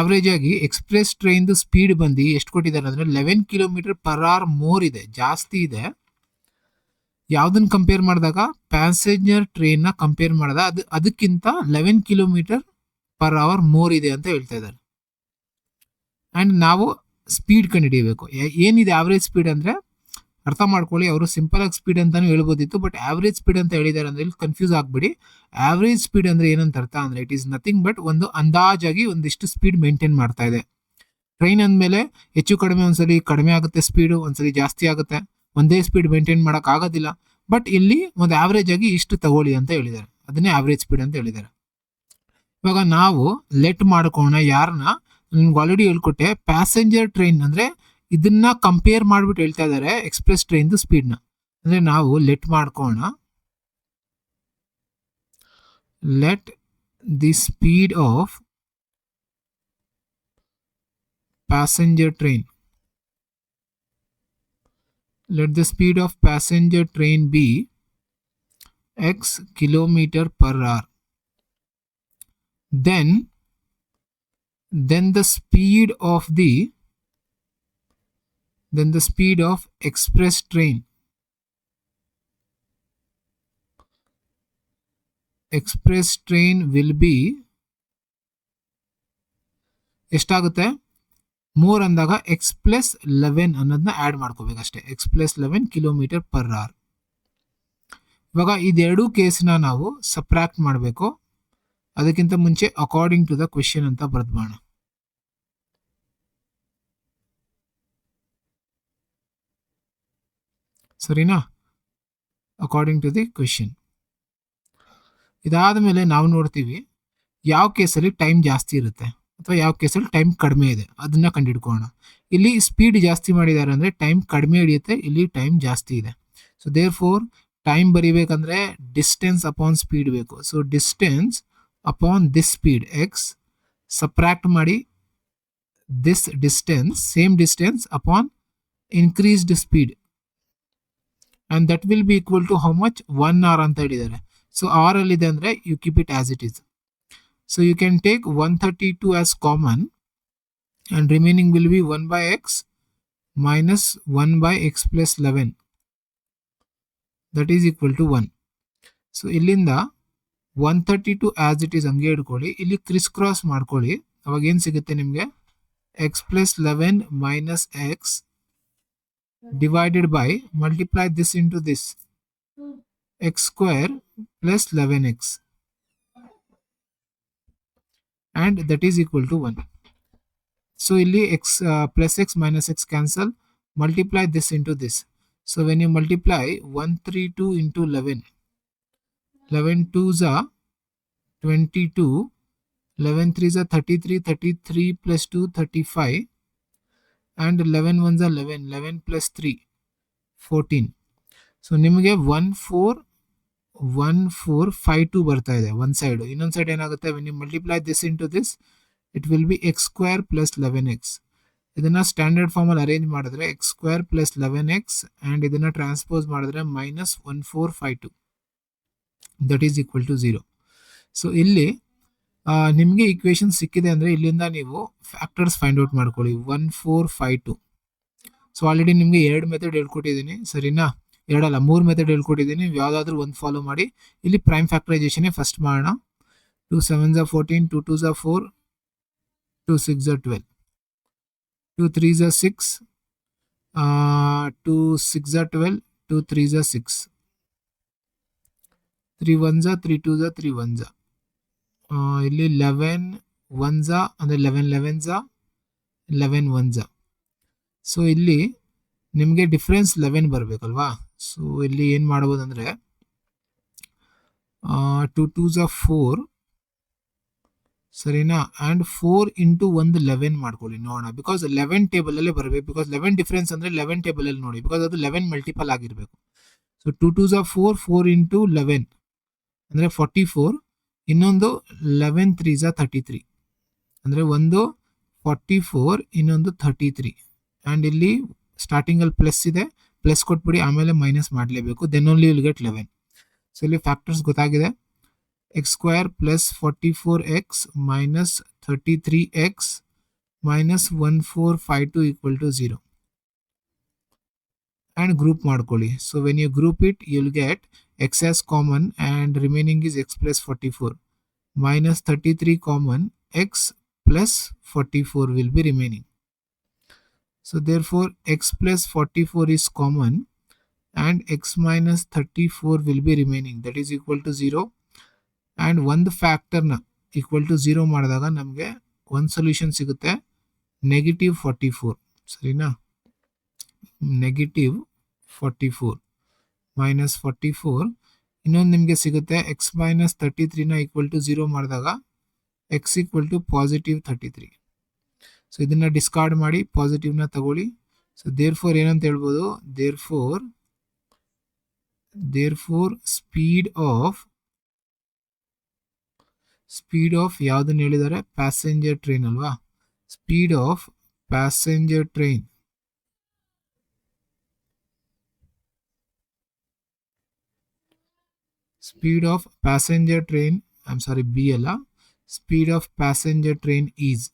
ಆವ್ರೇಜ್ ಆಗಿ ಎಕ್ಸ್ಪ್ರೆಸ್ ಟ್ರೈನ್ದು ಸ್ಪೀಡ್ ಬಂದು ಎಷ್ಟು ಕೊಟ್ಟಿದ್ದಾರೆ ಅಂದರೆ 11 ಕಿಲೋಮೀಟರ್ ಪರ್ ಅವರ್ ಮೋರ್ ಇದೆ, ಜಾಸ್ತಿ ಇದೆ. ಯಾವುದನ್ನು ಕಂಪೇರ್ ಮಾಡಿದಾಗ ಪ್ಯಾಸೆಂಜರ್ ಟ್ರೈನ್ನ ಕಂಪೇರ್ ಮಾಡಿದಾಗ ಅದಕ್ಕಿಂತ 11 ಕಿಲೋಮೀಟರ್ ಪರ್ ಅವರ್ ಮೋರ್ ಇದೆ ಅಂತ ಹೇಳ್ತಾ ಇದ್ದಾರೆ. ಆ್ಯಂಡ್ ನಾವು ಸ್ಪೀಡ್ ಕಂಡುಹಿಡಿಯಬೇಕು. ಏನಿದೆ ಆವ್ರೇಜ್ ಸ್ಪೀಡ್ ಅಂದರೆ ಅರ್ಥ ಮಾಡ್ಕೊಳ್ಳಿ. ಅವರು ಸಿಂಪಲ್ ಆಗಿ ಸ್ಪೀಡ್ ಅಂತಾನು ಹೇಳ್ಬೋದಿತ್ತು, ಬಟ್ ಆವ್ರೇಜ್ ಸ್ಪೀಡ್ ಅಂತ ಹೇಳಿದ್ದಾರೆ ಅಂದರೆ ಇಲ್ಲಿ ಕನ್ಫ್ಯೂಸ್ ಆಗಬೇಡಿ. ಆವ್ರೇಜ್ ಸ್ಪೀಡ್ ಅಂದರೆ ಏನಂತ ಅರ್ಥ ಅಂದರೆ ಇಟ್ ಈಸ್ ನಥಿಂಗ್ ಬಟ್ ಒಂದು ಅಂದಾಜಾಗಿ ಒಂದಿಷ್ಟು ಸ್ಪೀಡ್ ಮೇಂಟೈನ್ ಮಾಡ್ತಾ ಇದೆ. ಟ್ರೈನ್ ಅಂದಮೇಲೆ ಹೆಚ್ಚು ಕಡಿಮೆ, ಒಂದ್ಸಲಿ ಕಡಿಮೆ ಆಗುತ್ತೆ ಸ್ಪೀಡು, ಒಂದ್ಸಲಿ ಜಾಸ್ತಿ ಆಗುತ್ತೆ. ಒಂದೇ ಸ್ಪೀಡ್ ಮೇಂಟೈನ್ ಮಾಡೋಕ್ಕಾಗೋದಿಲ್ಲ. ಬಟ್ ಇಲ್ಲಿ ಒಂದು ಆವ್ರೇಜ್ ಆಗಿ ಇಷ್ಟು ತಗೊಳ್ಳಿ ಅಂತ ಹೇಳಿದ್ದಾರೆ, ಅದನ್ನೇ ಆವ್ರೇಜ್ ಸ್ಪೀಡ್ ಅಂತ ಹೇಳಿದ್ದಾರೆ. ಇವಾಗ ನಾವು ಲೆಟ್ ಮಾಡ್ಕೋಣ ಯಾರನ್ನ, ನಿಮ್ಗೆ ಆಲ್ರೆಡಿ ಹೇಳ್ಕೊಟ್ಟೆ. ಪ್ಯಾಸೆಂಜರ್ ಟ್ರೈನ್ ಅಂದರೆ ಇದನ್ನ ಕಂಪೇರ್ ಮಾಡ್ಬಿಟ್ಟು ಹೇಳ್ತಾ ಇದ್ದಾರೆ ಎಕ್ಸ್ಪ್ರೆಸ್ ಟ್ರೈನ್ ಸ್ಪೀಡ್ನ. ಅಂದ್ರೆ ನಾವು ಲೆಟ್ ಮಾಡ್ಕೋಣ, let the speed of passenger train, let the speed of passenger train be x kilometer per hour. Then the speed of express train will be ಎಷ್ಟಾಗುತ್ತೆ? 3 ಅಂದಾಗ ಎಕ್ಸ್ ಪ್ಲಸ್ 11 ಅನ್ನೋದನ್ನ ಆ್ಯಡ್ ಮಾಡ್ಕೋಬೇಕಷ್ಟೇ, x plus 11 kilometre per hour. ಇವಾಗ ಇದೆರಡೂ ಕೇಸ್ನ ನಾವು subtract ಮಾಡಬೇಕು. ಅದಕ್ಕಿಂತ ಮುಂಚೆ ಅಕಾರ್ಡಿಂಗ್ ಟು ದ ಕ್ವೆಶ್ಚನ್ ಅಂತ ಬರೆದ್ಬೋಣ. ಸರಿನಾ? According to the question. ಇದಾದ ಮೇಲೆ ನಾವು ನೋಡ್ತೀವಿ ಯಾವ ಕೇಸಲ್ಲಿ ಟೈಮ್ ಜಾಸ್ತಿ ಇರುತ್ತೆ ಅಥವಾ ಯಾವ ಕೇಸಲ್ಲಿ ಟೈಮ್ ಕಡಿಮೆ ಇದೆ ಅದನ್ನ ಕಂಡುಹಿಡ್ಕೋಣ. ಇಲ್ಲಿ ಸ್ಪೀಡ್ ಜಾಸ್ತಿ ಮಾಡಿದ್ದಾರೆ ಅಂದರೆ ಟೈಮ್ ಕಡಿಮೆ ಹಿಡಿಯುತ್ತೆ, ಇಲ್ಲಿ ಟೈಮ್ ಜಾಸ್ತಿ ಇದೆ. ಸೊ ದೇರ್ ಫೋರ್ ಟೈಮ್ ಬರಿಬೇಕಂದ್ರೆ ಡಿಸ್ಟೆನ್ಸ್ ಅಪಾನ್ ಸ್ಪೀಡ್ ಬೇಕು. So distance upon this speed x, subtract ಮಾಡಿ this distance, same distance upon increased speed, and that will be equal to how much 1 hour ಅಂತ ಹೇಳಿದ್ದಾರೆ. So hour ಅಲ್ಲಿದೆ ಅಂದರೆ you keep it as it is. So you can take 132 as common and remaining will be 1 by x minus 1 by x plus 11, that is equal to 1. So ಇಲ್ಲಿಂದ 132 as it is ಹಂಗೆ ಇಟ್ಕೊಳ್ಳಿ, ಇಲ್ಲಿ criss cross ಮಾಡ್ಕೊಳ್ಳಿ. ಅವಾಗ ಏನು ಸಿಗುತ್ತೆ ನಿಮಗೆ? x plus 11 minus x divided by, multiply this into this, x square plus 11x, and that is equal to 1. So illi x plus x minus x cancel, multiply this into this. So when you multiply 132 into 11, 11 2s are 22, 11 3s are 33, 33 plus 2 35, and 11 1s are 11, 11 plus 3 14. So ನಿಮಗೆ 1452 ಬರ್ತಾ ಇದೆ one side. ಇನ್ನೊಂದು side ಏನಾಗುತ್ತೆ? When you multiply this into this it will be x square plus 11x. ಇದನ್ನ standard ಫಾರ್ಮಲ್ಲಿ arrange ಮಾಡಿದ್ರೆ x square plus 11x, and ಇದನ್ನ transpose ಮಾಡಿದ್ರೆ minus 1452, that is equal to 0. So ಇಲ್ಲಿ ನಿಮಗೆ ಈಕ್ವೇಶನ್ ಸಿಕ್ಕಿದೆ ಅಂದರೆ ಇಲ್ಲಿಂದ ನೀವು ಫ್ಯಾಕ್ಟರ್ಸ್ ಫೈಂಡ್ ಔಟ್ ಮಾಡ್ಕೊಳ್ಳಿ. 1452. ಸೊ ಆಲ್ರೆಡಿ ನಿಮಗೆ 2 ಮೆಥಡ್ ಹೇಳ್ಕೊಟ್ಟಿದ್ದೀನಿ, ಸರಿನಾ? 2 ಅಲ್ಲ 3 ಮೆಥಡ್ ಹೇಳ್ಕೊಟ್ಟಿದ್ದೀನಿ, ನೀವು ಯಾವುದಾದ್ರೂ ಒಂದು ಫಾಲೋ ಮಾಡಿ. ಇಲ್ಲಿ ಪ್ರೈಮ್ ಫ್ಯಾಕ್ಟರೈಸೇಷನ್ನೇ ಫಸ್ಟ್ ಮಾಡೋಣ. 2 7s are 14, 2 2s are 4, 2 6s are 12, 2 3s are 6, 2 6s are 12, 2 3s are 6, 3 1s are 3 2s are 3 1s are, ಇಲ್ಲಿ 11 1s are ಅಂದರೆ 11 11s are 11 1s are. So ಇಲ್ಲಿ ನಿಮಗೆ ಡಿಫ್ರೆನ್ಸ್ 11 ಬರಬೇಕಲ್ವಾ? ಸೊ ಇಲ್ಲಿ ಏನು ಮಾಡ್ಬೋದು ಅಂದರೆ 2 2s are 4, ಸರಿನಾ? ಆ್ಯಂಡ್ 4 ಇಂಟು 1 11 ಮಾಡ್ಕೊಳ್ಳಿ ನೋಡೋಣ. ಬಿಕಾಸ್ 11 ಟೇಬಲಲ್ಲೇ ಬರಬೇಕು, ಬಿಕಾಸ್ 11 ಡಿಫ್ರೆನ್ಸ್ ಅಂದರೆ 11 ಟೇಬಲಲ್ಲಿ ನೋಡಿ, ಬಿಕಾಸ್ ಅದು 11 ಮಲ್ಟಿಪಲ್ ಆಗಿರಬೇಕು. ಸೊ 2 2s are 4, 4 ಇಂಟು 11 ಅಂದರೆ 44, ಇನ್ನೊಂದು 11 3s are 33 ಅಂದರೆ ಒಂದು 44, ಇನ್ನೊಂದು 33, ಆ್ಯಂಡ್ ಇಲ್ಲಿ ಸ್ಟಾರ್ಟಿಂಗಲ್ಲಿ ಪ್ಲಸ್ ಇದೆ, ಪ್ಲಸ್ ಕೊಟ್ಬಿಡಿ, ಆಮೇಲೆ ಮೈನಸ್ ಮಾಡಲೇಬೇಕು, then only will get 11. So ಇಲ್ಲಿ ಫ್ಯಾಕ್ಟರ್ಸ್ ಗೊತ್ತಾಗಿದೆ. X square plus 44x minus 33x minus 1452 equal to 0, and group ಮಾಡ್ಕೊಳ್ಳಿ. So when you group it you will get x as common and remaining is x plus 44 minus 33 common, x plus 44 will be remaining. So therefore x plus 44 is common and x minus 34 will be remaining, that is equal to 0. And ಒಂದು ಫ್ಯಾಕ್ಟರ್ನ equal to 0 ಮಾಡಿದಾಗ ನಮಗೆ ಒಂದು solution ಸಿಗುತ್ತೆ, -44, ಸರಿನಾ? -44 minus 44, ಇನ್ನೊಂದು ನಿಮಗೆ ಸಿಗುತ್ತೆ x minus 33ನ ಈಕ್ವಲ್ ಟು 0 ಮಾಡಿದಾಗ x equal to positive 33. So ಇದನ್ನು ಡಿಸ್ಕಾರ್ಡ್ ಮಾಡಿ ಪಾಸಿಟಿವ್ನ ತಗೊಳ್ಳಿ, ಸೊ ದೇರ್ ಫೋರ್ ಏನಂತ ಹೇಳ್ಬೋದು, ದೇರ್ ಫೋರ್ ಸ್ಪೀಡ್ ಆಫ್ ಯಾವ್ದನ್ನ ಹೇಳಿದ್ದಾರೆ, ಪ್ಯಾಸೆಂಜರ್ ಟ್ರೈನ್ ಅಲ್ವಾ, speed of passenger train B ಅಲ್ಲ, speed of passenger train is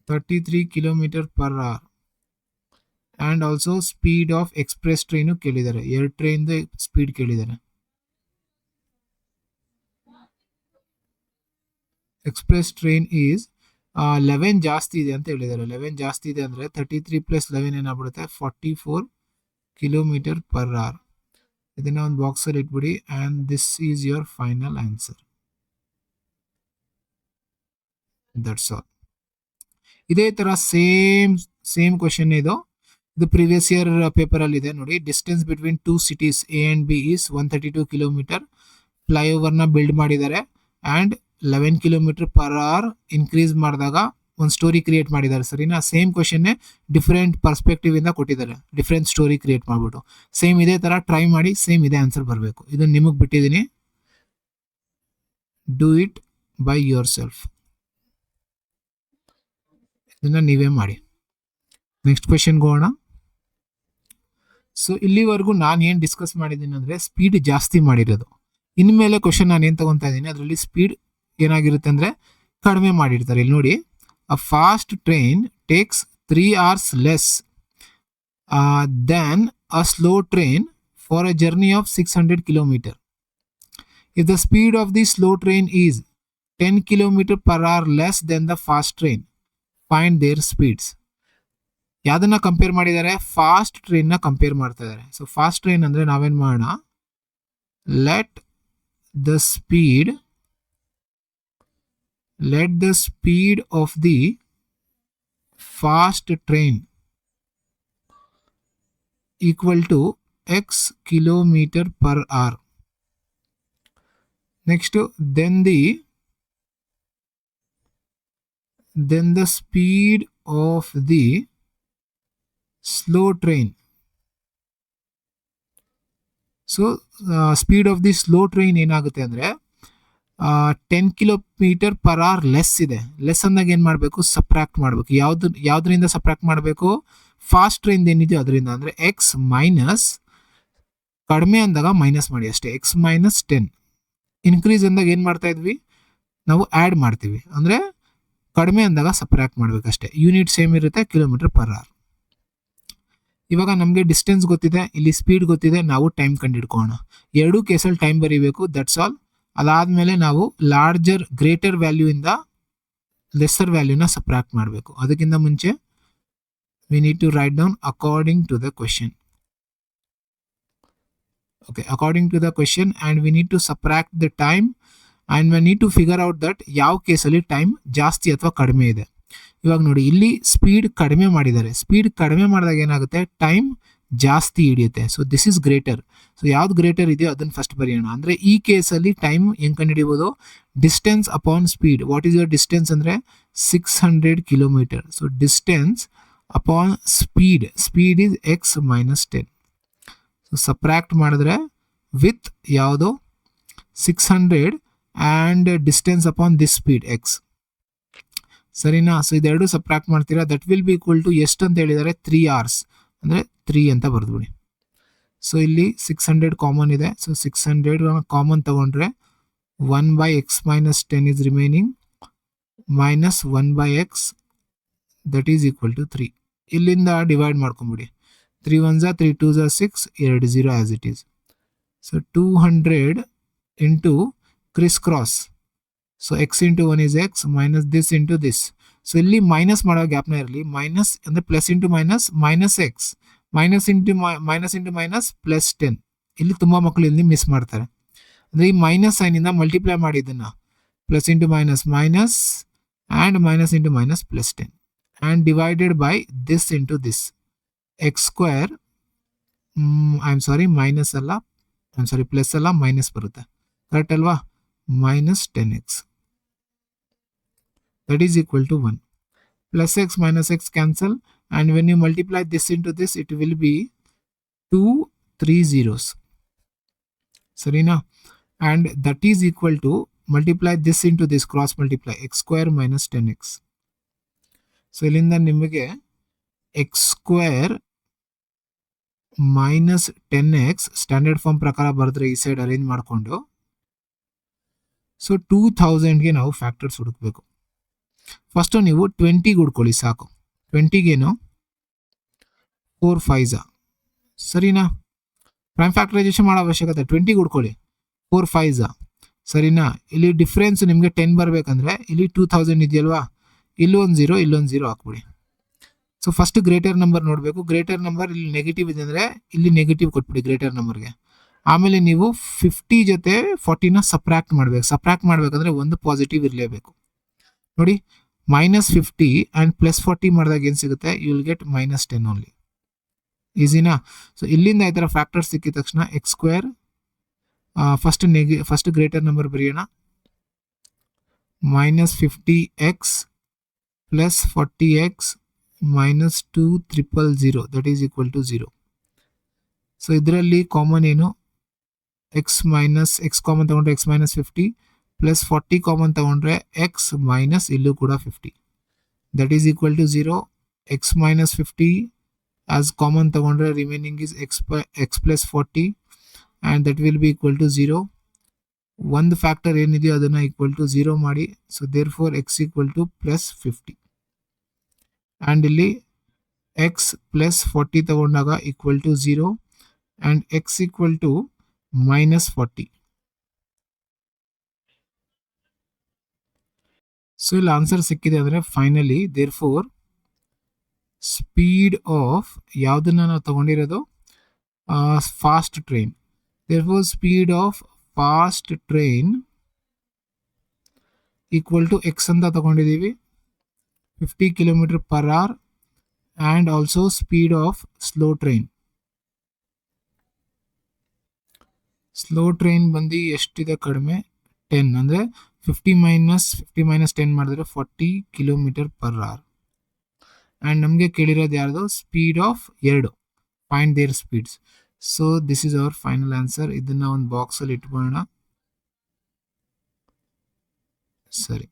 33 km/h. And also speed of express train ಕೇಳಿದ್ದಾರೆ, 2 ಟ್ರೈನ್ ಸ್ಪೀಡ್ ಕೇಳಿದ್ದಾರೆ. ಎಕ್ಸ್ಪ್ರೆಸ್ ಟ್ರೈನ್ ಈಸ್ 11 ಜಾಸ್ತಿ ಇದೆ ಅಂತ ಹೇಳಿದ್ದಾರೆ. 11 ಜಾಸ್ತಿ ಇದೆ ಅಂದರೆ 33 + 11 ಏನಾಗ್ಬಿಡುತ್ತೆ, 44 km/h. ಇದನ್ನ ಒಂದು ಬಾಕ್ಸಲ್ಲಿ ಇಟ್ಬಿಡಿ. And this is your final answer. That's all. ಇದೇ ಥರ ಸೇಮ್ ಕ್ವಶನ್ ಇದು ಪ್ರೀವಿಯಸ್ ಇಯರ್ ಪೇಪರಲ್ಲಿ ಇದೆ ನೋಡಿ. Distance between 2 cities A and B is 132 km. ಫ್ಲೈಓವರ್ನ ಬಿಲ್ಡ್ ಮಾಡಿದ್ದಾರೆ ಆ್ಯಂಡ್ 11 km/h ಇನ್ಕ್ರೀಸ್ ಮಾಡಿದಾಗ ಒಂದು ಸ್ಟೋರಿ ಕ್ರಿಯೇಟ್ ಮಾಡಿದ್ದಾರೆ. ಸರಿನಾ? ಸೇಮ್ ಕ್ವಶನ್ನೇ ಡಿಫ್ರೆಂಟ್ ಪರ್ಸ್ಪೆಕ್ಟಿವ್ ಇಂದ ಕೊಟ್ಟಿದ್ದಾರೆ, ಡಿಫ್ರೆಂಟ್ ಸ್ಟೋರಿ ಕ್ರಿಯೇಟ್ ಮಾಡಿಬಿಟ್ಟು. ಸೇಮ್ ಇದೇ ಥರ ಟ್ರೈ ಮಾಡಿ, ಸೇಮ್ ಇದೇ ಆನ್ಸರ್ ಬರಬೇಕು. ಇದನ್ನು ನಿಮಗೆ ಬಿಟ್ಟಿದ್ದೀನಿ, do it by your self. ಇದನ್ನ ನೀವೇ ಮಾಡಿ. ನೆಕ್ಸ್ಟ್ ಕ್ವೆಶನ್ಗೆ ಹೋಗೋಣ. ಸೊ ಇಲ್ಲಿವರೆಗೂ ನಾನು ಏನು ಡಿಸ್ಕಸ್ ಮಾಡಿದ್ದೀನಿ ಅಂದರೆ ಸ್ಪೀಡ್ ಜಾಸ್ತಿ ಮಾಡಿರೋದು. ಇನ್ಮೇಲೆ ಕ್ವಶನ್ ನಾನು ಏನು ತಗೊತಾ ಇದ್ದೀನಿ, ಅದರಲ್ಲಿ ಸ್ಪೀಡ್ ಏನಾಗಿರುತ್ತೆ ಅಂದರೆ ಕಡಿಮೆ ಮಾಡಿರ್ತಾರೆ. ಇಲ್ಲಿ ನೋಡಿ, a fast train takes 3 hours less than a slow train for a journey of 600 km. If the speed of the slow train is 10 km/h less than the fast train, find their speeds. ಯಾವ್ದನ್ನ compare ಮಾಡಿದ್ದಾರೆ, fast ಟ್ರೈನ್ನ compare ಮಾಡ್ತಾ ಇದ್ದಾರೆ. So fast train ಅಂದರೆ ನಾವೇನು ಮಾಡೋಣ, let the speed of the fast train equal to x km/h. Next then the speed of the slow train. So speed of the slow train ಏನಾಗುತ್ತೆ ಅಂದರೆ 10 km/h less ಇದೆ. Less ಅಂದಾಗ ಏನು ಮಾಡಬೇಕು, subtract ಮಾಡಬೇಕು. ಯಾವುದರಿಂದ ಸಬ್ಟ್ರಾಕ್ಟ್ ಮಾಡಬೇಕು, ಫಾಸ್ಟ್ ಟ್ರೈನ್ ಏನಿದೆಯೋ ಅದರಿಂದ. ಅಂದರೆ ಎಕ್ಸ್ ಮೈನಸ್, ಕಡಿಮೆ ಅಂದಾಗ ಮೈನಸ್ ಮಾಡಿ ಅಷ್ಟೇ, x - 10. ಇನ್ಕ್ರೀಸ್ ಅಂದಾಗ ಏನು ಮಾಡ್ತಾ ಇದ್ವಿ ನಾವು, ಆ್ಯಡ್ ಮಾಡ್ತೀವಿ. ಅಂದರೆ ಕಡಿಮೆ ಅಂದಾಗ ಸಬ್ಟ್ರಾಕ್ಟ್ ಮಾಡಬೇಕಷ್ಟೇ. ಯೂನಿಟ್ ಸೇಮ್ ಇರುತ್ತೆ, km/h. ಇವಾಗ ನಮಗೆ ಡಿಸ್ಟೆನ್ಸ್ ಗೊತ್ತಿದೆ, ಇಲ್ಲಿ ಸ್ಪೀಡ್ ಗೊತ್ತಿದೆ, ನಾವು ಟೈಮ್ ಕಂಡುಹಿಡ್ಕೋಣ. ಎರಡೂ ಕೇಸಲ್ಲಿ ಟೈಮ್ ಬರೀಬೇಕು, ದಟ್ಸ್ ಆಲ್. ಅದಾದಮೇಲೆ ನಾವು ಗ್ರೇಟರ್ ವ್ಯಾಲ್ಯೂ ಇಂದ ಲೆಸ್ಸರ್ ವ್ಯಾಲ್ಯೂನ ಸಬ್ಟ್ರಾಕ್ಟ್ ಮಾಡಬೇಕು. ಅದಕ್ಕಿಂತ ಮುಂಚೆ we need to write down according to the question. Okay, according to the question, and we need to subtract the time, and we need to figure out that ಯಾವ ಕೇಸಲ್ಲಿ time ಜಾಸ್ತಿ ಅಥವಾ ಕಡಿಮೆ ಇದೆ. ಇವಾಗ ನೋಡಿ, ಇಲ್ಲಿ ಸ್ಪೀಡ್ ಕಡಿಮೆ ಮಾಡಿದ್ದಾರೆ. ಸ್ಪೀಡ್ ಕಡಿಮೆ ಮಾಡಿದಾಗ ಏನಾಗುತ್ತೆ, ಟೈಮ್ ಜಾಸ್ತಿ ಹಿಡಿಯುತ್ತೆ. So this is greater. So ಯಾವ್ದು ಗ್ರೇಟರ್ ಇದೆಯೋ ಅದನ್ನು ಫಸ್ಟ್ ಬರೆಯೋಣ. ಅಂದರೆ ಈ ಕೇಸಲ್ಲಿ ಟೈಮ್ ಹೆಂಗೆ ಕಂಡುಹಿಡಿಬೋದು, distance upon speed. What is your distance ಅಂದರೆ 600 km. So distance upon speed is x - 10. So subtract ಮಾಡಿದ್ರೆ ವಿತ್ ಯಾವುದು 600 and distance upon this speed x. ಸರಿನಾ? ಸೊ ಇದೆರಡು ಸಬ್ಟ್ರಾಕ್ಟ್ ಮಾಡ್ತೀರಾ, that will be equal to ಎಷ್ಟು ಅಂತ ಹೇಳಿದ್ದಾರೆ, 3 hours. ಅಂದರೆ 3 ಅಂತ ಬರೆದ್ಬಿಡಿ. ಸೊ ಇಲ್ಲಿ 600 ಕಾಮನ್ ಇದೆ. ಸೊ 600 ಕಾಮನ್ ತಗೊಂಡ್ರೆ 1/x - 10 is remaining minus 1/x, that is equal to 3. ಇಲ್ಲಿಂದ ಡಿವೈಡ್ ಮಾಡ್ಕೊಂಬಿಡಿ. 3 1s are 3 2s are 6, 2 0 as it is. So 200 into criss cross. So X into 1 is x minus this into this. So ಇಲ್ಲಿ minus ಮಾಡೋ ಗ್ಯಾಪ್ನ ಇರಲಿ. Minus ಅಂದರೆ plus into minus x, minus into minus plus 10. ಇಲ್ಲಿ ತುಂಬ ಮಕ್ಕಳು ಇಲ್ಲಿ miss ಮಾಡ್ತಾರೆ. ಅಂದರೆ ಈ ಮೈನಸ್ ಸೈನಿಂದ ಮಲ್ಟಿಪ್ಲೈ ಮಾಡಿ ಇದನ್ನು, plus into minus and minus into minus plus 10 and divided by this into this. x² plus ಅಲ್ಲ ಮೈನಸ್ ಬರುತ್ತೆ, ಕರೆಕ್ಟ್ ಅಲ್ವಾ? minus 10x, that is equal to 1, plus x minus x cancel, and when you multiply this into this, it will be 2 3 zeros. Sarina? And that is equal to, multiply this into this, cross multiply, x square minus 10x. So ಇಲ್ಲಿಂದ ನಿಮಗೆ x square minus 10x standard form ಪ್ರಕಾರ ಬರೆದ್ರೆ ಈ side arrange ಮಾಡಿಕೊಂಡು, so 2000ಗೆ ನಾವು factors ಹುಡುಕ್ಬೇಕು. First ನೀವು 20 ಹುಡ್ಕೊಳ್ಳಿ ಸಾಕು. 20ಗೇನು 4 5 ಸರಿನಾ? ಪ್ರೈಮ್ ಫ್ಯಾಕ್ಟರೈಸೇಷನ್ ಮಾಡೋ ಅವಶ್ಯಕತೆ 20 ಹುಡ್ಕೊಳ್ಳಿ, 4 5 ಸರಿನಾ? ಇಲ್ಲಿ ಡಿಫ್ರೆನ್ಸ್ ನಿಮಗೆ 10 ಬರಬೇಕಂದ್ರೆ ಇಲ್ಲಿ 2000 ಇದೆಯಲ್ವಾ, ಇಲ್ಲೊಂದು 0 ಇಲ್ಲೊಂದು 0 ಹಾಕ್ಬಿಡಿ. ಸೊ ಫಸ್ಟ್ ಗ್ರೇಟರ್ ನಂಬರ್ ನೋಡಬೇಕು. ಗ್ರೇಟರ್ ನಂಬರ್ ಇಲ್ಲಿ ನೆಗೆಟಿವ್ ಇದೆ ಅಂದರೆ ಇಲ್ಲಿ ನೆಗೆಟಿವ್ ಕೊಟ್ಬಿಡಿ ಗ್ರೇಟರ್ ನಂಬರ್ಗೆ. ಆಮೇಲೆ ನೀವು 50 ಜೊತೆ 40ನ ಸಪ್ರಾಕ್ಟ್ ಮಾಡಬೇಕು. ಸಪ್ರಾಕ್ಟ್ ಮಾಡಬೇಕಂದ್ರೆ ಒಂದು ಪಾಸಿಟಿವ್ ಇರಲೇಬೇಕು. ನೋಡಿ, -50 ಆ್ಯಂಡ್ +40 ಮಾಡಿದಾಗ ಏನು ಸಿಗುತ್ತೆ? You will get -10 only. ಈಸಿನಾ? ಸೊ ಇಲ್ಲಿಂದ ಈ ಥರ ಫ್ಯಾಕ್ಟರ್ಸ್ ಸಿಕ್ಕಿದ ತಕ್ಷಣ x square first greater number ಬರೆಯೋಣ. -50x + 40x - 2 000 that is equal to 0. So ಇದರಲ್ಲಿ ಕಾಮನ್ ಏನು? ಎಕ್ಸ್ ಕಾಮನ್ ತಗೊಂಡ್ರೆ x - 50 + 40 ಕಾಮನ್ ತಗೊಂಡ್ರೆ x ಮೈನಸ್ ಇಲ್ಲೂ ಕೂಡ 50 that is equal to 0. x - 50 as common ತಗೊಂಡ್ರೆ remaining is x + 40 and that will be equal to 0. ಒಂದು factor ಏನಿದೆಯೋ ಅದನ್ನು ಈಕ್ವಲ್ ಟು 0 ಮಾಡಿ. So therefore x equal to +50 and ಇಲ್ಲಿ x + 40 ತಗೊಂಡಾಗ equal to 0 and x equal to -40. So ಇಲ್ಲಿ answer ಸಿಕ್ಕಿದೆ ಅಂದರೆ finally therefore speed of ಯಾವುದನ್ನು ನಾವು ತಗೊಂಡಿರೋದು? Fast train. Therefore speed of fast train equal to x ಅಂತ ತಗೊಂಡಿದ್ದೀವಿ, 50 km/h, and also speed of slow train ಬಂದು ಎಷ್ಟಿದೆ ಕಡಿಮೆ? 10 ಅಂದರೆ 50 - 10 ಮಾಡಿದ್ರೆ 40 km/h. ಆ್ಯಂಡ್ ನಮಗೆ ಕೇಳಿರೋದು ಯಾರ್ದು? Speed of 2. Find their speeds. So this is our final answer. ಇದನ್ನು ಒಂದು ಬಾಕ್ಸಲ್ಲಿ ಇಟ್ಕೊಳ್ಳೋಣ. ಸರಿ.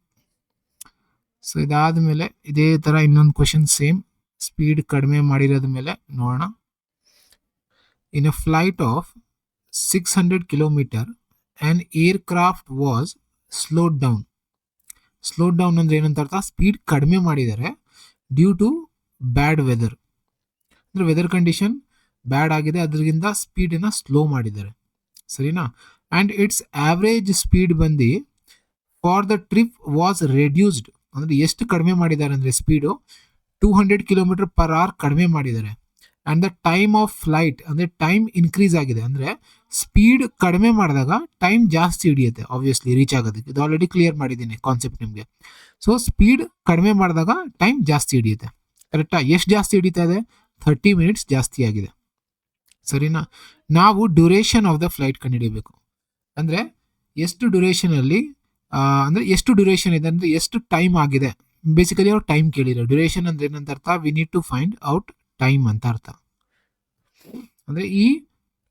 ಸೊ ಇದಾದ ಮೇಲೆ ಇದೇ ಥರ ಇನ್ನೊಂದು ಕ್ವೆಶನ್ ಸೇಮ್ ಸ್ಪೀಡ್ ಕಡಿಮೆ ಮಾಡಿರೋದ ಮೇಲೆ ನೋಡೋಣ. In a flight of 600 km an aircraft was slowed down. Slowed down ಅಂದರೆ ಏನಂತ ಅರ್ಥ? ಸ್ಪೀಡ್ ಕಡಿಮೆ ಮಾಡಿದ್ದಾರೆ ಡ್ಯೂ ಟು ಬ್ಯಾಡ್ ವೆದರ್. ಅಂದರೆ ವೆದರ್ ಕಂಡೀಷನ್ ಬ್ಯಾಡ್ ಆಗಿದೆ, ಅದರಿಂದ ಸ್ಪೀಡನ್ನು ಸ್ಲೋ ಮಾಡಿದ್ದಾರೆ. ಸರಿನಾ? ಆ್ಯಂಡ್ ಇಟ್ಸ್ ಆವ್ರೇಜ್ ಸ್ಪೀಡ್ ಬಂದು for the trip was reduced. ಅಂದರೆ ಎಷ್ಟು ಕಡಿಮೆ ಮಾಡಿದ್ದಾರೆ ಅಂದರೆ ಸ್ಪೀಡು 200 km/h ಕಡಿಮೆ ಮಾಡಿದ್ದಾರೆ. And the time of flight ಅಂದರೆ ಟೈಮ್ ಇನ್ಕ್ರೀಸ್ ಆಗಿದೆ. ಅಂದರೆ ಸ್ಪೀಡ್ ಕಡಿಮೆ ಮಾಡಿದಾಗ ಟೈಮ್ ಜಾಸ್ತಿ ಹಿಡಿಯುತ್ತೆ ಆಬ್ವಿಯಸ್ಲಿ ರೀಚ್ ಆಗೋದಕ್ಕೆ. ಇದು ಆಲ್ರೆಡಿ ಕ್ಲಿಯರ್ ಮಾಡಿದ್ದೀನಿ ಕಾನ್ಸೆಪ್ಟ್ ನಿಮಗೆ. ಸೊ ಸ್ಪೀಡ್ ಕಡಿಮೆ ಮಾಡಿದಾಗ ಟೈಮ್ ಜಾಸ್ತಿ ಹಿಡಿಯುತ್ತೆ. ಕರೆಕ್ಟಾ? ಎಷ್ಟು ಜಾಸ್ತಿ ಹಿಡಿತಾ ಇದೆ? 30 ಮಿನಿಟ್ಸ್ ಜಾಸ್ತಿ ಆಗಿದೆ. ಸರಿನಾ? ನಾವು ಡ್ಯೂರೇಷನ್ ಆಫ್ ದ ಫ್ಲೈಟ್ ಕಂಡುಹಿಡಿಯಬೇಕು. ಅಂದರೆ ಎಷ್ಟು ಡ್ಯೂರೇಷನಲ್ಲಿ ಅಂದರೆ ಎಷ್ಟು ಡ್ಯೂರೇಷನ್ ಇದೆ ಅಂದರೆ ಎಷ್ಟು ಟೈಮ್ ಆಗಿದೆ. ಬೇಸಿಕಲಿ ಅವ್ರು ಟೈಮ್ ಕೇಳಿರೋ. ಡ್ಯೂರೇಷನ್ ಅಂದರೆ ಏನಂತ ಅರ್ಥ? We need to find out time ಅಂತ ಅರ್ಥ. ಅಂದರೆ ಈ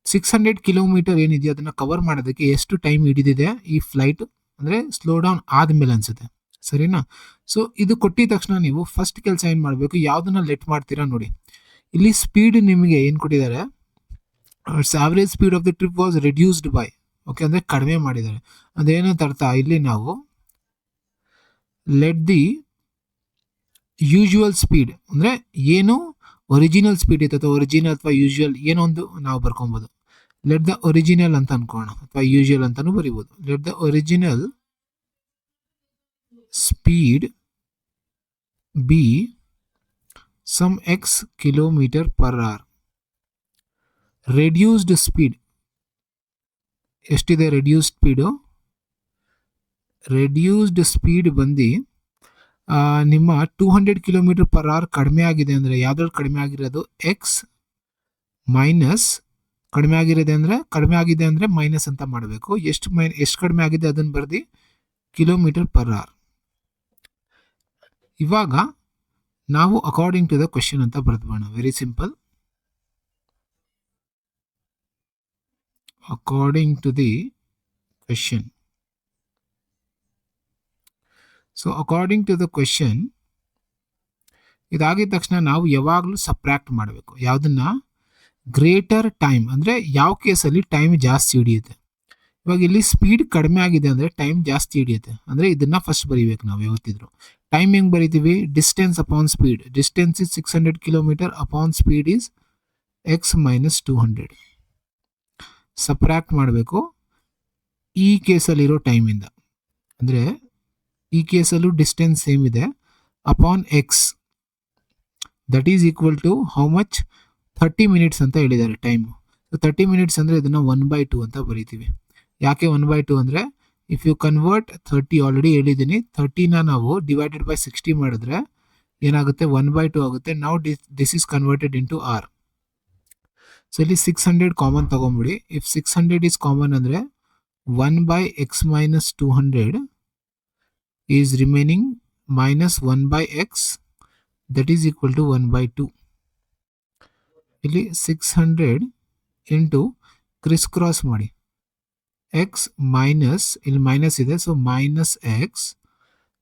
600 km ಏನಿದೆಯೋ ಅದನ್ನು ಕವರ್ ಮಾಡೋದಕ್ಕೆ ಎಷ್ಟು ಟೈಮ್ ಹಿಡಿದಿದೆ ಈ ಫ್ಲೈಟ್, ಅಂದರೆ ಸ್ಲೋ ಡೌನ್ ಆದಮೇಲೆ ಅನಿಸುತ್ತೆ. ಸರಿನಾ? ಸೊ ಇದು ಕೊಟ್ಟಿದ ತಕ್ಷಣ ನೀವು ಫಸ್ಟ್ ಕೆಲಸ ಏನು ಮಾಡಬೇಕು? ಯಾವುದನ್ನು ಲೆಟ್ ಮಾಡ್ತೀರಾ ನೋಡಿ. ಇಲ್ಲಿ ಸ್ಪೀಡ್ ನಿಮಗೆ ಏನು ಕೊಟ್ಟಿದ್ದಾರೆ? Average speed of the trip was reduced by. Okay, ಅಂದರೆ ಕಡಿಮೆ ಮಾಡಿದ್ದಾರೆ. ಅದೇನಂತ ಅರ್ಥ? ಇಲ್ಲಿ ನಾವು ಲೆಟ್ ದಿ ಯೂಶುವಲ್ ಸ್ಪೀಡ್ ಅಂದರೆ ಏನು ಒರಿಜಿನಲ್ ಸ್ಪೀಡ್ ಇತ್ತು ಅಥವಾ ಒರಿಜಿನಲ್ ಅಥವಾ ಯೂಶುವಲ್ ಏನೋ ಒಂದು ನಾವು ಬರ್ಕೊಬೋದು. ಲೆಟ್ ದ ಒರಿಜಿನಲ್ ಅಂತ ಅನ್ಕೋಣ ಅಥವಾ ಯೂಶುವಲ್ ಅಂತಾನು ಬರಿಬೋದು. Let the original speed be some x km/h. Reduced speed ಎಷ್ಟಿದೆ? ರೆಡ್ಯೂಸ್ಡ್ ಸ್ಪೀಡ್ ಬಂದು ನಿಮ್ಮ 200 km/h ಕಡಿಮೆ ಆಗಿದೆ ಅಂದರೆ ಯಾವ್ದ್ರಲ್ಲಿ ಕಡಿಮೆ ಆಗಿರೋದು? ಎಕ್ಸ್ ಮೈನಸ್ ಕಡಿಮೆ ಆಗಿದೆ ಅಂದರೆ ಮೈನಸ್ ಅಂತ ಮಾಡಬೇಕು. ಎಷ್ಟು ಕಡಿಮೆ ಆಗಿದೆ ಅದನ್ನು ಬರ್ದು km/h. ಇವಾಗ ನಾವು ಅಕಾರ್ಡಿಂಗ್ ಟು ದ ಕ್ವೆಶನ್ ಅಂತ ಬರೆದ್ಬೋಣ. Very simple. According to the question. So according to the question ಇದಾಗಿದ ತಕ್ಷಣ ನಾವು ಯಾವಾಗಲೂ ಸಬ್ಟ್ರಾಕ್ಟ್ ಮಾಡಬೇಕು. ಯಾವುದನ್ನ? ಗ್ರೇಟರ್ ಟೈಮ್ ಅಂದರೆ ಯಾವ ಕೇಸಲ್ಲಿ ಟೈಮ್ ಜಾಸ್ತಿ ಹಿಡಿಯುತ್ತೆ. ಇವಾಗ ಇಲ್ಲಿ ಸ್ಪೀಡ್ ಕಡಿಮೆ ಆಗಿದೆ ಅಂದರೆ ಟೈಮ್ ಜಾಸ್ತಿ ಹಿಡಿಯುತ್ತೆ. ಅಂದರೆ ಇದನ್ನ ಫಸ್ಟ್ ಬರೀಬೇಕು ನಾವು ಯಾವತ್ತಿದ್ರು. ಟೈಮ್ ಹೆಂಗೆ ಬರಿತೀವಿ? Distance upon speed. Distance is 600 kilometre upon speed is x minus 200. Subtract ಮಾಡಬೇಕು ಈ ಕೇಸಲ್ಲಿರೋ ಟೈಮಿಂದ. ಅಂದರೆ ಈ ಕೇಸಲ್ಲೂ ಡಿಸ್ಟೆನ್ಸ್ ಸೇಮ್ ಇದೆ upon x. That is equal to how much? 30 minutes ಅಂತ ಹೇಳಿದ್ದಾರೆ ಟೈಮು. ಸೊ 30 ಮಿನಿಟ್ಸ್ ಅಂದರೆ ಇದನ್ನು 1/2 ಅಂತ ಬರಿತೀವಿ. ಯಾಕೆ 1/2 ಅಂದರೆ ಇಫ್ ಯು ಕನ್ವರ್ಟ್ 30, ಆಲ್ರೆಡಿ ಹೇಳಿದ್ದೀನಿ, 30ನ ನಾವು ಡಿವೈಡೆಡ್ ಬೈ 60 ಮಾಡಿದ್ರೆ ಏನಾಗುತ್ತೆ? 1/2 ಆಗುತ್ತೆ. ನಾವು this is converted into hour. So ಇಲ್ಲಿ 600 ಕಾಮನ್ ತಗೊಂಬಿಡಿ. ಇಫ್ 600 ಈಸ್ ಕಾಮನ್ ಅಂದರೆ 1/x minus 200 is remaining minus 1/x, that is equal to 1/2. ಇಲ್ಲಿ 600 ಇಂಟು ಕ್ರಿಸ್ ಕ್ರಾಸ್ ಮಾಡಿ, ಎಕ್ಸ್ ಮೈನಸ್, ಇಲ್ಲಿ ಮೈನಸ್ ಇದೆ, so minus x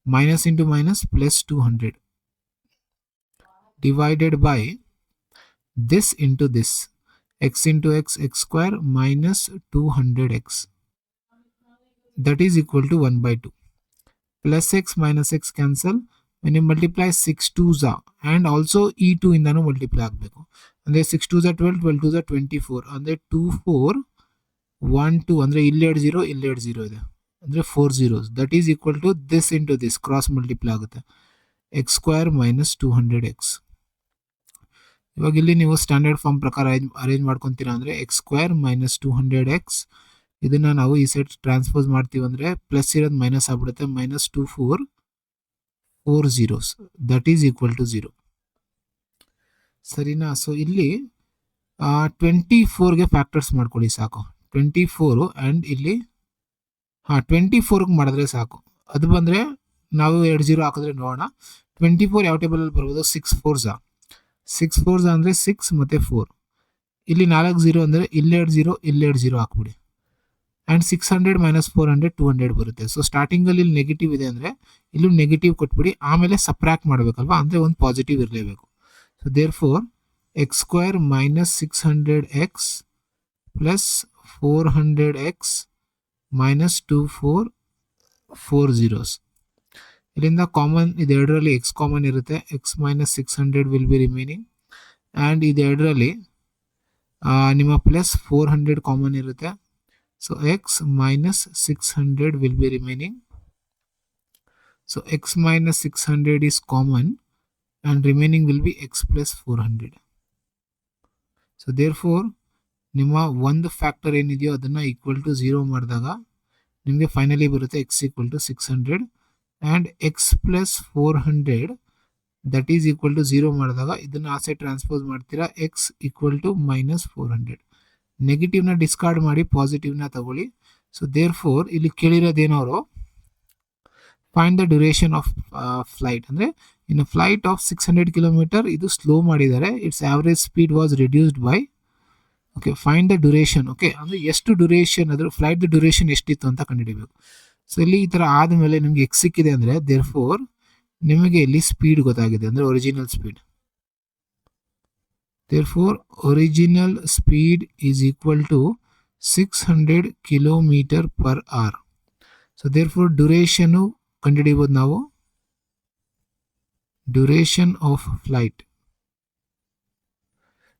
minus into minus plus 200 divided by this into this, x into x, x square minus 200x, that is equal to 1/2. Plus x minus x cancel. When you multiply 6 2s are, and also e2 ಇಂದಾನು multiply ಆಗಬೇಕು. ಅಂದರೆ 6 2s are 12, 12 2s are 24. ಅಂದರೆ 2 4 1 2 ಅಂದರೆ ಇಲ್ಲಿ 2 0, ಇಲ್ಲಿ 2 0 ಇದೆ, ಅಂದರೆ 4 zeros. That is equal to this into this, cross multiply ಆಗುತ್ತೆ, x square minus 200x. ಇವಾಗ ಇಲ್ಲಿ ನೀವು ಸ್ಟ್ಯಾಂಡರ್ಡ್ ಫಾರ್ಮ್ ಪ್ರಕಾರ ಅರೇಂಜ್ ಮಾಡ್ಕೊತೀರಾ ಅಂದರೆ ಎಕ್ಸ್ ಸ್ಕ್ವೇರ್ ಮೈನಸ್ 200x, ಇದನ್ನು ನಾವು ಈ ಸೈಡ್ ಟ್ರಾನ್ಸ್ಪೋಸ್ ಮಾಡ್ತೀವಿ ಅಂದರೆ ಪ್ಲಸ್ ಇರೋದು ಮೈನಸ್ ಆಗ್ಬಿಡುತ್ತೆ, minus 2 4 4 zeros, that is equal to 0. ಸರಿನಾ? ಸೊ ಇಲ್ಲಿ 24ಗೆ ಫ್ಯಾಕ್ಟರ್ಸ್ ಮಾಡ್ಕೊಳ್ಳಿ ಸಾಕು. 24 ಆ್ಯಂಡ್ ಇಲ್ಲಿ 24ಗೆ ಮಾಡಿದ್ರೆ ಸಾಕು. ಅದು ಬಂದರೆ ನಾವು 2 0 ಹಾಕಿದ್ರೆ ನೋಡೋಣ. 24 ಯಾವ ಟೇಬಲಲ್ಲಿ ಬರ್ಬೋದು? 6 4s, 6 4s ಅಂದರೆ 6 ಮತ್ತು 4. ಇಲ್ಲಿ 4 0 ಅಂದರೆ ಇಲ್ಲಿ 2 0, ಇಲ್ಲಿ 2 0 ಹಾಕ್ಬಿಡಿ. ಆ್ಯಂಡ್ 600 ಮೈನಸ್ 400 200 ಬರುತ್ತೆ. ಸೊ ಸ್ಟಾರ್ಟಿಂಗಲ್ಲಿ ಇಲ್ಲಿ ನೆಗೆಟಿವ್ ಇದೆ ಅಂದರೆ ಇಲ್ಲೂ ನೆಗೆಟಿವ್ ಕೊಟ್ಬಿಡಿ, ಆಮೇಲೆ ಸಪ್ರಾಕ್ಟ್ ಮಾಡಬೇಕಲ್ವಾ, ಅಂದರೆ ಒಂದು ಪಾಸಿಟಿವ್ ಇರಲೇಬೇಕು. So therefore x square minus 600x plus 400x minus 2 4 4 zeros. ಇಲ್ಲಿಂದ ಕಾಮನ್, ಇದೆರಡರಲ್ಲಿ ಎಕ್ಸ್ ಕಾಮನ್ ಇರುತ್ತೆ, x minus 600 will be remaining. And ಇದೆರಡರಲ್ಲಿ ನಿಮ್ಮ ಪ್ಲಸ್ 400 ಕಾಮನ್ ಇರುತ್ತೆ. So x minus 600 will be remaining. So x minus 600 is common and remaining will be x plus 400. So therefore ನಿಮ್ಮ ಒಂದು factor ಏನಿದೆಯೋ ಅದನ್ನು equal to 0 ಮಾಡಿದಾಗ ನಿಮಗೆ finally ಬರುತ್ತೆ x equal to 600 and x plus 400 that is equal to 0 ಮಾಡಿದಾಗ ಇದನ್ನು ಆ ಸೈಡ್ ಟ್ರಾನ್ಸ್ಪೋಸ್ ಮಾಡ್ತೀರಾ, ಎಕ್ಸ್ ಈಕ್ವಲ್ ಟು ಮೈನಸ್ 400. ನೆಗೆಟಿವ್ನ ಡಿಸ್ಕಾರ್ಡ್ ಮಾಡಿ, ಪಾಸಿಟಿವ್ನ ತಗೊಳ್ಳಿ. ಸೊ ದೇರ್ ಫೋರ್ ಇಲ್ಲಿ ಕೇಳಿರೋದೇನವರು find the duration of flight, ಅಂದರೆ ಇನ್ನು ಫ್ಲೈಟ್ ಆಫ್ 600 ಕಿಲೋಮೀಟರ್ ಇದು ಸ್ಲೋ ಮಾಡಿದ್ದಾರೆ, its average speed was reduced by, okay, find the duration. Okay, ಅಂದರೆ ಎಷ್ಟು ಡ್ಯೂರೇಷನ್, ಅದ್ರ ಫ್ಲೈಟ್ ಡ್ಯೂರೇಷನ್ ಎಷ್ಟಿತ್ತು ಅಂತ ಕಂಡುಹಿಡಿಬೇಕು. ಸೊ ಇಲ್ಲಿ ಈ ಥರ ಆದಮೇಲೆ ನಿಮಗೆ ಎಕ್ಸ್ ಸಿಕ್ಕಿದೆ ಅಂದರೆ ದೇರ್ ಫೋರ್ ನಿಮಗೆ ಇಲ್ಲಿ ಸ್ಪೀಡ್ ಗೊತ್ತಾಗಿದೆ, ಅಂದರೆ original speed. Therefore, original speed is equal to 600 kilometer per hour. So therefore, duration ಕಂಡುಹಿಡಿಯಬಹುದು ನಾವು, duration of flight.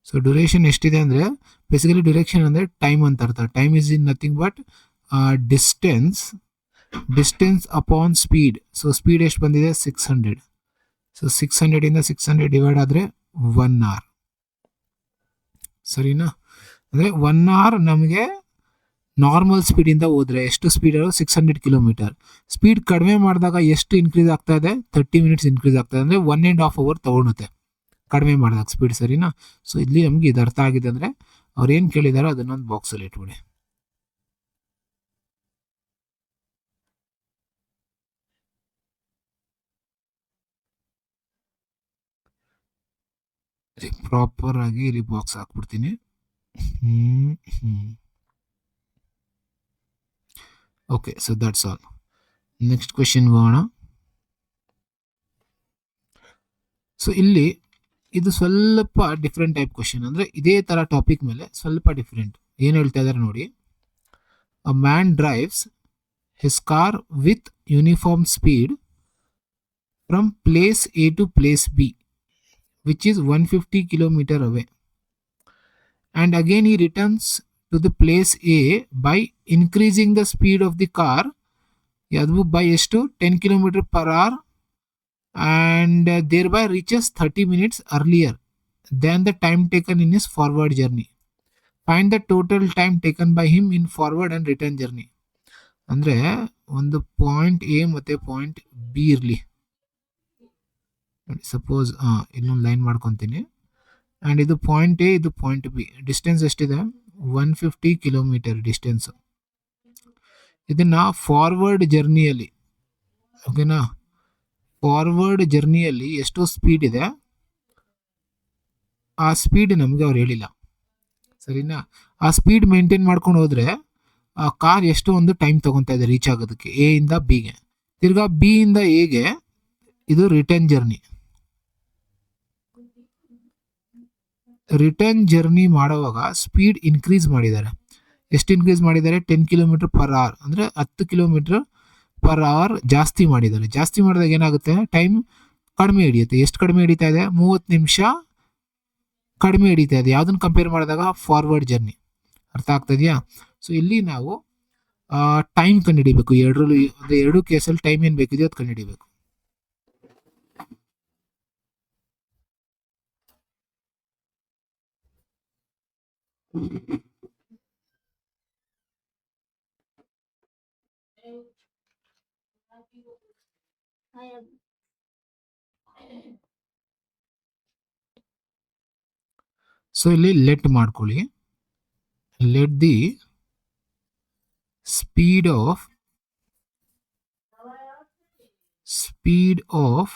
So duration ಎಷ್ಟಿದೆ ಅಂದರೆ ಬೇಸಿಕಲಿ ಡ್ಯೂರೇಷನ್ ಅಂದರೆ ಟೈಮ್ ಅಂತ ಅರ್ಥ. Time is in nothing but distance upon speed. So speed ಎಷ್ಟು ಬಂದಿದೆ? 600. So 600 ಇಂದ 600 ಡಿವೈಡ್ ಆದರೆ 1 hour. ಸರಿನಾ? ಅಂದರೆ 1 hour ನಮಗೆ ನಾರ್ಮಲ್ ಸ್ಪೀಡಿಂದ ಹೋದರೆ ಎಷ್ಟು ಸ್ಪೀಡ್? 600 ಕಿಲೋಮೀಟರ್. ಸ್ಪೀಡ್ ಕಡಿಮೆ ಮಾಡಿದಾಗ ಎಷ್ಟು ಇನ್ಕ್ರೀಸ್ ಆಗ್ತಾ ಇದೆ? 30 ಮಿನಿಟ್ಸ್ ಇನ್ಕ್ರೀಸ್ ಆಗ್ತಾ ಇದೆ, ಅಂದರೆ 1.5 hour ತೊಗೊಳುತ್ತೆ ಕಡಿಮೆ ಮಾಡಿದಾಗ ಸ್ಪೀಡ್. ಸರಿನಾ? ಸೊ ಇಲ್ಲಿ ನಮ್ಗೆ ಇದು ಅರ್ಥ ಆಗಿದೆ ಅಂದರೆ ಅವ್ರು ಏನು ಕೇಳಿದಾರೋ ಅದನ್ನೊಂದು ಬಾಕ್ಸಲ್ಲಿ ಇಟ್ಬಿಡಿ. ಪ್ರಾಪರ್ ಆಗಿ ಇಲ್ಲಿ ಬಾಕ್ಸ್ ಹಾಕ್ಬಿಡ್ತೀನಿ. Okay, so that's all. Next question ಹೋಗೋಣ. ಸೊ ಇಲ್ಲಿ ಇದು ಸ್ವಲ್ಪ ಡಿಫ್ರೆಂಟ್ ಟೈಪ್ ಕ್ವೆಶನ್, ಅಂದ್ರೆ ಇದೇ ತರ ಟಾಪಿಕ್ ಮೇಲೆ ಸ್ವಲ್ಪ ಡಿಫ್ರೆಂಟ್. ಏನು ಹೇಳ್ತಾ ಇದಾರೆ ನೋಡಿ. A man drives his car with uniform speed from place a to place b which is 150 kilometer away, and again he returns to the place A by increasing the speed of the car yadu by ಎಷ್ಟು 10 km per hour, and thereby reaches 30 minutes earlier than the time taken in his forward journey. Find the total time taken by him in forward and return journey. ಅಂದ್ರೆ ಒಂದು point A ಮತ್ತೆ point B ಇರಲಿ. Suppose ಇಲ್ಲೊಂದು line ಮಾಡ್ಕೊತೀನಿ, and ಇದು point A, ಇದು point B. Distance ಎಷ್ಟಿದೆ? 150 kilometre distance. ಇದನ್ನ ಫಾರ್ವರ್ಡ್ ಜರ್ನಿಯಲ್ಲಿ, ಓಕೆನಾ, ಫಾರ್ವರ್ಡ್ ಜರ್ನಿಯಲ್ಲಿ ಎಷ್ಟು ಸ್ಪೀಡ್ ಇದೆ ಆ ಸ್ಪೀಡ್ ನಮಗೆ ಅವ್ರು ಹೇಳಿಲ್ಲ, ಸರಿನಾ? ಆ ಸ್ಪೀಡ್ ಮೇಂಟೈನ್ ಮಾಡ್ಕೊಂಡು ಹೋದ್ರೆ ಆ ಕಾರ್ ಎಷ್ಟು ಒಂದು ಟೈಮ್ ತಗೊತಾ ಇದೆ ರೀಚ್ ಆಗೋದಕ್ಕೆ ಎ ಇಂದ ಬಿಗೆ. ತಿರ್ಗಾ ಬಿ ಇಂದ ಎಗೆ ಇದು ರಿಟರ್ನ್ ಜರ್ನಿ. ರಿಟರ್ನ್ ಜರ್ನಿ ಮಾಡುವಾಗ ಸ್ಪೀಡ್ ಇನ್ಕ್ರೀಸ್ ಮಾಡಿದ್ದಾರೆ. ಎಷ್ಟು ಇನ್ಕ್ರೀಸ್ ಮಾಡಿದ್ದಾರೆ? 10 ಕಿಲೋಮೀಟರ್ ಪರ್ ಅವರ್, ಅಂದರೆ 10 ಕಿಲೋಮೀಟರ್ ಪರ್ ಅವರ್ ಜಾಸ್ತಿ ಮಾಡಿದ್ದಾರೆ. ಜಾಸ್ತಿ ಮಾಡಿದಾಗ ಏನಾಗುತ್ತೆ? ಟೈಮ್ ಕಡಿಮೆ ಹಿಡಿಯುತ್ತೆ. ಎಷ್ಟು ಕಡಿಮೆ ಹಿಡಿತಾ ಇದೆ? 30 ನಿಮಿಷ ಕಡಿಮೆ ಹಿಡಿತಾ ಇದೆ. ಯಾವುದನ್ನು ಕಂಪೇರ್ ಮಾಡಿದಾಗ? Forward journey. ಅರ್ಥ ಆಗ್ತದೆಯಾ? ಸೊ ಇಲ್ಲಿ ನಾವು ಟೈಮ್ ಕಂಡುಹಿಡಿಬೇಕು. ಎರಡು ಕೇಸಲ್ಲಿ ಟೈಮ್ ಏನು ಬೇಕಿದೆಯೋ ಅದು ಕಂಡುಹಿಡಿಬೇಕು. ಸೊ ಇಲ್ಲಿ ಲೆಟ್ ಮಾಡ್ಕೊಳ್ಳಿ. ಲೆಟ್ ದಿ ಸ್ಪೀಡ್ ಆಫ್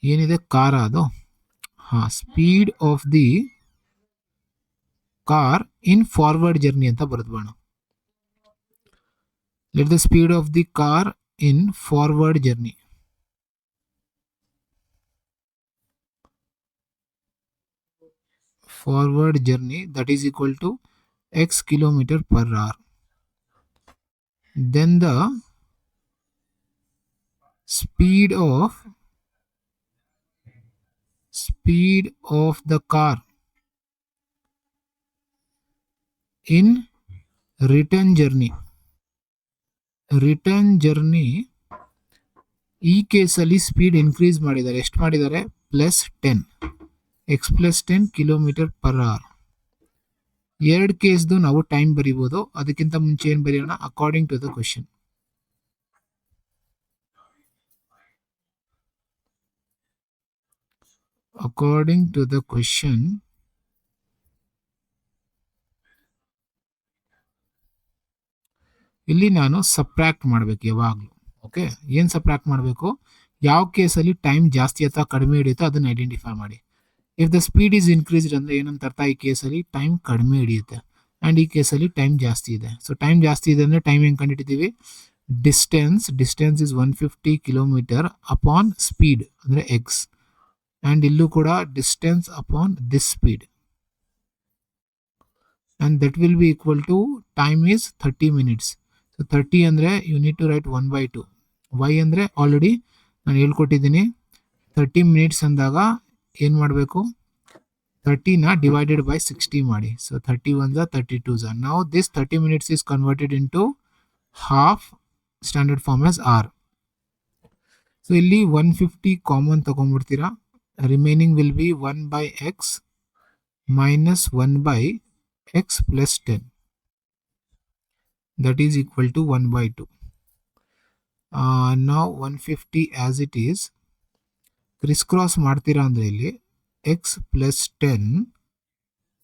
ಏನಿದೆ ಕಾರ್, ಅದು speed of the car in forward journey ಅಂತ ಬರೆದ್ಬೋಣ. Let the speed of the car in forward journey. Forward journey, that is equal to x kilometer per hour. Then the speed of the car in return journey. ಈ ಕೇಸಲ್ಲಿ speed increase ಮಾಡಿದ್ದಾರೆ. ಎಷ್ಟು ಮಾಡಿದ್ದಾರೆ? +10, x +10 kilometre per hour. ಎರಡು ಕೇಸ್ದು ನಾವು time ಬರಿಬೋದು. ಅದಕ್ಕಿಂತ ಮುಂಚೆ ಏನು ಬರೆಯೋಣ? According to the question. According to the question ಇಲ್ಲಿ ನಾನು ಸಬ್ಟ್ರಾಕ್ಟ್ ಮಾಡಬೇಕು ಯಾವಾಗಲೂ. ಓಕೆ, ಏನು ಸಬ್ಟ್ರಾಕ್ಟ್ ಮಾಡಬೇಕು? ಯಾವ ಕೇಸಲ್ಲಿ ಟೈಮ್ ಜಾಸ್ತಿ ಅಥವಾ ಕಡಿಮೆ ಹಿಡಿಯುತ್ತೋ ಅದನ್ನು ಐಡೆಂಟಿಫೈ ಮಾಡಿ. If the speed is increased ಅಂದರೆ ಏನಂತ ಅರ್ಥ? ಈ ಕೇಸಲ್ಲಿ ಟೈಮ್ ಕಡಿಮೆ ಹಿಡಿಯುತ್ತೆ, ಆ್ಯಂಡ್ ಈ ಕೇಸಲ್ಲಿ ಟೈಮ್ ಜಾಸ್ತಿ ಇದೆ. ಸೊ ಟೈಮ್ ಜಾಸ್ತಿ ಇದೆ ಅಂದರೆ ಟೈಮ್ ಹೆಂಗೆ ಕಂಡುಹಿಡಿತೀವಿ? Distance is 150 kilometre upon speed ಅಂದರೆ ಎಕ್ಸ್, ಆ್ಯಂಡ್ ಇಲ್ಲೂ ಕೂಡ distance upon this speed, and that will be equal to time is 30 minutes. So 30 ಅಂದರೆ you need to write 1/2. Why ಅಂದರೆ ಆಲ್ರೆಡಿ ನಾನು ಹೇಳ್ಕೊಟ್ಟಿದ್ದೀನಿ. 30 ಮಿನಿಟ್ಸ್ ಅಂದಾಗ ಏನು ಮಾಡಬೇಕು? 30ನ ಡಿವೈಡೆಡ್ ಬೈ 60 ಮಾಡಿ. So 31 32. Now this 30 minutes is converted into half, standard form as hour. So ಇಲ್ಲಿ 150 common ತಗೊಂಡ್ಬಿಡ್ತೀರಾ. Remaining will be 1/x minus 1/x plus 10. That is equal to 1/2. Now 150 as it is, crisscross ಮಾಡ್ತೀರಾ ಅಂದರೆ ಇಲ್ಲಿ x plus 10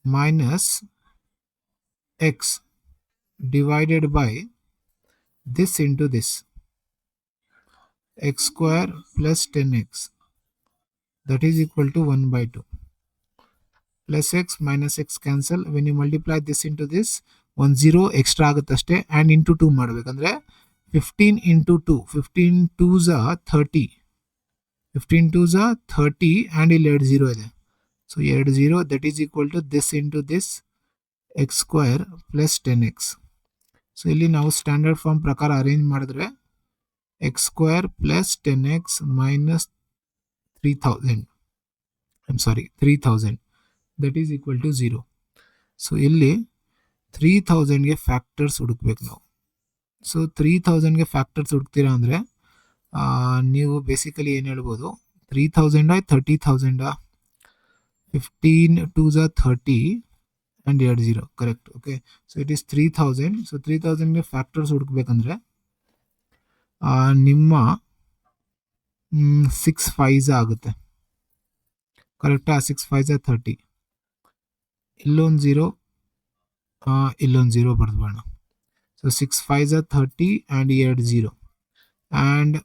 minus x divided by this into this, x square plus 10x, that is equal to 1/2. Plus x minus x cancel. When you multiply this into this ಒಂದು 0 extra ಆಗುತ್ತೆ ಅಷ್ಟೇ. And into 2 ಮಾಡಬೇಕಂದ್ರೆ 15 into 2, 15 2s 30, 15 2s 30 and ಇಲ್ಲಿ 2 0 ಇದೆ. So 2 0 that is equal to this into this x square plus 10x. So ಇಲ್ಲಿ ನಾವು standard form ಪ್ರಕಾರ arrange ಮಾಡಿದ್ರೆ x square plus 10x minus 3000 that is equal to 0. So ಇಲ್ಲಿ 3000ಗೆ factors ಹುಡುಕ್ಬೇಕು ನಾವು. ಸೊ 3000ಗೆ ಫ್ಯಾಕ್ಟರ್ಸ್ ಹುಡುಕ್ತೀರಾ ಅಂದರೆ ನೀವು ಬೇಸಿಕಲಿ ಏನು ಹೇಳ್ಬೋದು, 3000 30,000 15 2s 30 and 2 0 correct. Okay, so it is 3000. ಸೊ 3000ಗೆ ಫ್ಯಾಕ್ಟರ್ಸ್ ಹುಡುಕ್ಬೇಕಂದ್ರೆ ನಿಮ್ಮ 6 5s ಆಗುತ್ತೆ ಕರೆಕ್ಟಾ. 6 5s 30, ಇಲ್ಲೊಂದು 0 ಇಲ್ಲೊಂದು 0 ಬರೆದ್ಬೇಡ. So 6 5s 30 and 2 0 and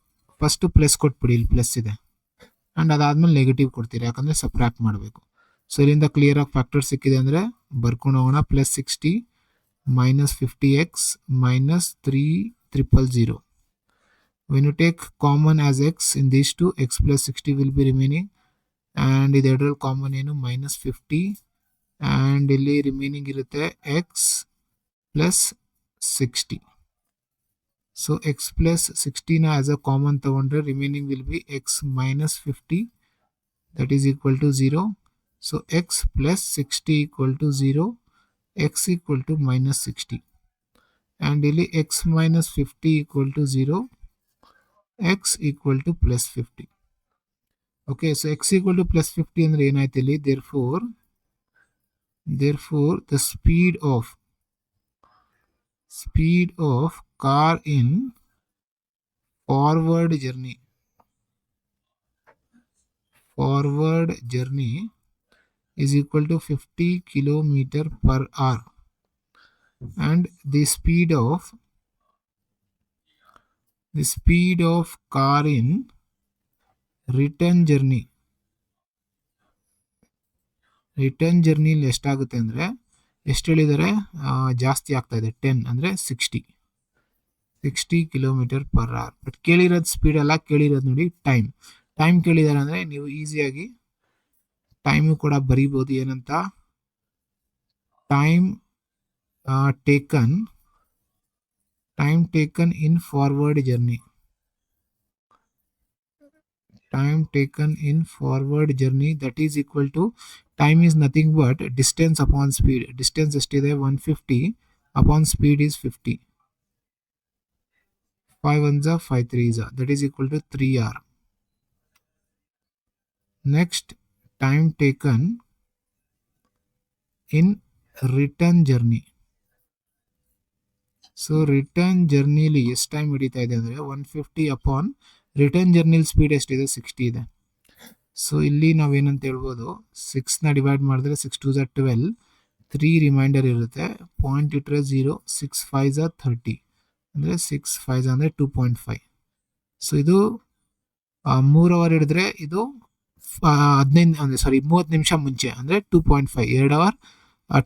first plus ಕೊಟ್ಬಿಡಿ, ಇಲ್ಲಿ ಪ್ಲಸ್ ಇದೆ. ಆ್ಯಂಡ್ ಅದಾದಮೇಲೆ ನೆಗೆಟಿವ್ ಕೊಡ್ತೀರಿ, ಯಾಕಂದರೆ ಸಬ್ಟ್ರಾಕ್ಟ್ ಮಾಡಬೇಕು. ಸೊ ಇಲ್ಲಿಂದ ಕ್ಲಿಯರಾಗಿ ಫ್ಯಾಕ್ಟರ್ ಸಿಕ್ಕಿದೆ ಅಂದರೆ ಬರ್ಕೊಂಡು ಹೋಗೋಣ. Plus 60 minus 50x minus 3,000. When you take common as x in these two, x plus 60 will be remaining. And ಇದೆರಡರಲ್ಲಿ ಕಾಮನ್ ಏನು ಮೈನಸ್ 50 ಆ್ಯಂಡ್ ಇಲ್ಲಿ ರಿಮೈನಿಂಗ್ ಇರುತ್ತೆ x plus 60. So x plus 60ನ ಆಸ್ ಅ ಕಾಮನ್ ತಗೊಂಡ್ರೆ remaining will be x minus 50 that is equal to 0. So x plus 60 equal to 0, x equal to minus 60 and ಇಲ್ಲಿ x minus 50 equal to 0, x equal to plus 50. Okay, so x equal to plus 50 ಅಂದರೆ ಏನಾಯ್ತು ಇಲ್ಲಿ, therefore the speed of car in forward journey is equal to 50 kilometer per hour, and the speed of car in return journey ಎಷ್ಟಾಗುತ್ತೆ ಅಂದರೆ ಎಷ್ಟು ಹೇಳಿದ್ದಾರೆ, ಜಾಸ್ತಿ ಆಗ್ತಾ ಇದೆ 10 ಅಂದರೆ 60 ಕಿಲೋಮೀಟರ್ ಪರ್ ಅವರ್. ಬಟ್ ಕೇಳಿರೋದು ಸ್ಪೀಡ್ ಅಲ್ಲ, ಕೇಳಿರೋದು ನೋಡಿ ಟೈಮ್ ಕೇಳಿದ್ದಾರೆ ಅಂದರೆ ನೀವು ಈಸಿಯಾಗಿ ಟೈಮು ಕೂಡ ಬರೀಬೋದು. ಏನಂತ, time taken in forward journey. Time taken in forward journey that is equal to, time is nothing but distance upon speed. Distance ಎಷ್ಟಿದೆ 150 upon speed is 50. 5 1s 5 3s that is equal to 3 hour. Next, time taken in return journey. So return ಜರ್ನಿಲಿ ಎಷ್ಟು time ಹಿಡಿತಾ ಇದೆ ಅಂದರೆ 150 upon return ಜರ್ನಿಲಿ speed ಎಷ್ಟಿದೆ 60 ಇದೆ. So ಇಲ್ಲಿ ನಾವೇನಂತ ಹೇಳ್ಬೋದು, 6ನ ಡಿವೈಡ್ ಮಾಡಿದ್ರೆ 6 2s 12, 3 ರಿಮೈಂಡರ್ ಇರುತ್ತೆ, ಪಾಯಿಂಟ್ ಇಟ್ಟರೆ 0, 6 5s 30 ಅಂದರೆ 6 5s ಅಂದರೆ 2.5. ಸೊ ಇದು 3 ಅವರ್ ಹಿಡಿದ್ರೆ ಇದು 30 ನಿಮಿಷ ಮುಂಚೆ ಅಂದರೆ 2.5, 2 ಅವರ್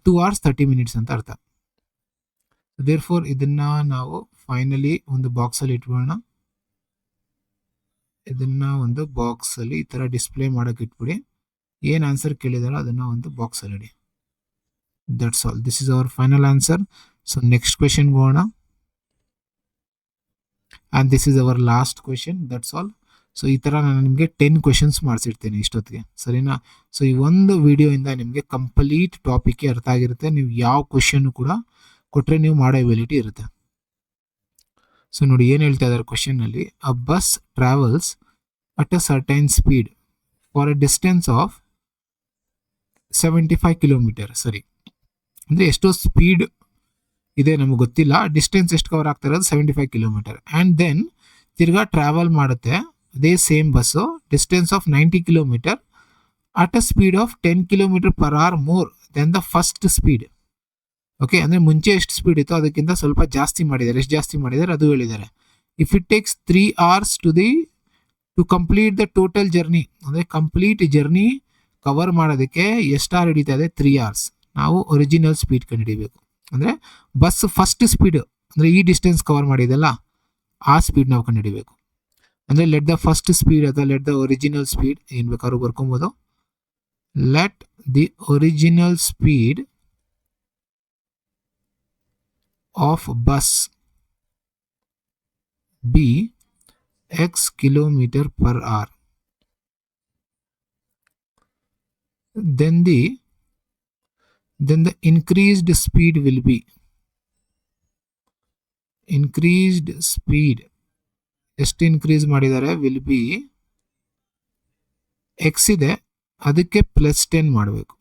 2 hours 30 minutes ಅಂತ ಅರ್ಥ. ದೇರ್ಫೋರ್ ಇದನ್ನ ನಾವು ಫೈನಲಿ ಒಂದು ಬಾಕ್ಸಲ್ಲಿ ಇಟ್ಬಿಡೋಣ. ಇದನ್ನ ಒಂದು ಬಾಕ್ಸಲ್ಲಿ ಈ ಥರ ಡಿಸ್ಪ್ಲೇ ಮಾಡೋಕೆ ಇಟ್ಬಿಡಿ. ಏನು ಆನ್ಸರ್ ಕೇಳಿದಾರೋ ಅದನ್ನು ಒಂದು ಬಾಕ್ಸಲ್ಲಿ ಇಡಿ. That's all. This is our final answer. So next ಕ್ವೆಶನ್ಗೆ ಹೋಗೋಣ. And this is our last question. That's all. So ಈ ಥರ ನಾನು ನಿಮಗೆ 10 ಕ್ವೆಶನ್ಸ್ ಮಾಡಿಸಿರ್ತೇನೆ ಇಷ್ಟೊತ್ತಿಗೆ, ಸರಿನಾ? ಸೊ ಈ ಒಂದು ವಿಡಿಯೋಯಿಂದ ನಿಮಗೆ ಕಂಪ್ಲೀಟ್ ಟಾಪಿಕ್ಗೆ ಅರ್ಥ ಆಗಿರುತ್ತೆ. ನೀವು ಯಾವ ಕ್ವೆಶನ್ನು ಕೂಡ ಕೊಟ್ಟರೆ ನೀವು ಮಾಡೋ ಎಬಿಲಿಟಿ ಇರುತ್ತೆ. ಸೊ ನೋಡಿ ಏನು ಹೇಳ್ತಾ ಇದ್ದಾರೆ ಕ್ವೆಶನ್ನಲ್ಲಿ, a bus travels at a certain speed for a distance of 75 kilometre. ಸರಿ, ಅಂದರೆ ಎಷ್ಟೋ ಸ್ಪೀಡ್ ಇದೆ ನಮಗೆ ಗೊತ್ತಿಲ್ಲ, ಡಿಸ್ಟೆನ್ಸ್ ಎಷ್ಟು ಕವರ್ ಆಗ್ತಾ ಇರೋದು 75 ಕಿಲೋಮೀಟರ್. ಆ್ಯಂಡ್ ದೆನ್ ತಿರ್ಗಾ ಟ್ರಾವೆಲ್ ಮಾಡುತ್ತೆ ಅದೇ same bus distance of 90 kilometre at a speed of 10 kilometre per hour more than the first speed. Okay, ಅಂದರೆ ಮುಂಚೆ ಎಷ್ಟು ಸ್ಪೀಡ್ ಇತ್ತು ಅದಕ್ಕಿಂತ ಸ್ವಲ್ಪ ಜಾಸ್ತಿ ಮಾಡಿದ್ದಾರೆ. ಎಷ್ಟು ಜಾಸ್ತಿ ಮಾಡಿದ್ದಾರೆ ಅದು ಹೇಳಿದ್ದಾರೆ. If it takes 3 hours to complete the total journey, ಅಂದರೆ ಕಂಪ್ಲೀಟ್ ಜರ್ನಿ ಕವರ್ ಮಾಡೋದಕ್ಕೆ ಎಷ್ಟು ಅವರ್ ಹಿಡಿತಾ ಇದೆ 3 hours. ನಾವು ಒರಿಜಿನಲ್ ಸ್ಪೀಡ್ ಕಂಡುಹಿಡಿಬೇಕು. ಅಂದರೆ ಬಸ್ ಫಸ್ಟ್ ಸ್ಪೀಡ್ ಅಂದರೆ ಈ ಡಿಸ್ಟೆನ್ಸ್ ಕವರ್ ಮಾಡಿದೆಲ್ಲ ಆ ಸ್ಪೀಡ್ ನಾವು ಕಂಡುಹಿಡಿಬೇಕು. ಅಂದರೆ ಲೆಟ್ ದ ಫಸ್ಟ್ ಸ್ಪೀಡ್ ಅಥವಾ ಲೆಟ್ ದ ಒರಿಜಿನಲ್ ಸ್ಪೀಡ್ ಏನು ಬೇಕಾದ್ರೂ ಬರ್ಕೊಬೋದು. Let the original speed of bus be x kilometer per hour. Then the increased speed will be ಎಷ್ಟು ಇನ್ಕ್ರೀಸ್ ಮಾಡಿದ್ದಾರೆ will be x ಇದೆ ಅದಕ್ಕೆ +10 ಮಾಡಬೇಕು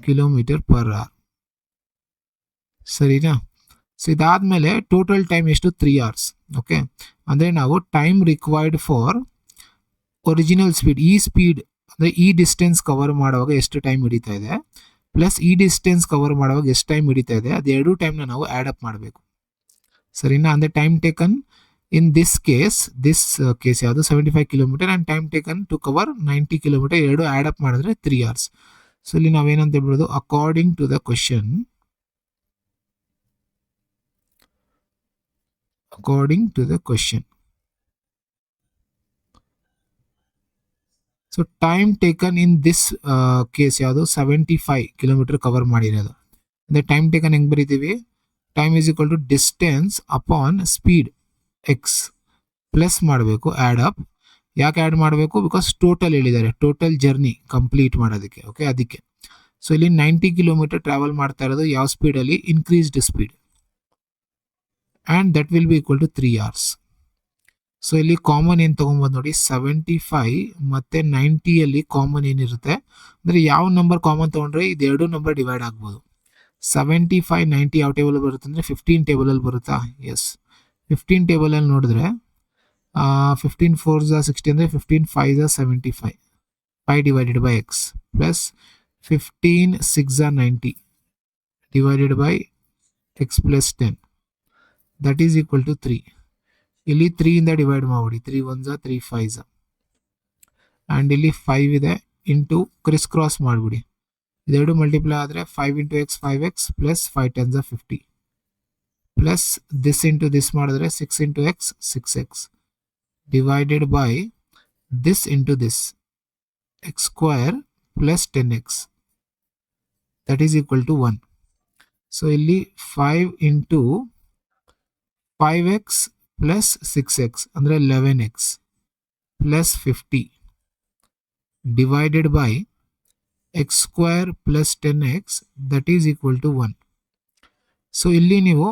ಕಿಲೋಮೀಟರ್ ಪರ್ ಅವರ್. ಸರಿನಾ? ಸೊ ಇದಾದ್ಮೇಲೆ ಟೋಟಲ್ ಟೈಮ್ ಎಷ್ಟು 3 hours. ಓಕೆ, ಅಂದರೆ ನಾವು time required for original speed, ಈ ಸ್ಪೀಡ್ ಅಂದರೆ ಈ ಡಿಸ್ಟೆನ್ಸ್ ಕವರ್ ಮಾಡುವಾಗ ಎಷ್ಟು ಟೈಮ್ ಹಿಡಿತಾ ಇದೆ ಪ್ಲಸ್ ಈ ಡಿಸ್ಟೆನ್ಸ್ ಕವರ್ ಮಾಡುವಾಗ ಎಷ್ಟು ಟೈಮ್ ಹಿಡಿತಾ ಇದೆ ಅದೆರಡು ಟೈಮ್ನ ನಾವು ಆ್ಯಡ್ ಅಪ್ ಮಾಡಬೇಕು. ಸರಿನಾ? ಅಂದರೆ time taken in this case ಯಾವುದು 75 kilometre and time taken to cover 90 kilometre, ಎರಡು ಆ್ಯಡ್ ಅಪ್ ಮಾಡಿದ್ರೆ 3 hours. ಸೊ ಇಲ್ಲಿ ನಾವೇನಂತ ಹೇಳ್ಬೋದು, according to the question, so time taken in this case ಯಾವುದು 75 ಕಿಲೋಮೀಟರ್ ಕವರ್ ಮಾಡಿರೋದು. ಅಂದರೆ ಟೈಮ್ ಟೇಕನ್ ಹೆಂಗೆ ಬರೀತೀವಿ, time is equal to distance upon speed x plus ಮಾಡಬೇಕು ಆ್ಯಡ್ ಅಪ್. ಯಾಕೆ ಆ್ಯಡ್ ಮಾಡಬೇಕು? ಬಿಕಾಸ್ ಟೋಟಲ್ ಹೇಳಿದ್ದಾರೆ, ಟೋಟಲ್ ಜರ್ನಿ ಕಂಪ್ಲೀಟ್ ಮಾಡೋದಕ್ಕೆ. ಓಕೆ, ಅದಕ್ಕೆ. ಸೊ ಇಲ್ಲಿ 90 ಕಿಲೋಮೀಟರ್ ಟ್ರಾವೆಲ್ ಮಾಡ್ತಾ ಇರೋದು ಯಾವ ಸ್ಪೀಡಲ್ಲಿ? Increased speed, and that will be equal to 3 hours. So ಇಲ್ಲಿ ಕಾಮನ್ ಏನು ತೊಗೊಬೋದು ನೋಡಿ, 75 ಮತ್ತು 90ಯಲ್ಲಿ ಕಾಮನ್ ಏನಿರುತ್ತೆ ಅಂದರೆ ಯಾವ ನಂಬರ್ ಕಾಮನ್ ತೊಗೊಂಡ್ರೆ ಇದೆರಡು ನಂಬರ್ ಡಿವೈಡ್ ಆಗ್ಬೋದು. 75 90 ಯಾವ ಟೇಬಲ್ ಬರುತ್ತೆ ಅಂದರೆ 15 ಟೇಬಲಲ್ಲಿ ಬರುತ್ತಾ? ಎಸ್, 15 ಟೇಬಲಲ್ಲಿ ನೋಡಿದ್ರೆ 15 4s are 60 ಅಂದರೆ 15 5s are 75, 5 divided by x plus 15 6s are 90 divided by x plus 10 that is equal to 3. ಇಲ್ಲಿ 3 ಇಂದ ಡಿವೈಡ್ ಮಾಡಿಬಿಡಿ, 3 1s are 3 5s ಆ್ಯಂಡ್ ಇಲ್ಲಿ 5 ಇದೆ ಇಂಟು ಕ್ರಿಸ್ ಕ್ರಾಸ್ ಮಾಡಿಬಿಡಿ, ಇದೆರಡು ಮಲ್ಟಿಪ್ಲೈ ಆದರೆ 5 into x 5x plus 5 10s are 50 plus this into this ಮಾಡಿದ್ರೆ 6 into x 6x divided by this into this x square plus 10x that is equal to 1. So ಇಲ್ಲಿ 5 into 5x plus 6x ಅಂದರೆ 11x plus 50 divided by x square plus 10x that is equal to 1. So ಇಲ್ಲಿ ನೀವು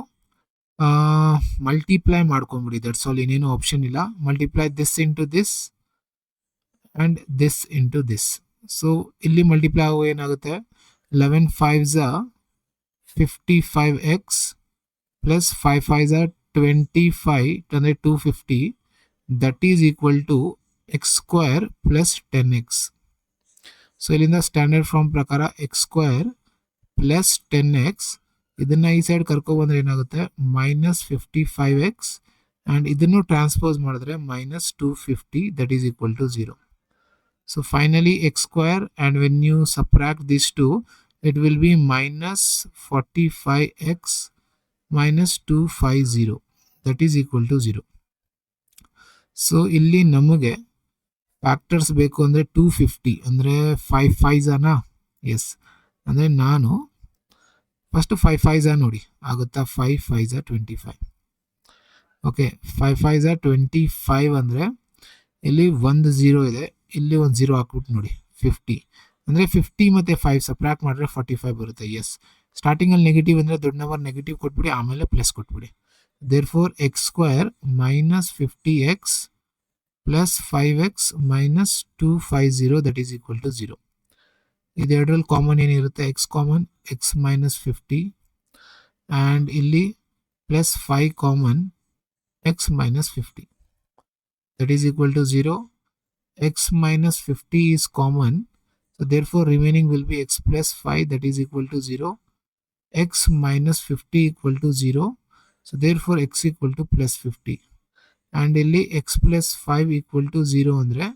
multiply ಮಾಡ್ಕೊಂಬಿಡಿ, that's all, ಇನ್ನೇನು option ಇಲ್ಲ. Multiply this into this and this into this. So ಇಲ್ಲಿ multiply ಆಗೋ ಏನಾಗುತ್ತೆ, 11 5s are 55x plus 5 5s are 25 ಅಂದರೆ 250 that is equal to x square plus 10x. So ಇಲ್ಲಿಂದ ಸ್ಟ್ಯಾಂಡರ್ಡ್ ಫಾರ್ಮ್ ಪ್ರಕಾರ x square plus 10x, ಇದನ್ನು ಈ side ಕರ್ಕೊಬಂದ್ರೆ ಏನಾಗುತ್ತೆ ಮೈನಸ್ 55x ಆ್ಯಂಡ್ ಇದನ್ನು ಟ್ರಾನ್ಸ್ಪೋಸ್ ಮಾಡಿದ್ರೆ minus 250 that is equal to 0. So finally x square and when you subtract this to it will be minus 45x minus 250 that is equal to 0. So ಇಲ್ಲಿ ನಮಗೆ factors ಬೇಕು ಅಂದರೆ 250 ಅಂದರೆ 5 5s S, ಅಂದರೆ ನಾನು first 5 5s ನೋಡಿ ಆಗುತ್ತಾ, 5 5s are 25. Okay, 5 5s are 25 ಅಂದರೆ ಇಲ್ಲಿ ಒಂದು 0 ಇದೆ, ಇಲ್ಲಿ ಒಂದು 0 ಹಾಕ್ಬಿಟ್ಟು ನೋಡಿ 50 ಅಂದರೆ 50 ಮತ್ತು 5 ಸಪ್ರಾಕ್ಟ್ ಮಾಡಿದ್ರೆ 45 ಬರುತ್ತೆ. ಎಸ್, ಸ್ಟಾರ್ಟಿಂಗಲ್ಲಿ ನೆಗೆಟಿವ್ ಅಂದರೆ ದೊಡ್ಡ ನಂಬರ್ ನೆಗೆಟಿವ್ ಕೊಟ್ಬಿಡಿ, ಆಮೇಲೆ ಪ್ಲಸ್ ಕೊಟ್ಬಿಡಿ. Therefore x square minus 50x plus 5x minus 250 that is equal to 0. ಇದೆರಡರಲ್ಲಿ ಕಾಮನ್ ಏನಿರುತ್ತೆ, x common, x minus 50 and ಇಲ್ಲಿ plus 5 common, x minus 50 that is equal to 0. X minus 50 is common, so therefore remaining will be x plus 5 that is equal to 0. X minus 50 equal to 0. So therefore x equal to plus 50. And ಇಲ್ಲಿ x plus 5 equal to 0 ಅಂದರೆ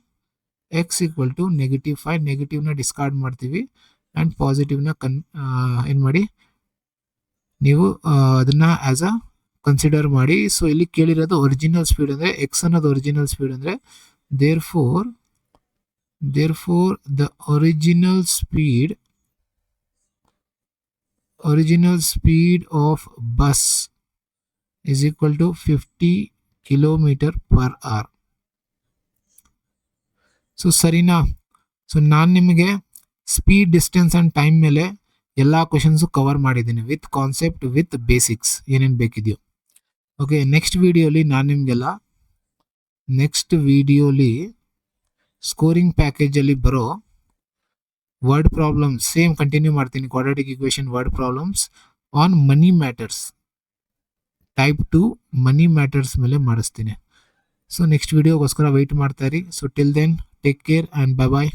x equal to -5 ನೆಗೆಟಿವ್ನ discard ಮಾಡ್ತೀವಿ and ಪಾಸಿಟಿವ್ನ ಏನು ಮಾಡಿ ನೀವು ಅದನ್ನ as a consider ಮಾಡಿ. ಸೊ ಇಲ್ಲಿ ಕೇಳಿರೋದು ಒರಿಜಿನಲ್ ಸ್ಪೀಡ್ ಅಂದರೆ ಎಕ್ಸ್ ಅನ್ನೋದು ಒರಿಜಿನಲ್ ಸ್ಪೀಡ್ ಅಂದರೆ therefore the original speed of bus is equal to 50 km/h. So ಸರಿನಾ? ಸೊ ನಾನು ನಿಮಗೆ ಸ್ಪೀಡ್, ಡಿಸ್ಟೆನ್ಸ್ ಆ್ಯಂಡ್ ಟೈಮ್ ಮೇಲೆ ಎಲ್ಲ ಕ್ವೆಶನ್ಸು ಕವರ್ ಮಾಡಿದ್ದೀನಿ ವಿತ್ ಕಾನ್ಸೆಪ್ಟ್, ವಿತ್ ಬೇಸಿಕ್ಸ್ ಏನೇನು ಬೇಕಿದೆಯೋ. ಓಕೆ, ನೆಕ್ಸ್ಟ್ ವಿಡಿಯೋಲಿ ಸ್ಕೋರಿಂಗ್ ಪ್ಯಾಕೇಜಲ್ಲಿ ಬರೋ ವರ್ಡ್ ಪ್ರಾಬ್ಲಮ್ಸ್ ಸೇಮ್ ಕಂಟಿನ್ಯೂ ಮಾಡ್ತೀನಿ. Quadratic equation word problems on money matters type 2 money matters ಮೇಲೆ ಮಾಡಿಸ್ತೀನಿ. ಸೊ ನೆಕ್ಸ್ಟ್ ವಿಡಿಯೋಗೋಸ್ಕರ ವೆಯ್ಟ್ ಮಾಡ್ತಾ ಇರಿ. So till then take care and bye bye.